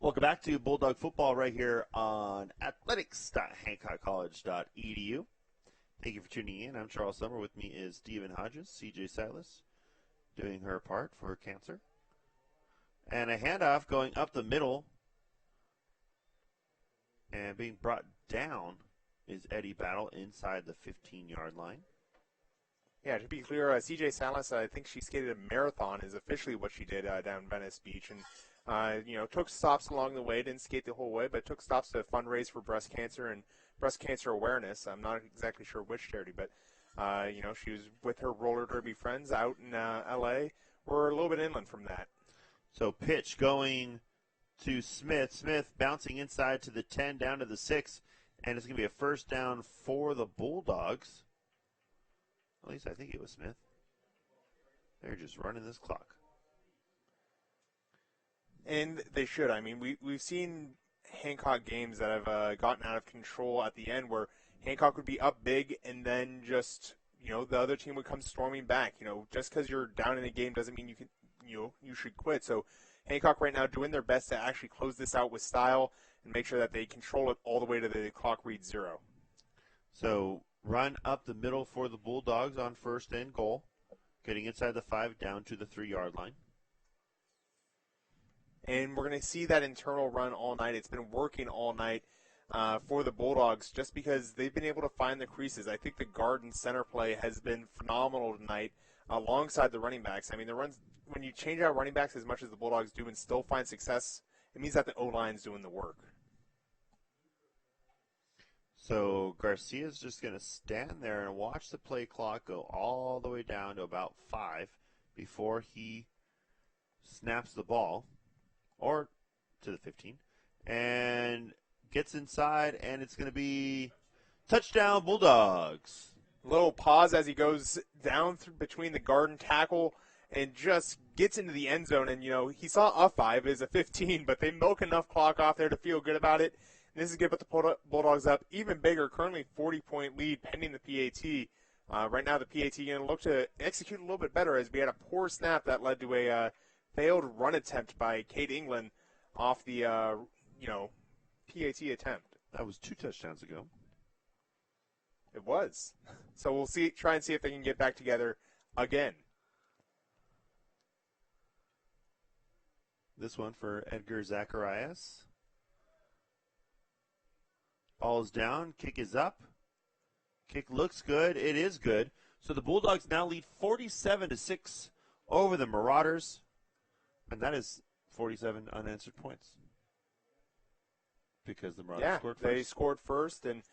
Welcome back to Bulldog Football right here on athletics.hancockcollege.edu. Thank you for tuning in. I'm Charles Summer. With me is Stephen Hodges, CJ Silas, doing her part for her cancer. And a handoff going up the middle and being brought down is Eddie Battle inside the 15-yard line. Yeah, to be clear, CJ Salas, I think she skated a marathon is officially what she did down Venice Beach. And, took stops along the way, didn't skate the whole way, but took stops to fundraise for breast cancer and breast cancer awareness. I'm not exactly sure which charity, but, she was with her roller derby friends out in L.A. We're a little bit inland from that. So pitch going to Smith. Smith bouncing inside to the 10, down to the 6, and it's going to be a first down for the Bulldogs. At least I think it was Smith. They're just running this clock. And they should. I mean, we've seen Hancock games that have gotten out of control at the end where Hancock would be up big and then just, the other team would come storming back. Just because you're down in a game doesn't mean you should quit. So Hancock right now doing their best to actually close this out with style and make sure that they control it all the way to the clock reads 0. So run up the middle for the Bulldogs on first and goal, getting inside the 5 down to the 3-yard line. And we're going to see that internal run all night. It's been working all night for the Bulldogs just because they've been able to find the creases. I think the guard and center play has been phenomenal tonight alongside the running backs. I mean, the runs, when you change out running backs as much as the Bulldogs do and still find success, it means that the O-line's doing the work. So Garcia's just going to stand there and watch the play clock go all the way down to about 5 before he snaps the ball, or to the 15, and gets inside, and it's going to be touchdown Bulldogs. Little pause as he goes down between the guard and tackle and just gets into the end zone. And, he saw a 5 as a 15, but they milk enough clock off there to feel good about it. This is going to put the Bulldogs up even bigger, currently 40-point lead pending the PAT. Right now the PAT going to look to execute a little bit better as we had a poor snap that led to a failed run attempt by Kate England off the, PAT attempt. That was 2 touchdowns ago. It was. So we'll try and see if they can get back together again. This one for Edgar Zacharias. Ball is down. Kick is up. Kick looks good. It is good. So the Bulldogs now lead 47-6 over the Marauders. And that is 47 unanswered points. Because the Marauders scored first. They scored first. And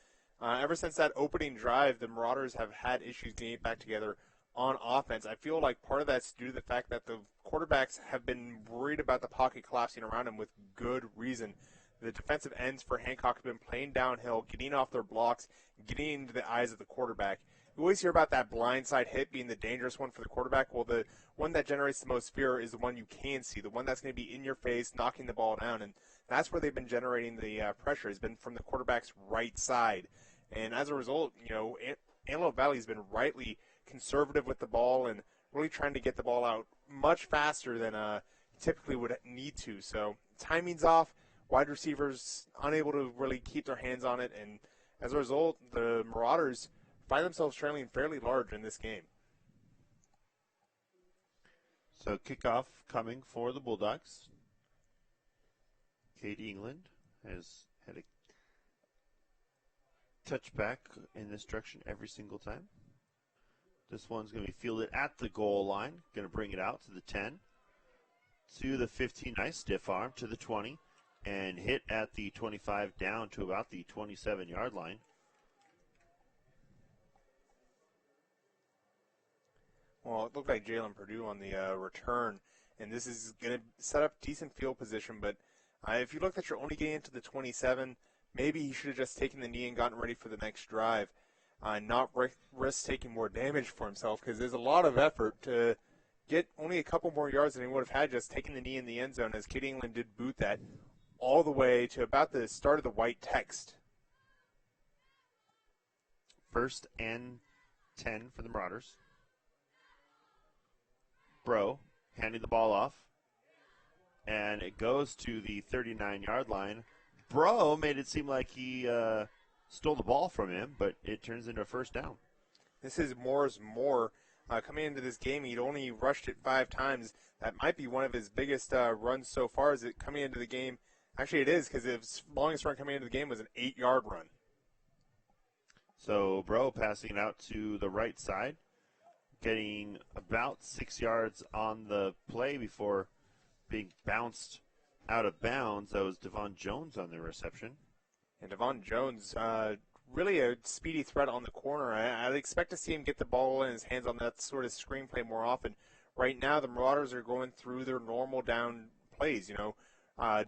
ever since that opening drive, the Marauders have had issues getting back together on offense. I feel like part of that's due to the fact that the quarterbacks have been worried about the pocket collapsing around them with good reason. The defensive ends for Hancock have been playing downhill, getting off their blocks, getting into the eyes of the quarterback. You always hear about that blindside hit being the dangerous one for the quarterback. Well, the one that generates the most fear is the one you can see, the one that's going to be in your face, knocking the ball down. And that's where they've been generating the pressure, has been from the quarterback's right side. And as a result, Antelope Valley has been rightly conservative with the ball and really trying to get the ball out much faster than typically would need to. So timing's off. Wide receivers unable to really keep their hands on it, and as a result, the Marauders find themselves trailing fairly large in this game. So kickoff coming for the Bulldogs. Kate England has had a touchback in this direction every single time. This one's going to be fielded at the goal line. Going to bring it out to the 10, to the 15. Nice stiff arm to the 20. And hit at the 25 down to about the 27-yard line. Well, it looked like Jalen Purdue on the return, and this is going to set up decent field position. But if you look that you're only getting into the 27, maybe he should have just taken the knee and gotten ready for the next drive, not risk taking more damage for himself, because there's a lot of effort to get only a couple more yards than he would have had just taking the knee in the end zone, as Kate England did boot that all the way to about the start of the white text. First and 10 for the Marauders. Bro handing the ball off. and it goes to the 39-yard line. Bro made it seem like he stole the ball from him, but it turns into a first down. This is Moore's Moore. Coming into this game, he'd only rushed it 5 times. That might be one of his biggest runs so far. Is it coming into the game? Actually, it is, because his longest run coming into the game was an 8-yard run. So Bro passing it out to the right side, getting about 6 yards on the play before being bounced out of bounds. That was Devon Jones on the reception. And Devon Jones, really a speedy threat on the corner. I'd expect to see him get the ball in his hands on that sort of screenplay more often. Right now, the Marauders are going through their normal down plays,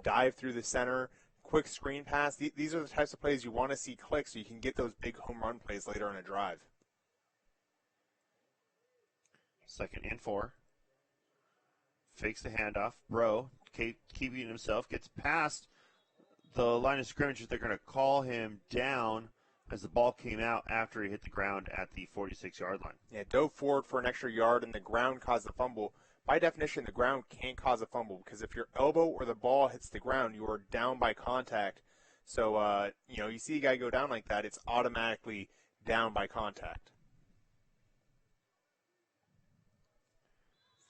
dive through the center, quick screen pass. These are the types of plays you want to see click so you can get those big home run plays later in a drive. 2nd and 4. Fakes the handoff. Bro, keeping himself, gets past the line of scrimmage. They're going to call him down as the ball came out after he hit the ground at the 46-yard line. Yeah, dove forward for an extra yard, and the ground caused the fumble. By definition, the ground can't cause a fumble because if your elbow or the ball hits the ground, you are down by contact. So, you see a guy go down like that, it's automatically down by contact.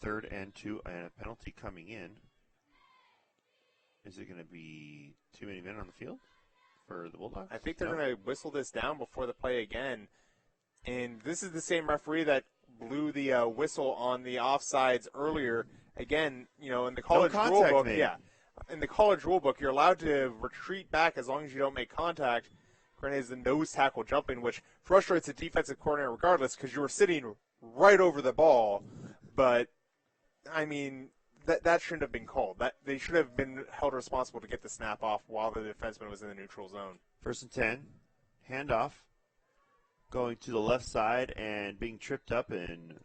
3rd and 2, and a penalty coming in. Is it going to be too many men on the field for the Bulldogs? I think they're going to whistle this down before the play again. And this is the same referee that blew the whistle on the offsides earlier. Again, in the college rule book, in the college rule book, you're allowed to retreat back as long as you don't make contact. Granted, is the nose tackle jumping, which frustrates the defensive coordinator regardless because you were sitting right over the ball. But I mean, that shouldn't have been called. They should have been held responsible to get the snap off while the defenseman was in the neutral zone. 1st and 10, handoff, going to the left side and being tripped up and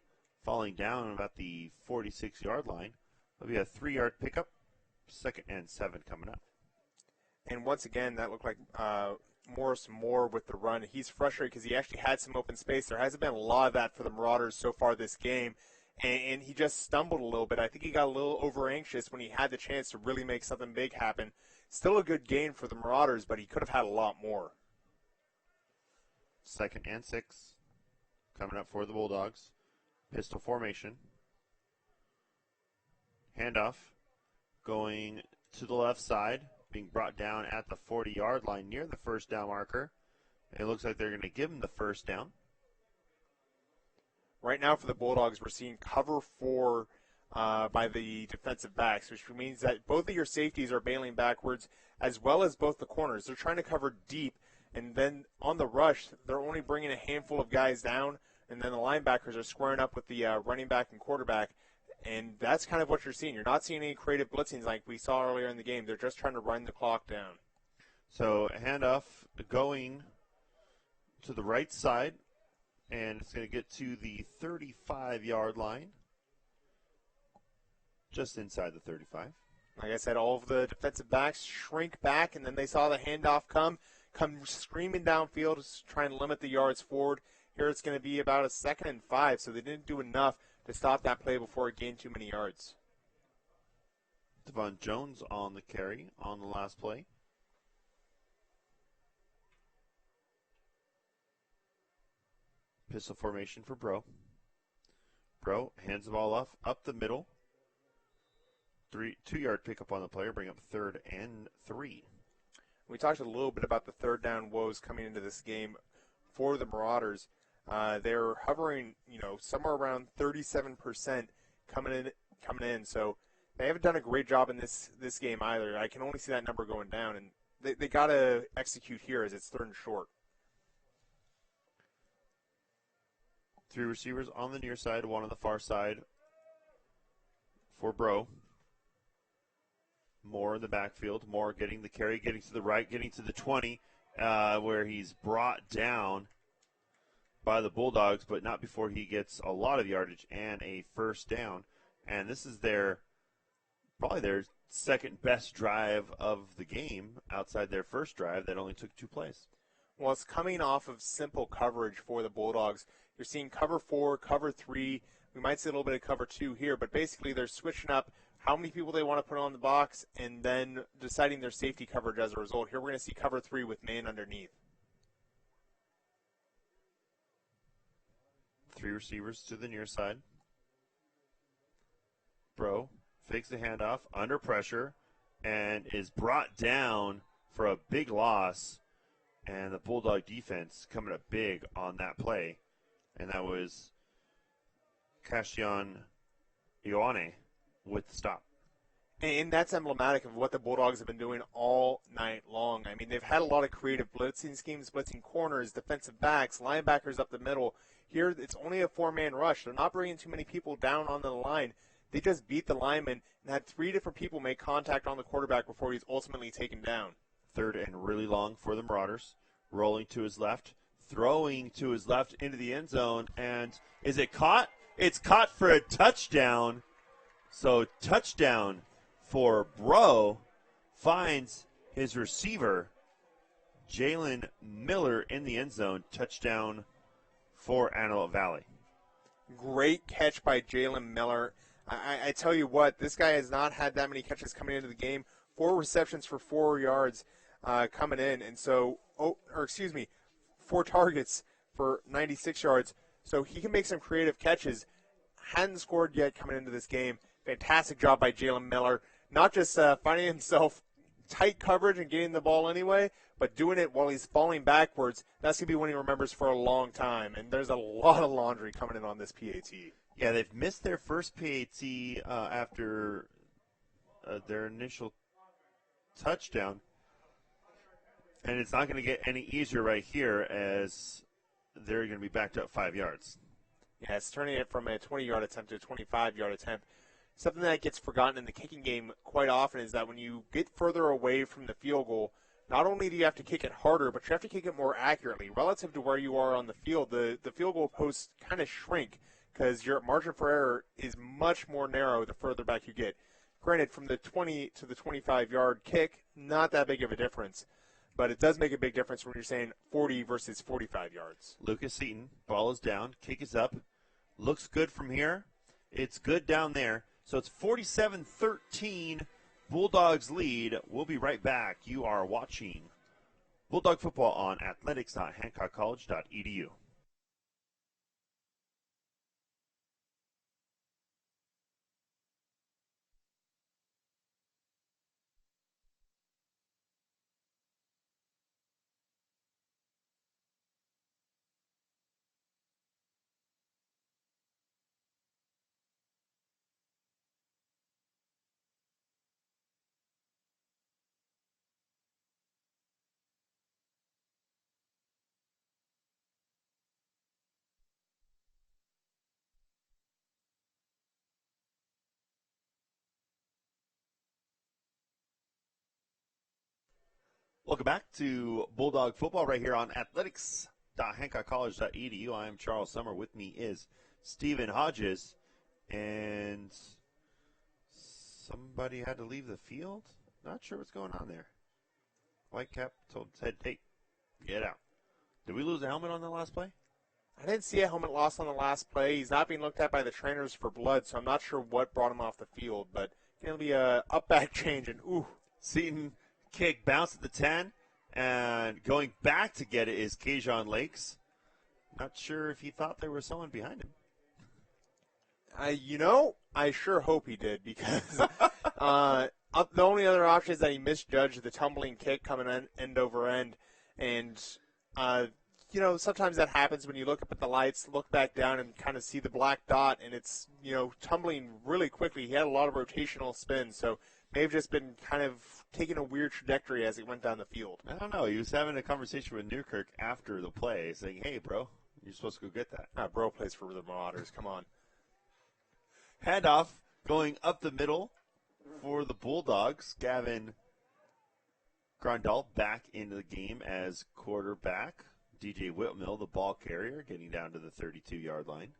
falling down about the 46-yard line. There'll be a 3-yard pickup, 2nd and 7 coming up. And once again, that looked like Morris Moore with the run. He's frustrated because he actually had some open space. There hasn't been a lot of that for the Marauders so far this game. And he just stumbled a little bit. I think he got a little over-anxious when he had the chance to really make something big happen. Still a good gain for the Marauders, but he could have had a lot more. 2nd and 6 coming up for the Bulldogs. Pistol formation. Handoff going to the left side, being brought down at the 40-yard line near the first down marker. It looks like they're going to give him the first down. Right now for the Bulldogs, we're seeing cover 4 by the defensive backs, which means that both of your safeties are bailing backwards as well as both the corners. They're trying to cover deep, and then on the rush, they're only bringing a handful of guys down, and then the linebackers are squaring up with the running back and quarterback, and that's kind of what you're seeing. You're not seeing any creative blitzings like we saw earlier in the game. They're just trying to run the clock down. So handoff going to the right side. And it's going to get to the 35-yard line, just inside the 35. Like I said, all of the defensive backs shrink back, and then they saw the handoff come screaming downfield, trying to limit the yards forward. Here it's going to be about a 2nd and 5, so they didn't do enough to stop that play before it gained too many yards. Devon Jones on the carry on the last play. Pistol formation for Bro. Bro hands the ball off up the middle. 2-yard pickup on the player, bring up 3rd and 3. We talked a little bit about the 3rd down woes coming into this game for the Marauders. They're hovering, somewhere around 37% coming in. So they haven't done a great job in this game either. I can only see that number going down, and they got to execute here as it's 3rd and short. 3 receivers on the near side, 1 on the far side for Bro. Moore in the backfield. Moore getting the carry, getting to the right, getting to the 20, where he's brought down by the Bulldogs, but not before he gets a lot of yardage and a first down. And this is probably their second best drive of the game outside their first drive that only took 2 plays. Well, it's coming off of simple coverage for the Bulldogs. You're seeing cover 4, cover 3. We might see a little bit of cover 2 here, but basically they're switching up how many people they want to put on the box, and then deciding their safety coverage as a result. Here we're going to see cover 3 with man underneath. 3 receivers to the near side. Bro fakes the handoff under pressure and is brought down for a big loss. And the Bulldog defense coming up big on that play. And that was Castion Ioane with the stop. And that's emblematic of what the Bulldogs have been doing all night long. I mean, they've had a lot of creative blitzing schemes, blitzing corners, defensive backs, linebackers up the middle. Here, it's only a 4-man rush. They're not bringing too many people down on the line. They just beat the lineman and had 3 different people make contact on the quarterback before he's ultimately taken down. 3rd and really long for the Marauders. Rolling to his left, throwing to his left into the end zone. And is it caught? It's caught for a touchdown. So touchdown for Bro, finds his receiver, Jalen Miller, in the end zone. Touchdown for Antelope Valley. Great catch by Jalen Miller. I tell you what, this guy has not had that many catches coming into the game. 4 receptions for 4 yards coming in. And so, 4 targets for 96 yards. So he can make some creative catches. Hadn't scored yet coming into this game. Fantastic job by Jalen Miller. Not just finding himself tight coverage and getting the ball anyway, but doing it while he's falling backwards. That's going to be one he remembers for a long time. And there's a lot of laundry coming in on this PAT. Yeah, they've missed their first PAT after their initial touchdown. And it's not going to get any easier right here as they're going to be backed up 5 yards. Yeah, it's turning it from a 20-yard attempt to a 25-yard attempt. Something that gets forgotten in the kicking game quite often is that when you get further away from the field goal, not only do you have to kick it harder, but you have to kick it more accurately. Relative to where you are on the field, the field goal posts kind of shrink because your margin for error is much more narrow the further back you get. Granted, from the 20 to the 25-yard kick, not that big of a difference. But it does make a big difference when you're saying 40 versus 45 yards. Lucas Seaton, ball is down, kick is up. Looks good from here. It's good down there. So it's 47-13, Bulldogs lead. We'll be right back. You are watching Bulldog football on athletics.hancockcollege.edu. Welcome back to Bulldog football right here on athletics.hancockcollege.edu. I am Charles Summer. With me is Stephen Hodges. And somebody had to leave the field? Not sure what's going on there. Whitecap told Ted, hey, get out. Did we lose a helmet on the last play? I didn't see a helmet lost on the last play. He's not being looked at by the trainers for blood, so I'm not sure what brought him off the field. But it'll be a up-back change, and ooh. Seaton kick bounced at the 10, and going back to get it is Kajon Lakes. Not sure if he thought there was someone behind him. I sure hope he did, because the only other option is that he misjudged the tumbling kick coming end over end. And, sometimes that happens when you look up at the lights, look back down, and kind of see the black dot, and it's, tumbling really quickly. He had a lot of rotational spin, so may have just been kind of taking a weird trajectory as he went down the field. I don't know. He was having a conversation with Newkirk after the play, saying, hey, bro, you're supposed to go get that. Bro plays for the Marauders. Come on. Handoff going up the middle for the Bulldogs. Gavin Grandal back into the game as quarterback. DJ Whitmill, the ball carrier, getting down to the 32-yard line.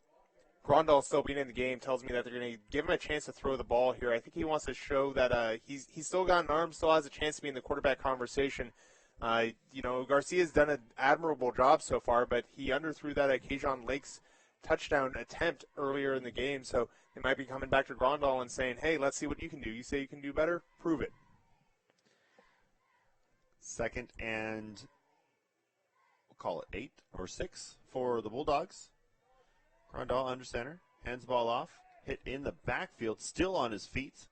Grandal still being in the game tells me that they're going to give him a chance to throw the ball here. I think he wants to show that he's still got an arm, still has a chance to be in the quarterback conversation. Garcia's done an admirable job so far, but he underthrew that at Kajon Lakes touchdown attempt earlier in the game, so they might be coming back to Grandal and saying, hey, let's see what you can do. You say you can do better? Prove it. 2nd and we'll call it 8 or 6 for the Bulldogs. Grandal under center, hands the ball off, hit in the backfield, still on his feet,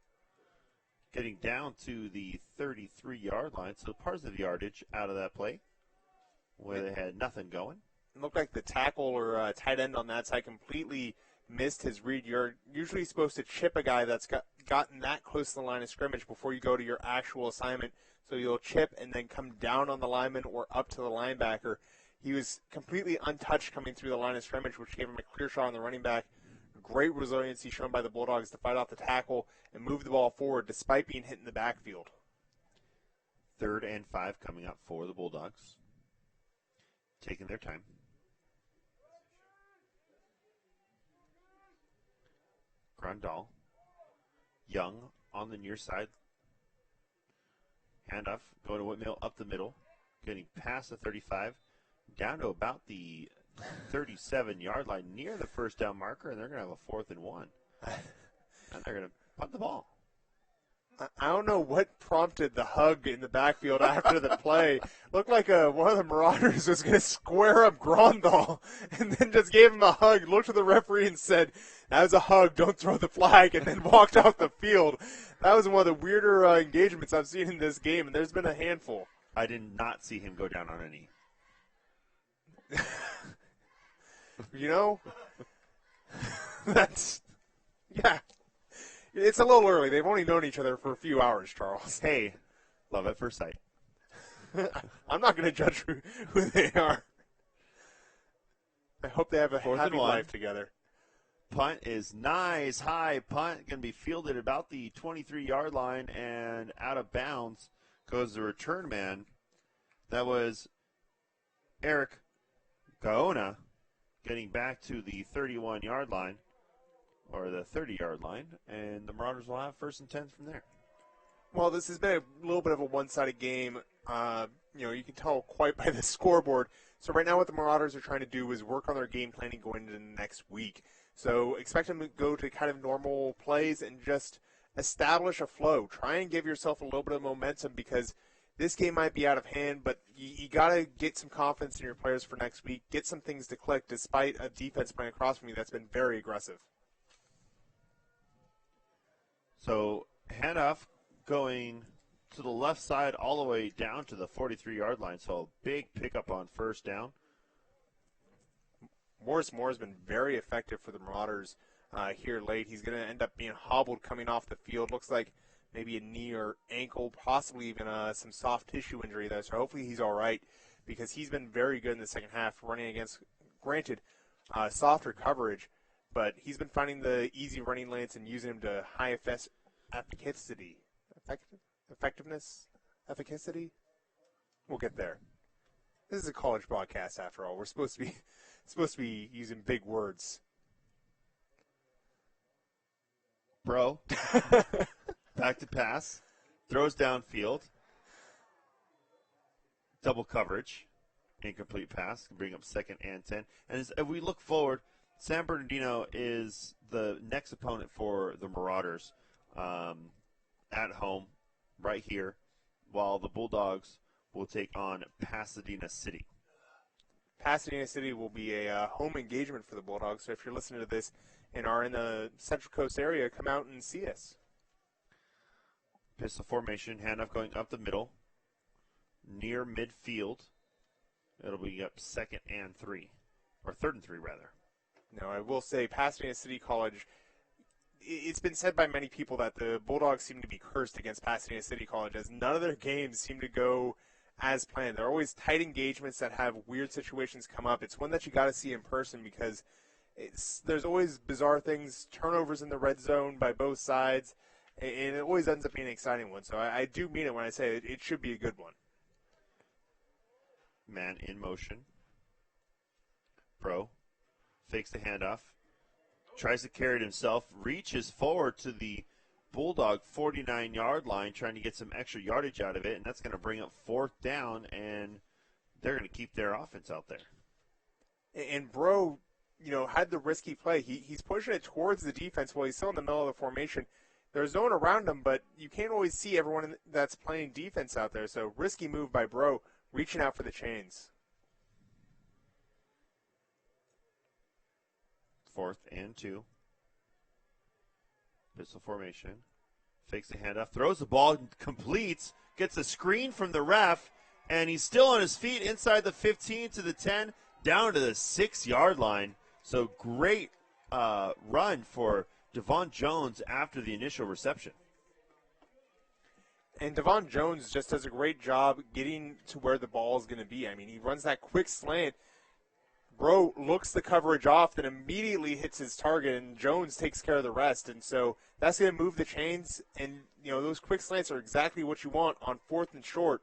getting down to the 33-yard line. So positive yardage out of that play where they had nothing going. It looked like the tackle or tight end on that side completely missed his read. You're usually supposed to chip a guy that's gotten that close to the line of scrimmage before you go to your actual assignment. So you'll chip and then come down on the lineman or up to the linebacker. He was completely untouched coming through the line of scrimmage, which gave him a clear shot on the running back. Great resiliency shown by the Bulldogs to fight off the tackle and move the ball forward despite being hit in the backfield. 3rd and 5 coming up for the Bulldogs. Taking their time. Grandal. Young on the near side. Handoff going to Whitmill up the middle. Getting past the 35. Down to about the 37-yard line near the first down marker, and they're going to have a 4th and 1. And they're going to punt the ball. I don't know what prompted the hug in the backfield after the play. Looked like one of the Marauders was going to square up Grandal and then just gave him a hug, looked at the referee and said, that was a hug, don't throw the flag, and then walked off the field. That was one of the weirder engagements I've seen in this game, and there's been a handful. I did not see him go down on a knee. You know, that's, yeah. It's a little early. They've only known each other for a few hours, Charles. Hey, love at first sight. I'm not going to judge who they are. I hope they have a 4th happy and 1. life together. Punt is nice, high punt, going to be fielded about the 23-yard line, and out of bounds goes the return man. That was Eric Gaona getting back to the 31-yard line, or the 30-yard line, and the Marauders will have 1st and 10 from there. Well, this has been a little bit of a one-sided game. You can tell quite by the scoreboard. So right now what the Marauders are trying to do is work on their game planning going into the next week. So expect them to go to kind of normal plays and just establish a flow. Try and give yourself a little bit of momentum because this game might be out of hand, but you got to get some confidence in your players for next week. Get some things to click despite a defense playing across from you that's been very aggressive. So handoff going to the left side all the way down to the 43-yard line. So a big pickup on 1st down. Morris Moore has been very effective for the Marauders here late. He's going to end up being hobbled coming off the field. Looks like maybe a knee or ankle, possibly even some soft tissue injury there. So hopefully he's all right because he's been very good in the second half running against, granted, softer coverage, but he's been finding the easy running lanes and using them to high efficacy. Effectiveness? Efficacy? We'll get there. This is a college broadcast after all. We're supposed to be using big words. Bro. Back to pass. Throws downfield. Double coverage. Incomplete pass. Can bring up 2nd and 10. And as we look forward, San Bernardino is the next opponent for the Marauders at home right here, while the Bulldogs will take on Pasadena City. Pasadena City will be a home engagement for the Bulldogs, so if you're listening to this and are in the Central Coast area, come out and see us. Pistol formation, handoff going up the middle, near midfield. It'll be up 2nd and 3, or 3rd and 3 rather. No, I will say Pasadena City College, it's been said by many people that the Bulldogs seem to be cursed against Pasadena City College, as none of their games seem to go as planned. They're always tight engagements that have weird situations come up. It's one that you got to see in person because there's always bizarre things, turnovers in the red zone by both sides, and it always ends up being an exciting one. So I do mean it when I say it should be a good one. Man in motion. Pro fakes the handoff. Tries to carry it himself. Reaches forward to the Bulldog 49-yard line, trying to get some extra yardage out of it, and that's going to bring up 4th down, and they're going to keep their offense out there. And Bro had the risky play. He's pushing it towards the defense while he's still in the middle of the formation. There's no one around him, but you can't always see everyone that's playing defense out there. So risky move by Bro, reaching out for the chains. 4th and 2. Pistol formation. Fakes the handoff. Throws the ball. Completes. Gets a screen from the ref. And he's still on his feet inside the 15 to the 10. Down to the 6-yard line. So great run for Devon Jones after the initial reception. And Devon Jones just does a great job getting to where the ball is going to be. I mean, he runs that quick slant. Bro looks the coverage off, then immediately hits his target, and Jones takes care of the rest. And so that's going to move the chains. And, those quick slants are exactly what you want on 4th and short,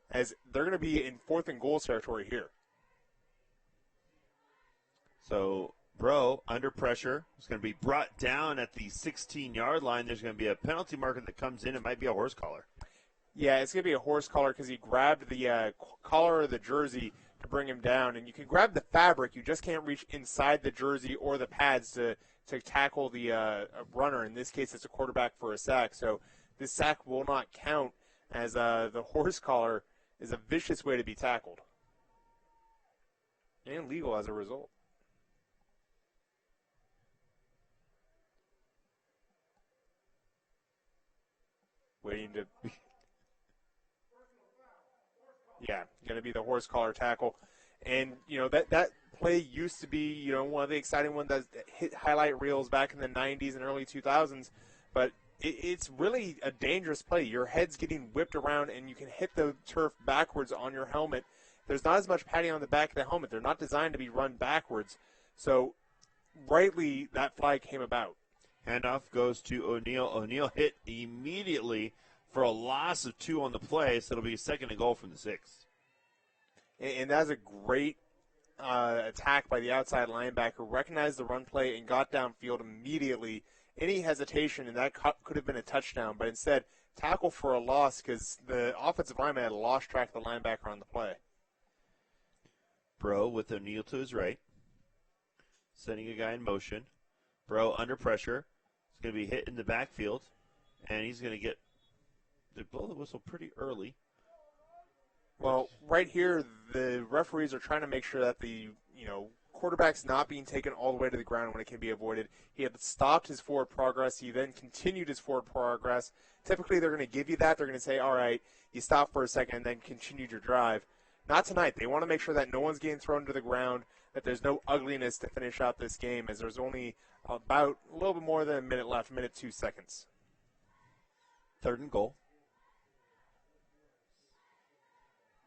as they're going to be in 4th and goal territory here. So Bro, under pressure, is going to be brought down at the 16-yard line. There's going to be a penalty marker that comes in. It might be a horse collar. Yeah, it's going to be a horse collar because he grabbed the collar of the jersey to bring him down. And you can grab the fabric. You just can't reach inside the jersey or the pads to tackle the runner. In this case, it's a quarterback for a sack. So this sack will not count, as the horse collar is a vicious way to be tackled. And legal as a result. Waiting to yeah, going to be the horse collar tackle. And, that play used to be, one of the exciting ones that hit highlight reels back in the 90s and early 2000s. But it's really a dangerous play. Your head's getting whipped around, and you can hit the turf backwards on your helmet. There's not as much padding on the back of the helmet. They're not designed to be run backwards. So, rightly, that flag came about. Handoff goes to O'Neal. O'Neal hit immediately for a loss of 2 on the play, so it'll be a 2nd and goal from the 6. And that's a great attack by the outside linebacker. Recognized the run play and got downfield immediately. Any hesitation, and that could have been a touchdown, but instead tackle for a loss because the offensive lineman had lost track of the linebacker on the play. Bro with O'Neal to his right, sending a guy in motion. Bro under pressure. He's going to be hit in the backfield, and he's going to get the blow the whistle pretty early. Well, right here, the referees are trying to make sure that the quarterback's not being taken all the way to the ground when it can be avoided. He had stopped his forward progress. He then continued his forward progress. Typically, they're going to give you that. They're going to say, all right, you stopped for a second and then continued your drive. Not tonight. They want to make sure that no one's getting thrown to the ground, that there's no ugliness to finish out this game, as there's only about a little bit more than a minute left, minute 2 seconds. 3rd and goal.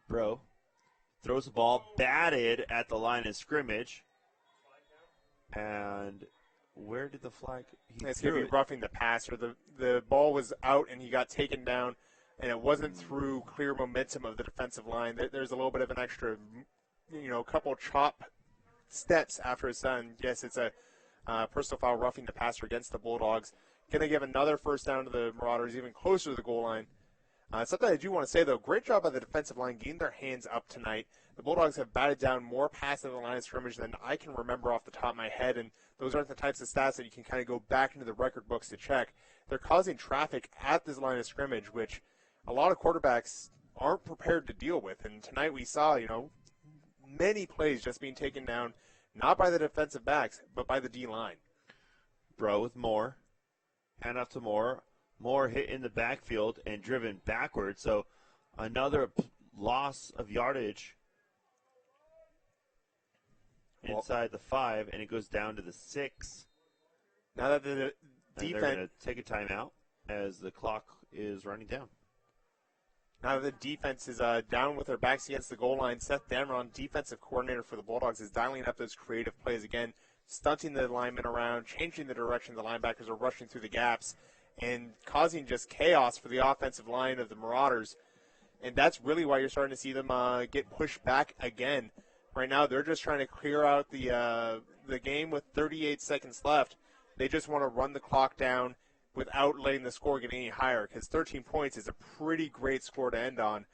Bro throws the ball, batted at the line of scrimmage. And where did the flag? It's going to be roughing the passer. The ball was out and he got taken down, and it wasn't through clear momentum of the defensive line. There's a little bit of an extra, couple chop steps after his son. Yes, it's a personal foul roughing the passer against the Bulldogs. Going to give another first down to the Marauders, even closer to the goal line. Something I do want to say, though, great job by the defensive line getting their hands up tonight. The Bulldogs have batted down more passes at the line of scrimmage than I can remember off the top of my head, and those aren't the types of stats that you can kind of go back into the record books to check. They're causing traffic at this line of scrimmage, which a lot of quarterbacks aren't prepared to deal with. And tonight we saw, many plays just being taken down, not by the defensive backs, but by the D-line. Bro with Moore. Hand off to Moore. Moore hit in the backfield and driven backwards. So another loss of yardage inside the 5, and it goes down to the 6. Now that the defense... They're going to take a timeout as the clock is running down. Now that the defense is down with their backs against the goal line, Seth Dameron, defensive coordinator for the Bulldogs, is dialing up those creative plays again, stunting the linemen around, changing the direction the linebackers are rushing through the gaps, and causing just chaos for the offensive line of the Marauders. And that's really why you're starting to see them get pushed back again. Right now, they're just trying to clear out the game with 38 seconds left. They just want to run the clock down without letting the score get any higher, because 13 points is a pretty great score to end on.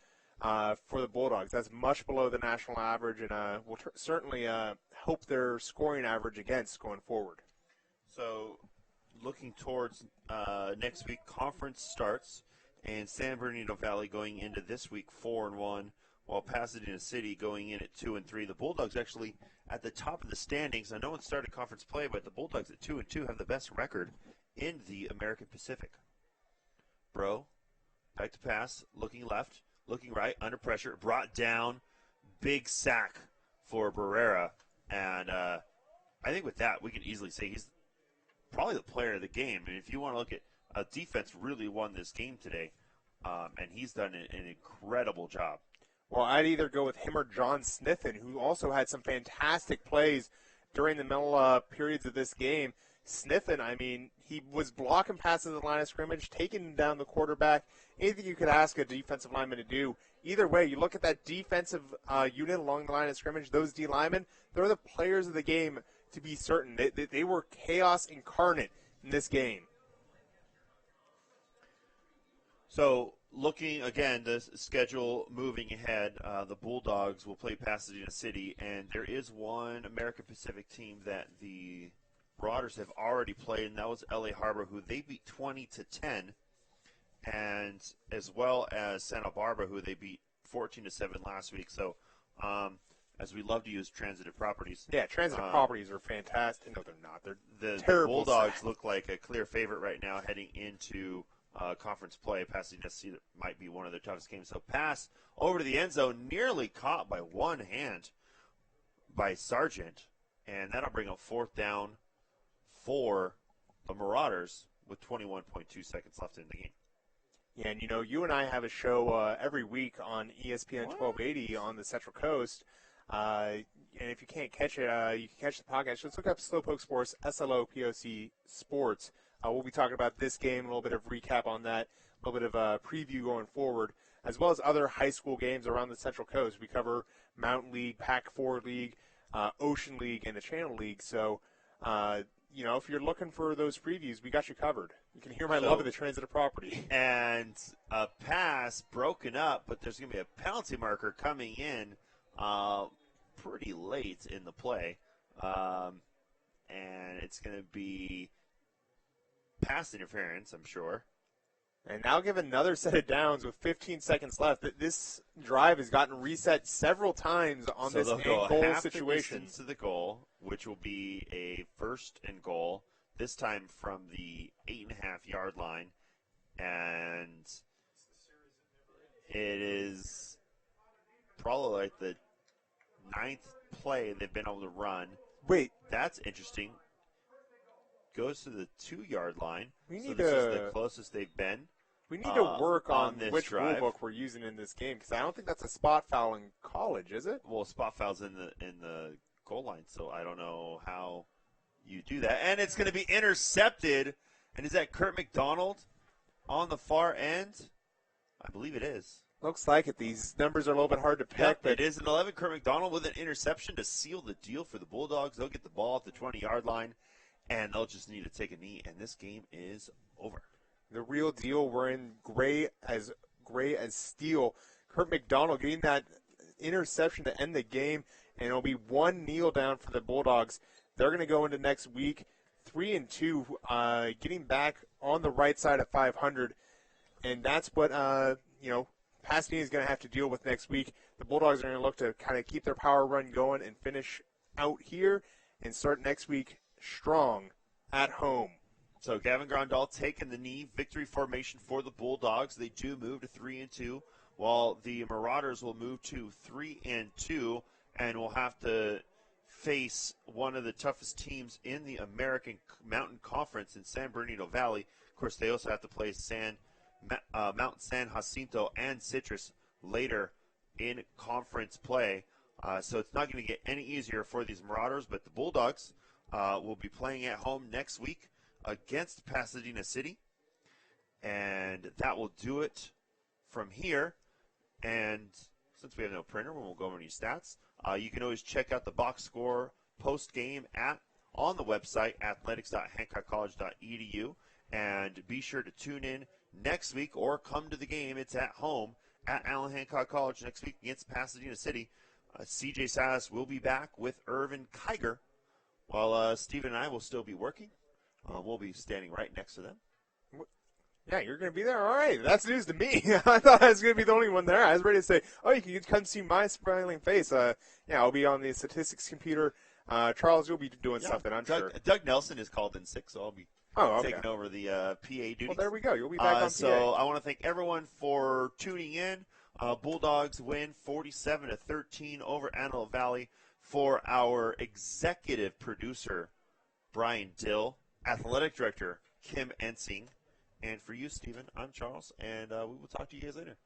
for the Bulldogs. That's much below the national average, and will certainly help their scoring average against going forward. So, looking towards next week, conference starts, and San Bernardino Valley going into this week 4-1, while Pasadena City going in at 2-3. The Bulldogs actually at the top of the standings. Now, no one started conference play, but the Bulldogs at 2-2 have the best record in the American Pacific. Bro, back to pass, looking left, looking right, under pressure, brought down, big sack for Barrera, and I think with that we can easily say he's probably the player of the game. And if you want to look at defense, really won this game today, and he's done an incredible job. Well, I'd either go with him or John Sniffen, who also had some fantastic plays during the middle periods of this game. Sniffen, I mean, he was blocking passes at the line of scrimmage, taking down the quarterback, anything you could ask a defensive lineman to do. Either way, you look at that defensive unit along the line of scrimmage, those D linemen, they're the players of the game to be certain. They were chaos incarnate in this game. So, looking again, the schedule moving ahead, the Bulldogs will play Pasadena City, and there is one American Pacific team that the Marauders have already played, and that was LA Harbor, who they beat 20-10, and as well as Santa Barbara, who they beat 14-7 last week. So, as we love to use transitive properties. Yeah, transitive properties are fantastic. No, they're not. They're the terrible. The Bulldogs look like a clear favorite right now heading into conference play. Pasadena City might be one of their toughest games. So pass over to the end zone, nearly caught by one hand by Sargent, and that'll bring a fourth down for the Marauders with 21.2 seconds left in the game. Yeah, and you and I have a show every week on ESPN 1280 on the Central Coast. And if you can't catch it, you can catch the podcast. Just look up Slowpoke Sports, SLOPOC Sports. We'll be talking about this game, a little bit of recap on that, a little bit of a preview going forward, as well as other high school games around the Central Coast. We cover Mountain League, Pac-4 League, Ocean League, and the Channel League. So, if you're looking for those previews, we got you covered. You can hear my love of the transitive property. And a pass broken up, but there's going to be a penalty marker coming in pretty late in the play. And it's going to be pass interference, I'm sure. And now give another set of downs with 15 seconds left. This drive has gotten reset several times on this goal situation. To the goal, which will be a first and goal, this time from the 8.5-yard line. And it is probably like the 9th play they've been able to run. Wait. That's interesting. Goes to the 2-yard line. This is the closest they've been. We need to work on which drive. rule book we're using in this game, because I don't think that's a spot foul in college, is it? Well, spot foul's in the goal line, so I don't know how you do that. And it's going to be intercepted. And is that Kurt McDonald on the far end? I believe it is. Looks like it. These numbers are a little bit hard to pick. Yep, but it is an 11. Kurt McDonald with an interception to seal the deal for the Bulldogs. They'll get the ball at the 20-yard line, and they'll just need to take a knee, and this game is over. The real deal. We're in gray as steel. Kurt McDonald getting that interception to end the game, and it'll be one kneel down for the Bulldogs. They're going to go into next week 3-2, getting back on the right side of 500, and that's what Pasadena is going to have to deal with next week. The Bulldogs are going to look to kind of keep their power run going and finish out here and start next week strong at home. So Gavin Grandal taking the knee, victory formation for the Bulldogs. They do move to 3-2, while the Marauders will move to 3-2, and will have to face one of the toughest teams in the American Mountain Conference in San Bernardino Valley. Of course, they also have to play Mount San Jacinto and Citrus later in conference play. So it's not going to get any easier for these Marauders, but the Bulldogs will be playing at home next week against Pasadena City, and that will do it from here. And since we have no printer, we'll go over any stats. You can always check out the box score post-game on the website, athletics.hancockcollege.edu, and be sure to tune in next week or come to the game. It's at home at Allen Hancock College next week against Pasadena City. CJ Sass will be back with Irvin Kiger, while Stephen and I will still be working. We'll be standing right next to them. Yeah, you're going to be there? All right. That's news to me. I thought I was going to be the only one there. I was ready to say, oh, you can come see my smiling face. Yeah, I'll be on the statistics computer. Charles, you'll be doing something, I'm sure. Doug Nelson is called in sick, so I'll be taking over the PA duties. Well, there we go. You'll be back on PA. So I want to thank everyone for tuning in. Bulldogs win 47-13 over Antelope Valley. For our executive producer, Brian Dill, athletic director, Kim Ensing, and for you, Stephen, I'm Charles, and we will talk to you guys later.